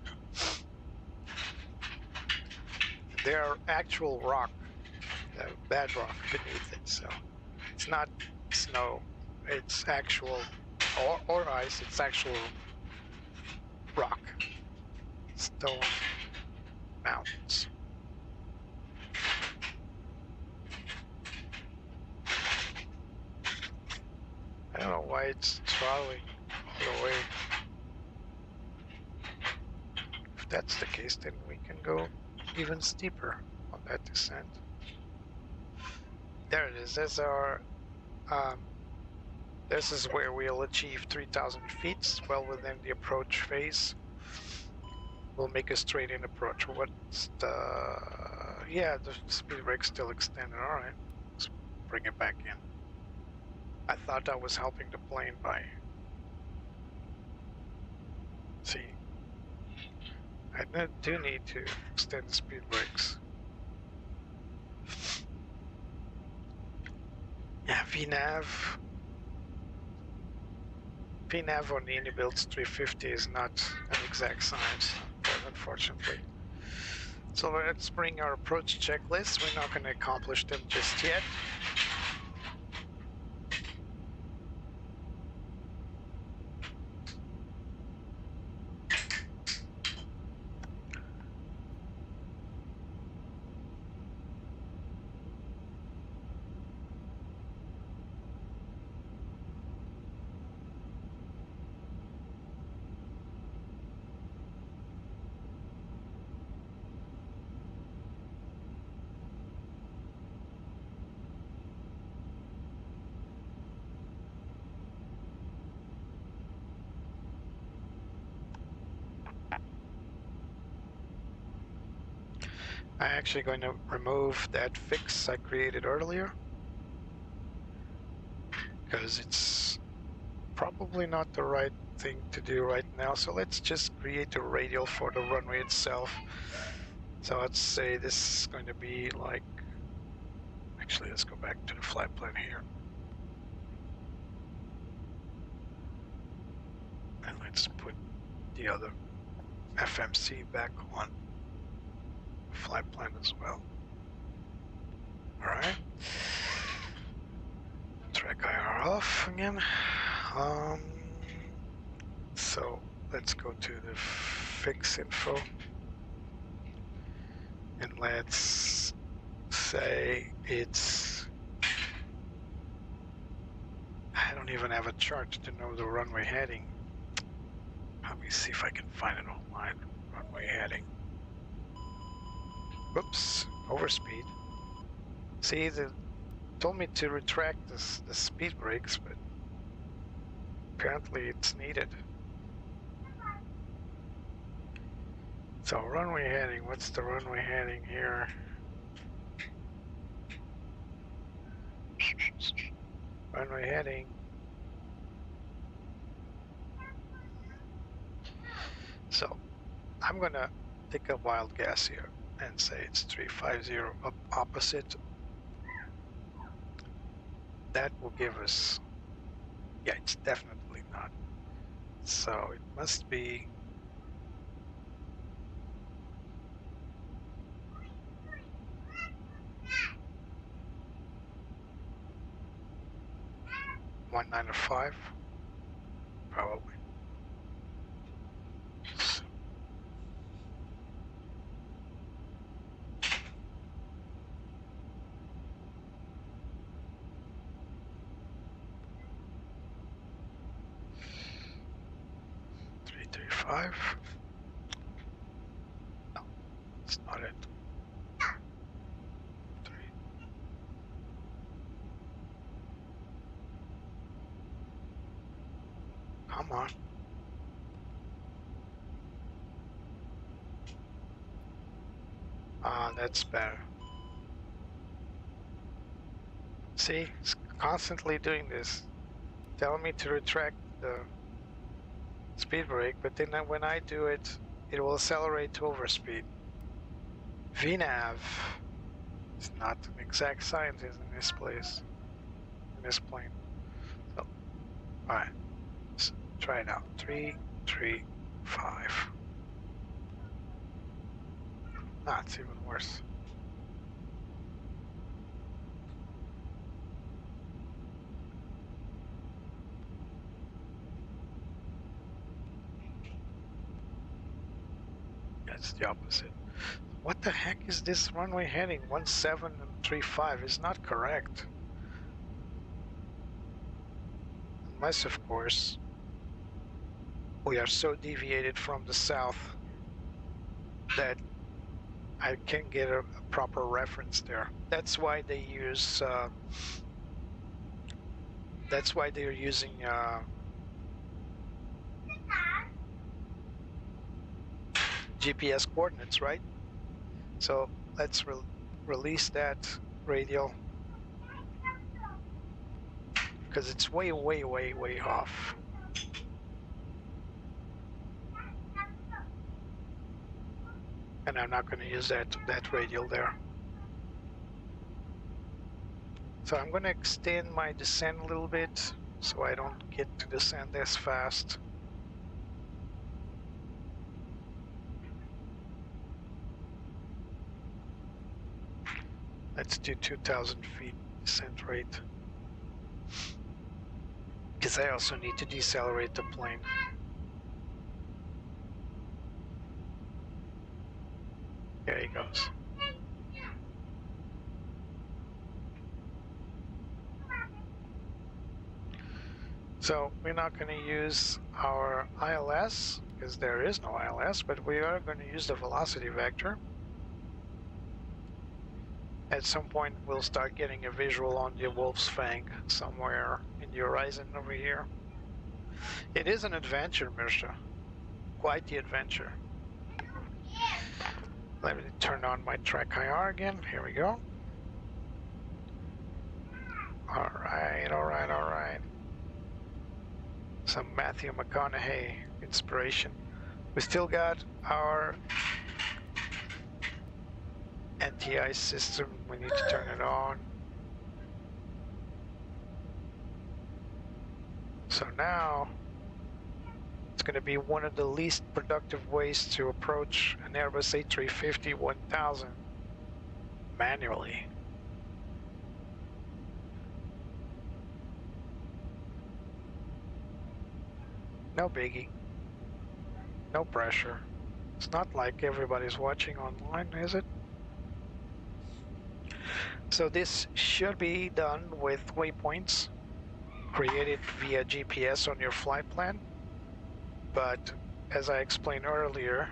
Speaker 2: There are actual rock, bedrock beneath it, so it's not snow, it's actual, or ice, it's actual rock, stone mountains. I don't know why it's throttling all the way. If that's the case, then we can go even steeper on that descent. There it is. That's our. This is where we'll achieve 3,000 feet, well within the approach phase. We'll make a straight-in approach. What's the? Yeah, the speed brake's still extended. All right, let's bring it back in. I thought I was helping the plane by. See, I do need to extend the speed brakes. Yeah, VNAV on the Inibuilds A350 is not an exact science, unfortunately. So let's bring our approach checklist. We're not going to accomplish them just yet. I'm actually going to remove that fix I created earlier because it's probably not the right thing to do right now. So let's just create a radial for the runway itself. So let's say this is going to be like, actually let's go back to the flight plan here. And let's put the other FMC back on flight plan as well. All right. Track IR off again. So let's go to the fix info and let's say it's, I don't even have a chart to know the runway heading. Let me see if I can find it online. Runway heading. Whoops, overspeed. See, they told me to retract the speed brakes, but apparently it's needed. So runway heading, what's the runway heading here? Runway heading. So I'm gonna take a wild guess here and say it's 350 up opposite. That will give us, yeah, it's definitely not. So it must be 195, probably. So, $335. No, it's not it. Come on. That's better. See, it's constantly doing this. Telling me to retract the speed brake, but then when I do it, it will accelerate to overspeed. VNAV is not an exact scientist in this place, in this plane. So, alright, let's try it out. 335. Ah, it's even worse. That's the opposite. What the heck is this runway heading? 1735 is not correct. Unless, of course, we are so deviated from the south that I can't get a proper reference there. That's why they use. That's why they're using GPS coordinates, right? So let's release that radial because it's way off. And I'm not going to use that radial there. So I'm going to extend my descent a little bit so I don't get to descend as fast. Let's do 2,000 feet descent rate. Because I also need to decelerate the plane. There he goes. So we're not going to use our ILS because there is no ILS, but we are going to use the velocity vector. At some point we'll start getting a visual on the Wolf's Fang somewhere in the horizon over here. It is an adventure, Mirsha. Quite the adventure. Let me turn on my track IR again. Here we go. Alright, alright, alright. Some Matthew McConaughey inspiration. We still got our anti-ice system. We need to turn it on. So now it's going to be one of the least productive ways to approach an Airbus A350-1000 manually. No biggie. No pressure. It's not like everybody's watching online, is it? So this should be done with waypoints created via GPS on your flight plan. But as I explained earlier,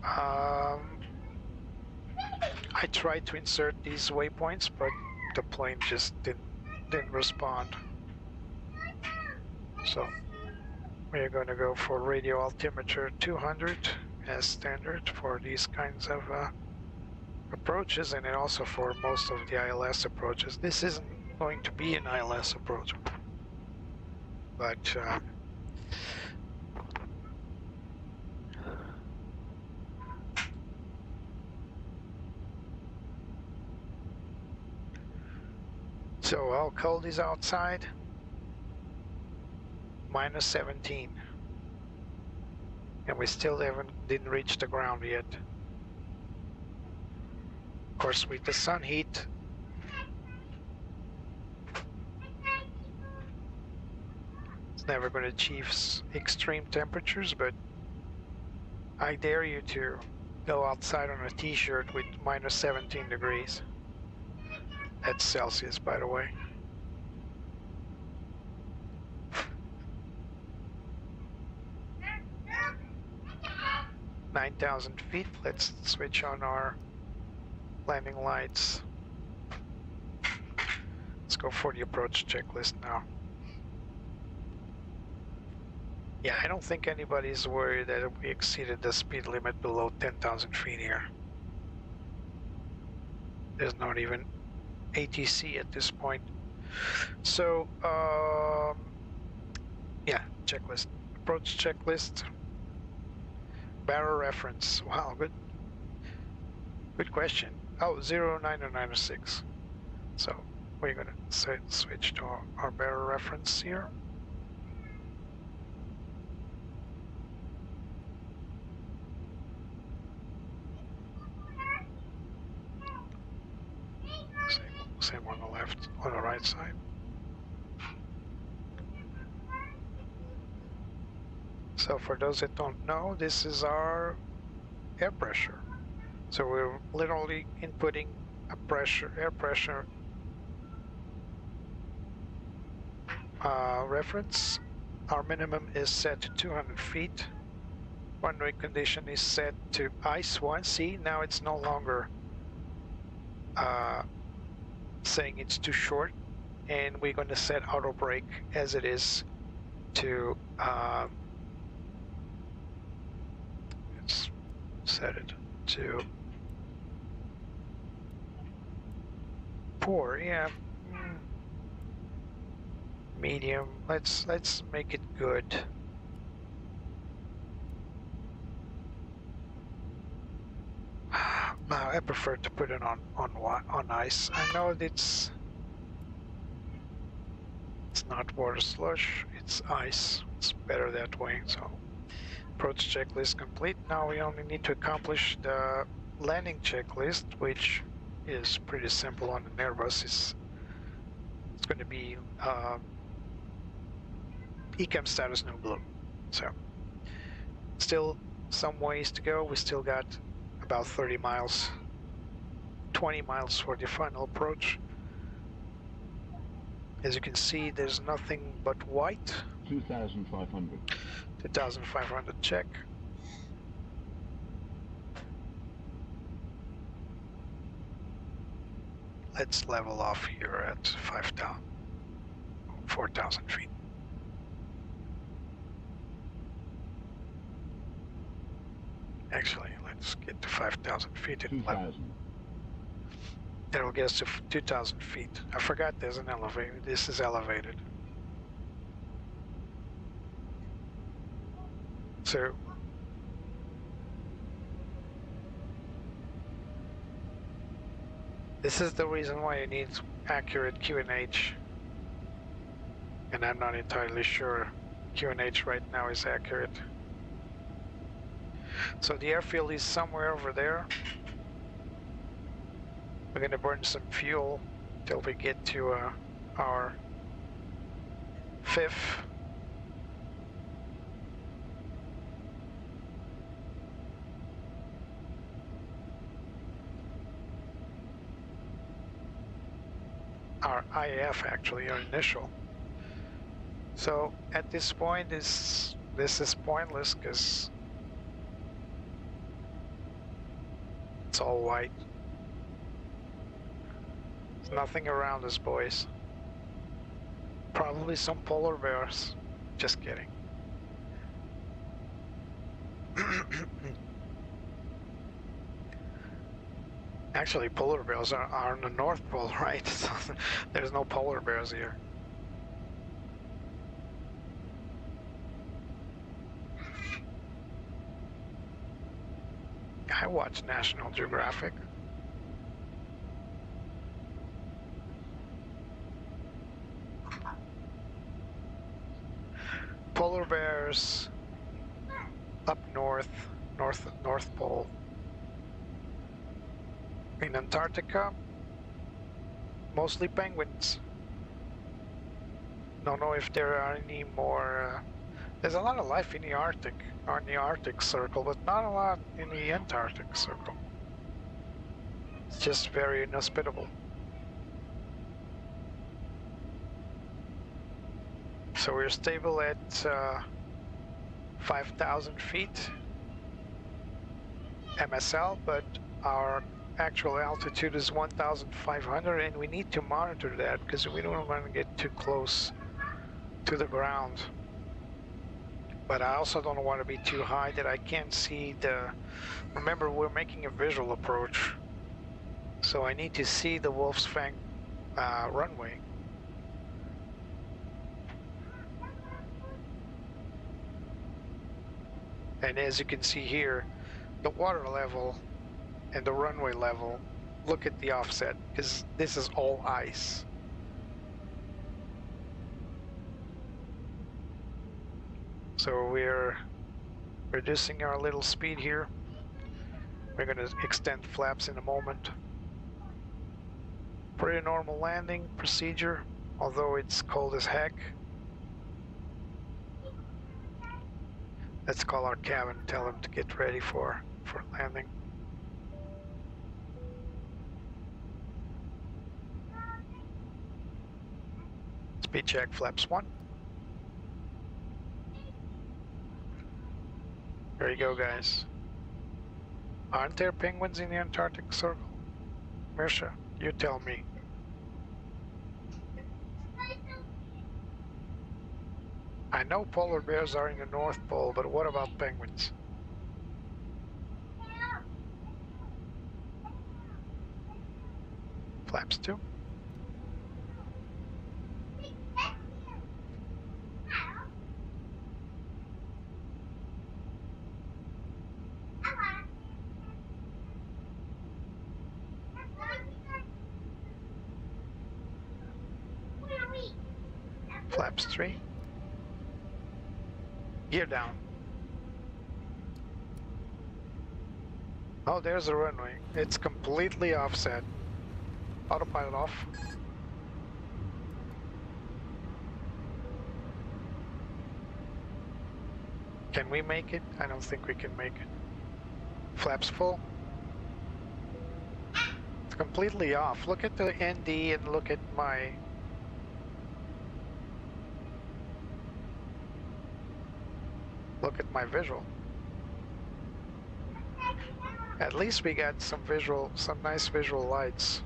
Speaker 2: I tried to insert these waypoints, but the plane just didn't respond. So we're going to go for radio altimeter 200 as standard for these kinds of approaches, and then also for most of the ILS approaches. This isn't going to be an ILS approach, but so how cold is outside? -17, and we still didn't reach the ground yet. Of course, with the sun heat, it's never going to achieve extreme temperatures, but I dare you to go outside on a t-shirt with -17 degrees. That's Celsius, by the way. (9,000 feet). Let's switch on our landing lights. Let's go for the approach checklist now. Yeah, I don't think anybody's worried that we exceeded the speed limit below 10,000 feet here. There's not even ATC at this point. So, yeah, checklist. Approach checklist. Barrel reference. Wow, good question. Oh, 09096. So we're going to switch to our barrel reference here. Same on the left, on the right side. So for those that don't know, this is our air pressure. So we're literally inputting air pressure reference. Our minimum is set to 200 feet. Runway condition is set to ice 1. See, now it's no longer saying it's too short, and we're going to set auto brake as it is to let's set it to poor. Yeah, medium. Let's make it good. I prefer to put it on ice. I know it's not water slush, it's ice. It's better that way. So approach checklist complete. Now we only need to accomplish the landing checklist, which is pretty simple on an Airbus. It's going to be ECAM status no blue. So still some ways to go. We still got about 30 miles, 20 miles for the final approach. As you can see, there's nothing but white.
Speaker 6: 2,500.
Speaker 2: 2,500 check. Let's level off here at 5,000, 4,000 feet. Actually, let's get to 5,000 feet and level.
Speaker 6: 2,000.
Speaker 2: That'll get us to 2,000 feet. I forgot there's an elevator. This is elevated. So this is the reason why you need accurate QNH. And I'm not entirely sure QNH right now is accurate. So the airfield is somewhere over there. We're gonna burn some fuel till we get to our fifth. Our IAF actually, our initial. So at this point this is pointless because it's all white. There's nothing around us, boys. Probably some polar bears. Just kidding. Actually, polar bears are on the North Pole, right? So there's no polar bears here. I watch National Geographic. Polar bears up north, North Pole. In Antarctica, mostly penguins. Don't know if there are any more. There's a lot of life in the Arctic, on the Arctic Circle, but not a lot in the Antarctic Circle. It's just very inhospitable. So we're stable at 5,000 feet MSL, but our actual altitude is 1,500, and we need to monitor that because we don't want to get too close to the ground. But I also don't want to be too high that I can't see the... Remember, we're making a visual approach, so I need to see the Wolf's Fang runway. And as you can see here, the water level and the runway level, look at the offset, because this is all ice. So we're reducing our little speed here. We're going to extend flaps in a moment. Pretty normal landing procedure, although it's cold as heck. Let's call our cabin, tell them to get ready for landing. Speed check, flaps 1. There you go, guys. Aren't there penguins in the Antarctic Circle? Mirsha, you tell me. I know polar bears are in the North Pole, but what about penguins? Flaps 2. Flaps 3. Gear down. Oh, there's a runway. It's completely offset. Autopilot off. Can we make it? I don't think we can make it. Flaps full. It's completely off. Look at the ND and look at my... Look at my visual. At least we got some nice visual lights.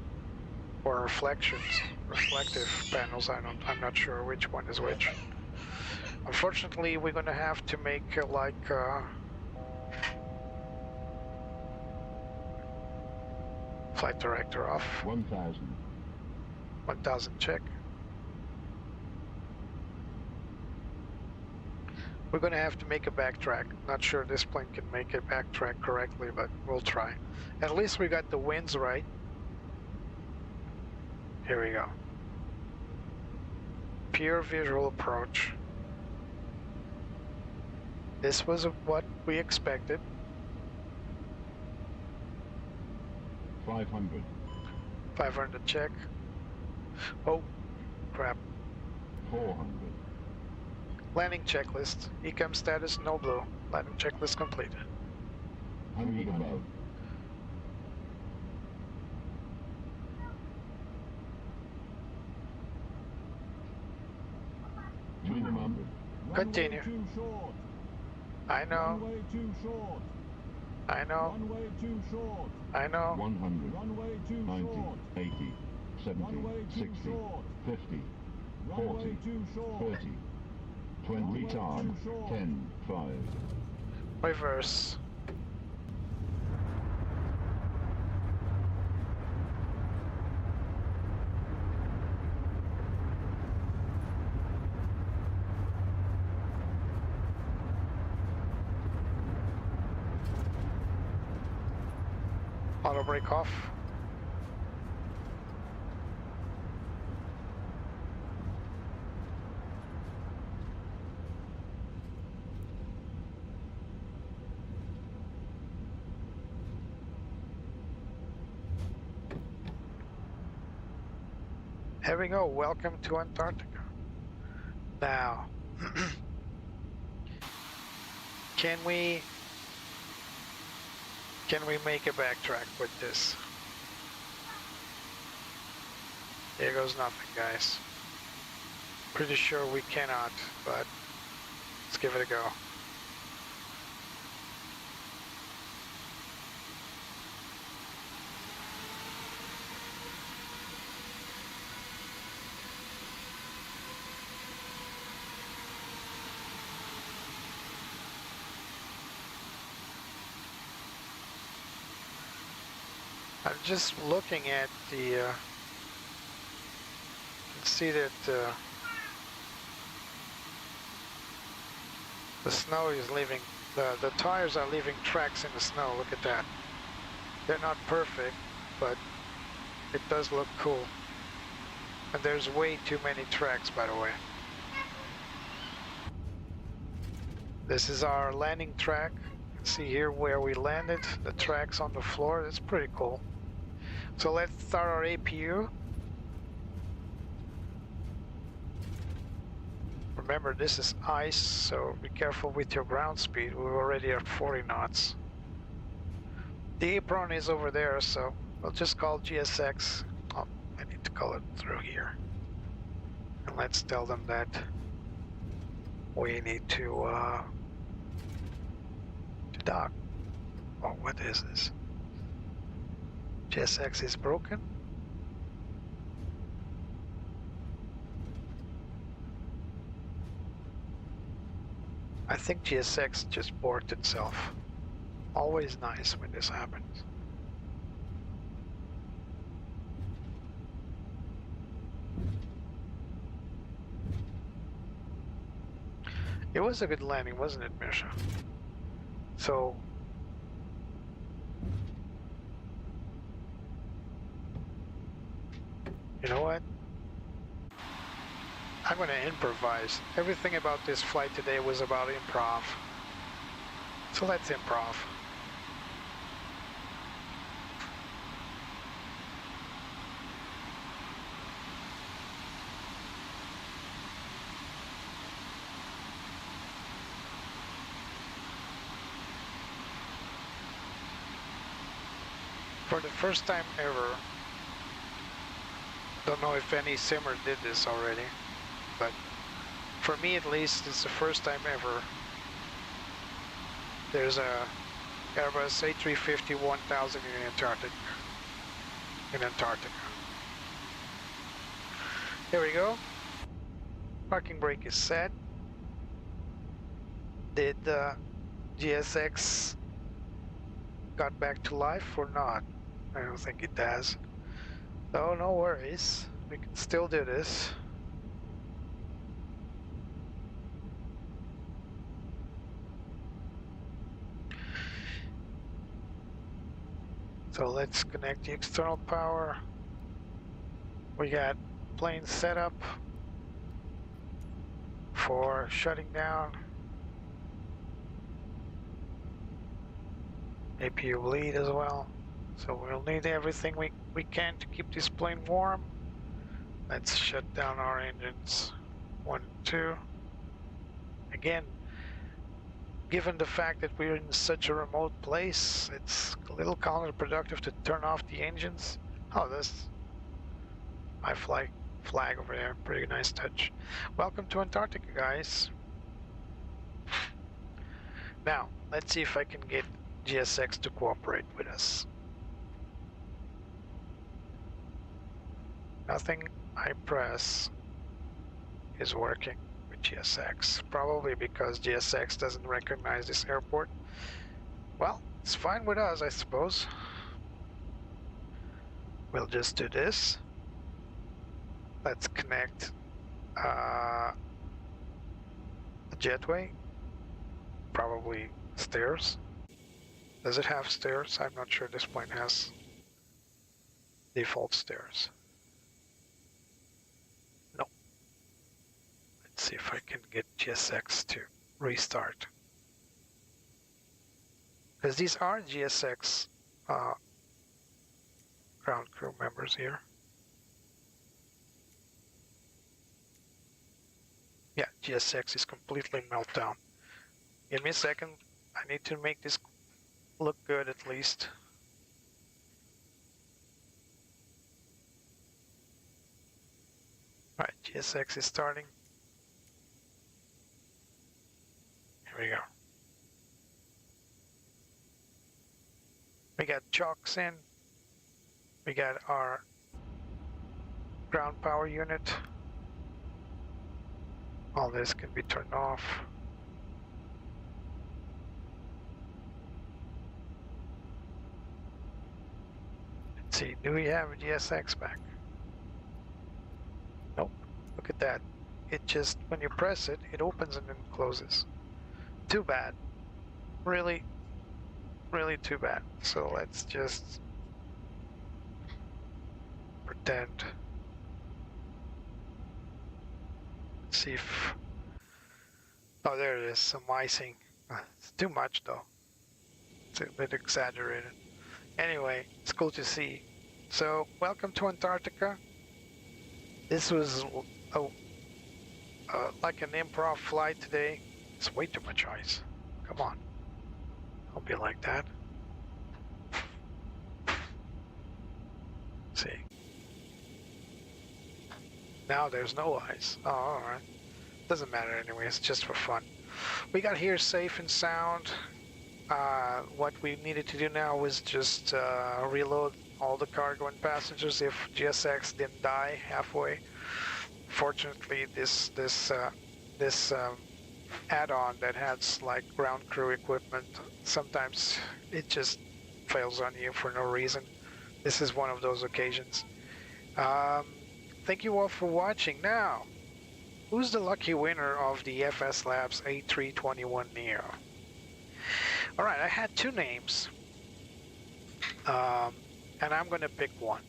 Speaker 2: Or reflections, reflective panels. I'm not sure which one is which. Unfortunately, we're gonna have to make flight director off.
Speaker 6: 1000.
Speaker 2: 1000 check. We're gonna have to make a backtrack. Not sure this plane can make a backtrack correctly, but we'll try. At least we got the winds right. Here we go. Pure visual approach. This was what we expected.
Speaker 6: 500.
Speaker 2: 500 check. Oh, crap.
Speaker 6: 400.
Speaker 2: Landing checklist. ECAM status, no blue. Landing checklist completed.
Speaker 6: 100 above.
Speaker 2: Continue.
Speaker 7: Too short.
Speaker 2: I know.
Speaker 7: Runway too short.
Speaker 2: I know.
Speaker 7: Runway too short.
Speaker 2: I know.
Speaker 6: 100.
Speaker 7: Runway too
Speaker 6: 90.
Speaker 7: short.
Speaker 6: 80. 70.
Speaker 7: Runway too
Speaker 6: 60.
Speaker 7: short.
Speaker 6: 50.
Speaker 7: Runway
Speaker 6: 40.
Speaker 7: too short.
Speaker 6: 30. 20.
Speaker 7: Runway
Speaker 6: Retard.
Speaker 7: too short.
Speaker 6: 10. 5.
Speaker 2: Reverse. Auto brake off. Here we go. Welcome to Antarctica. Now, can we make a backtrack with this? Here goes nothing, guys. Pretty sure we cannot, but let's give it a go. I'm just looking at the, see that the snow is leaving, the tires are leaving tracks in the snow. Look at that. They're not perfect, but it does look cool. And there's way too many tracks, by the way. This is our landing track. You can see here where we landed, the tracks on the floor. That's pretty cool. So let's start our APU. Remember, this is ice, so be careful with your ground speed. We're already at 40 knots. The apron is over there, so we'll just call GSX. Oh, I need to call it through here. And let's tell them that we need to dock. Oh, what is this? GSX is broken. I think GSX just borked itself. Always nice when this happens. It was a good landing, wasn't it, Misha? So you know what? I'm gonna improvise. Everything about this flight today was about improv. So let's improv. For the first time ever, don't know if any simmer did this already, but for me at least, it's the first time ever there's a Airbus A350-1000 in Antarctica. Here we go. Parking brake is set. Did the GSX got back to life or not? I don't think it does. So no worries. We can still do this. So let's connect the external power. We got plane setup for shutting down. APU bleed as well. So we'll need everything we can to keep this plane warm. Let's shut down our engines. 1, 2. Again, given the fact that we're in such a remote place, it's a little counterproductive to turn off the engines. Oh, this my flag over there, pretty nice touch. Welcome to Antarctica, guys. Now, let's see if I can get GSX to cooperate with us. Nothing I press is working with GSX, probably because GSX doesn't recognize this airport. Well, it's fine with us, I suppose. We'll just do this. Let's connect the jetway, probably stairs. Does it have stairs? I'm not sure this plane has default stairs. No. Let's see if I can get GSX to restart. Because these are GSX ground crew members here. Yeah, GSX is completely meltdown. Give me a second. I need to make this look good at least. Alright, GSX is starting. Here we go. We got chocks in. We got our ground power unit. All this can be turned off. Let's see, do we have a GSX back? Nope, look at that. It just, when you press it, it opens and then closes. Too bad. Really, really too bad. So let's just pretend. Let's see if, oh, there it is, some icing. It's too much though. It's a bit exaggerated. Anyway, it's cool to see. So, welcome to Antarctica. This was like an improv flight today. It's way too much ice. Come on. Don't be like that. Let's see. Now there's no ice. Oh, alright. Doesn't matter anyway, it's just for fun. We got here safe and sound. What we needed to do now was just reload all the cargo and passengers if GSX didn't die halfway. Fortunately, this add-on that has like ground crew equipment, sometimes it just fails on you for no reason. This is one of those occasions. Thank you all for watching. Now, who's the lucky winner of the FS Labs A321Neo? Alright, I had two names, and I'm going to pick one.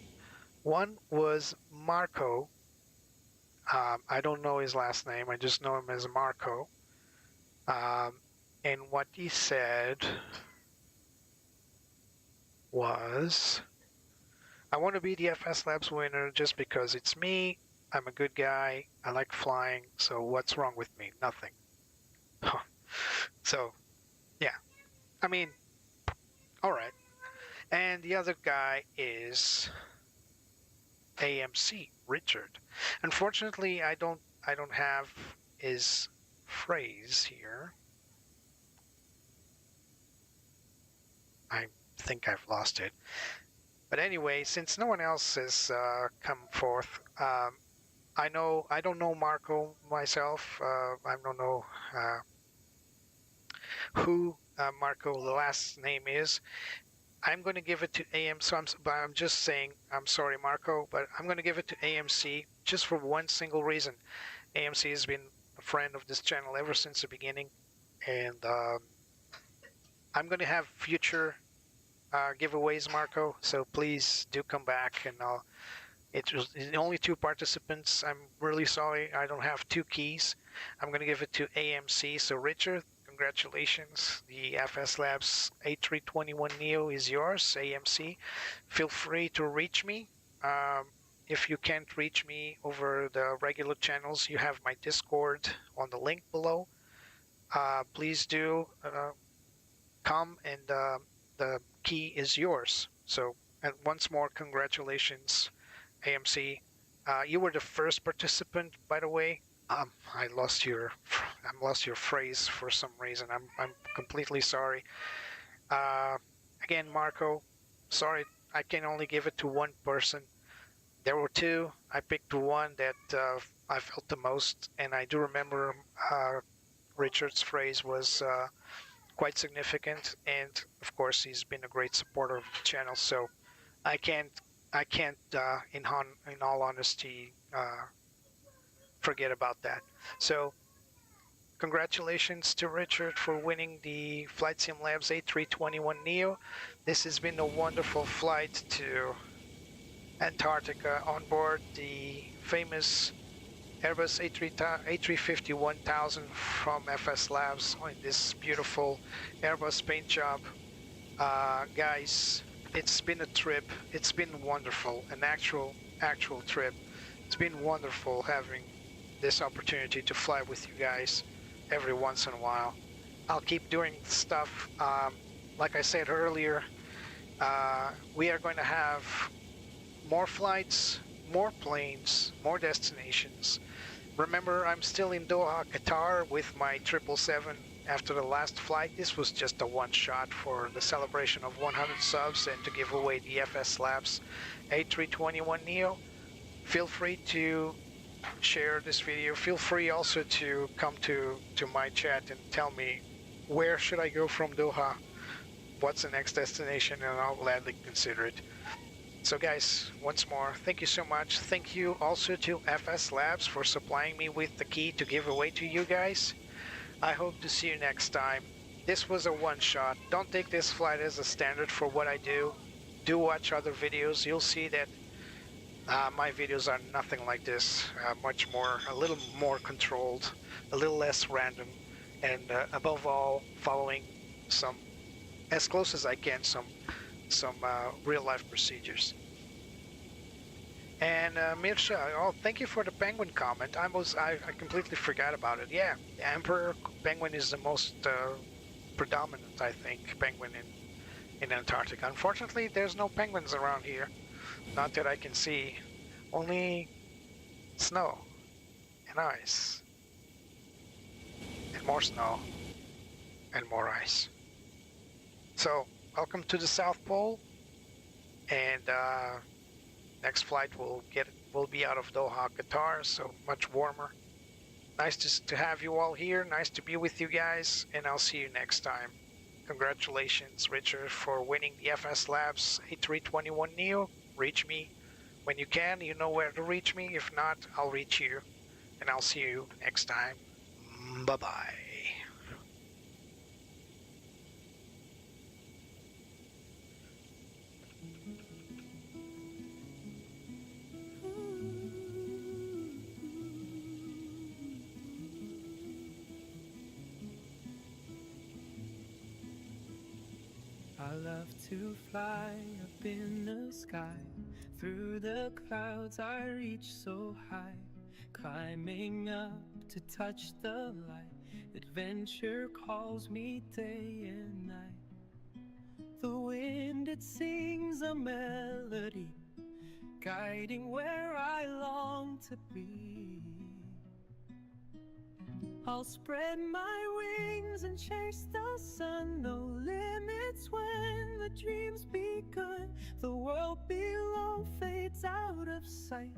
Speaker 2: One was Marco. I don't know his last name, I just know him as Marco. And what he said was, I want to be the FS Labs winner just because it's me, I'm a good guy, I like flying, so what's wrong with me? Nothing. So, yeah. I mean, alright. And the other guy is AMC, Richard. Unfortunately, I don't have his phrase here. I think I've lost it. But anyway, since no one else has come forth, I don't know Marco myself. I don't know who Marco the last name is. I'm going to give it to AM. But I'm just saying, I'm sorry, Marco, but I'm going to give it to AMC just for one single reason. AMC has been a friend of this channel ever since the beginning, and I'm going to have future giveaways, Marco. So please do come back, and it was only 2 participants. I'm really sorry I don't have 2 keys. I'm going to give it to AMC. So Richard, congratulations. The FS Labs A321Neo is yours. AMC, feel free to reach me. If you can't reach me over the regular channels, you have my Discord on the link below. Please do come, and the key is yours. So, and once more, congratulations, AMC. You were the first participant, by the way. I lost your phrase for some reason. I'm completely sorry. Again, Marco, sorry, I can only give it to one person. There were 2. I picked one that I felt the most, and I do remember Richard's phrase was quite significant, and of course he's been a great supporter of the channel. So I can't in all honesty forget about that. So congratulations to Richard for winning the FLIGHTSIM Labs A321Neo. This has been a wonderful flight to Antarctica on board the famous Airbus A350 1000 from FS Labs on this beautiful Airbus paint job. Guys, it's been a trip. It's been wonderful, an actual trip. It's been wonderful having this opportunity to fly with you guys every once in a while. I'll keep doing stuff. Like I said earlier, we are going to have more flights, more planes, more destinations. Remember, I'm still in Doha, Qatar with my 777 after the last flight. This was just a one-shot for the celebration of 100 subs and to give away the FS Labs A321Neo. Feel free to share this video. Feel free also to come to my chat and tell me, where should I go from Doha? What's the next destination? And I'll gladly consider it. So guys, once more, thank you so much. Thank you also to FS Labs for supplying me with the key to give away to you guys. I hope to see you next time. This was a one-shot. Don't take this flight as a standard for what I do. Do watch other videos. You'll see that my videos are nothing like this. A little more controlled, a little less random, and above all, following some, as close as I can, some real-life procedures. And Mirsha, oh, thank you for the penguin comment. I completely forgot about it. Yeah, the emperor penguin is the most predominant, I think, penguin in Antarctica. Unfortunately, there's no penguins around here. Not that I can see. Only snow and ice. And more snow and more ice. So, welcome to the South Pole, and next flight will be out of Doha, Qatar, so much warmer. Nice to have you all here. Nice to be with you guys, and I'll see you next time. Congratulations, Richard, for winning the FS Labs A321Neo. Reach me when you can. You know where to reach me. If not, I'll reach you, and I'll see you next time. Bye-bye.
Speaker 1: I love to fly up in the sky. Through the clouds I reach so high, climbing up to touch the light. Adventure calls me day and night. The wind, it sings a melody, guiding where I long to be. I'll spread my wings and chase the sun. No limits when the dream's begun. The world below fades out of sight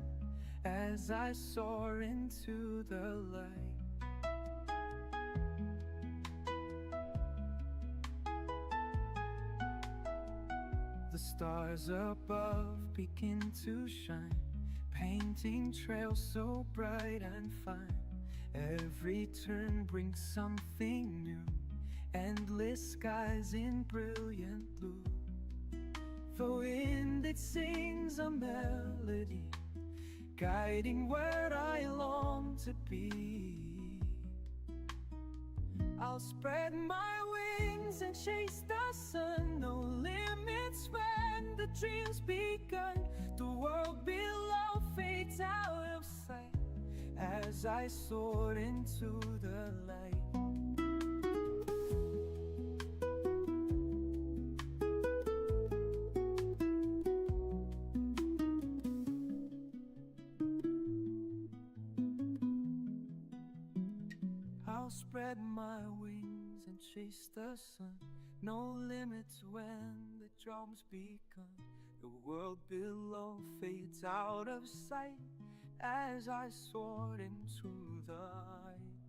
Speaker 1: as I soar into the light. The stars above begin to shine, painting trails so bright and fine. Every turn brings something new, endless skies in brilliant blue. The wind, it sings a melody, guiding where I long to be. I'll spread my wings and chase the sun. No limits when the dream's begun. The world below fades out of sight as I soar into the light. I'll spread my wings and chase the sun. No limits when the drum's begun. The world below fades out of sight as I soar into the light.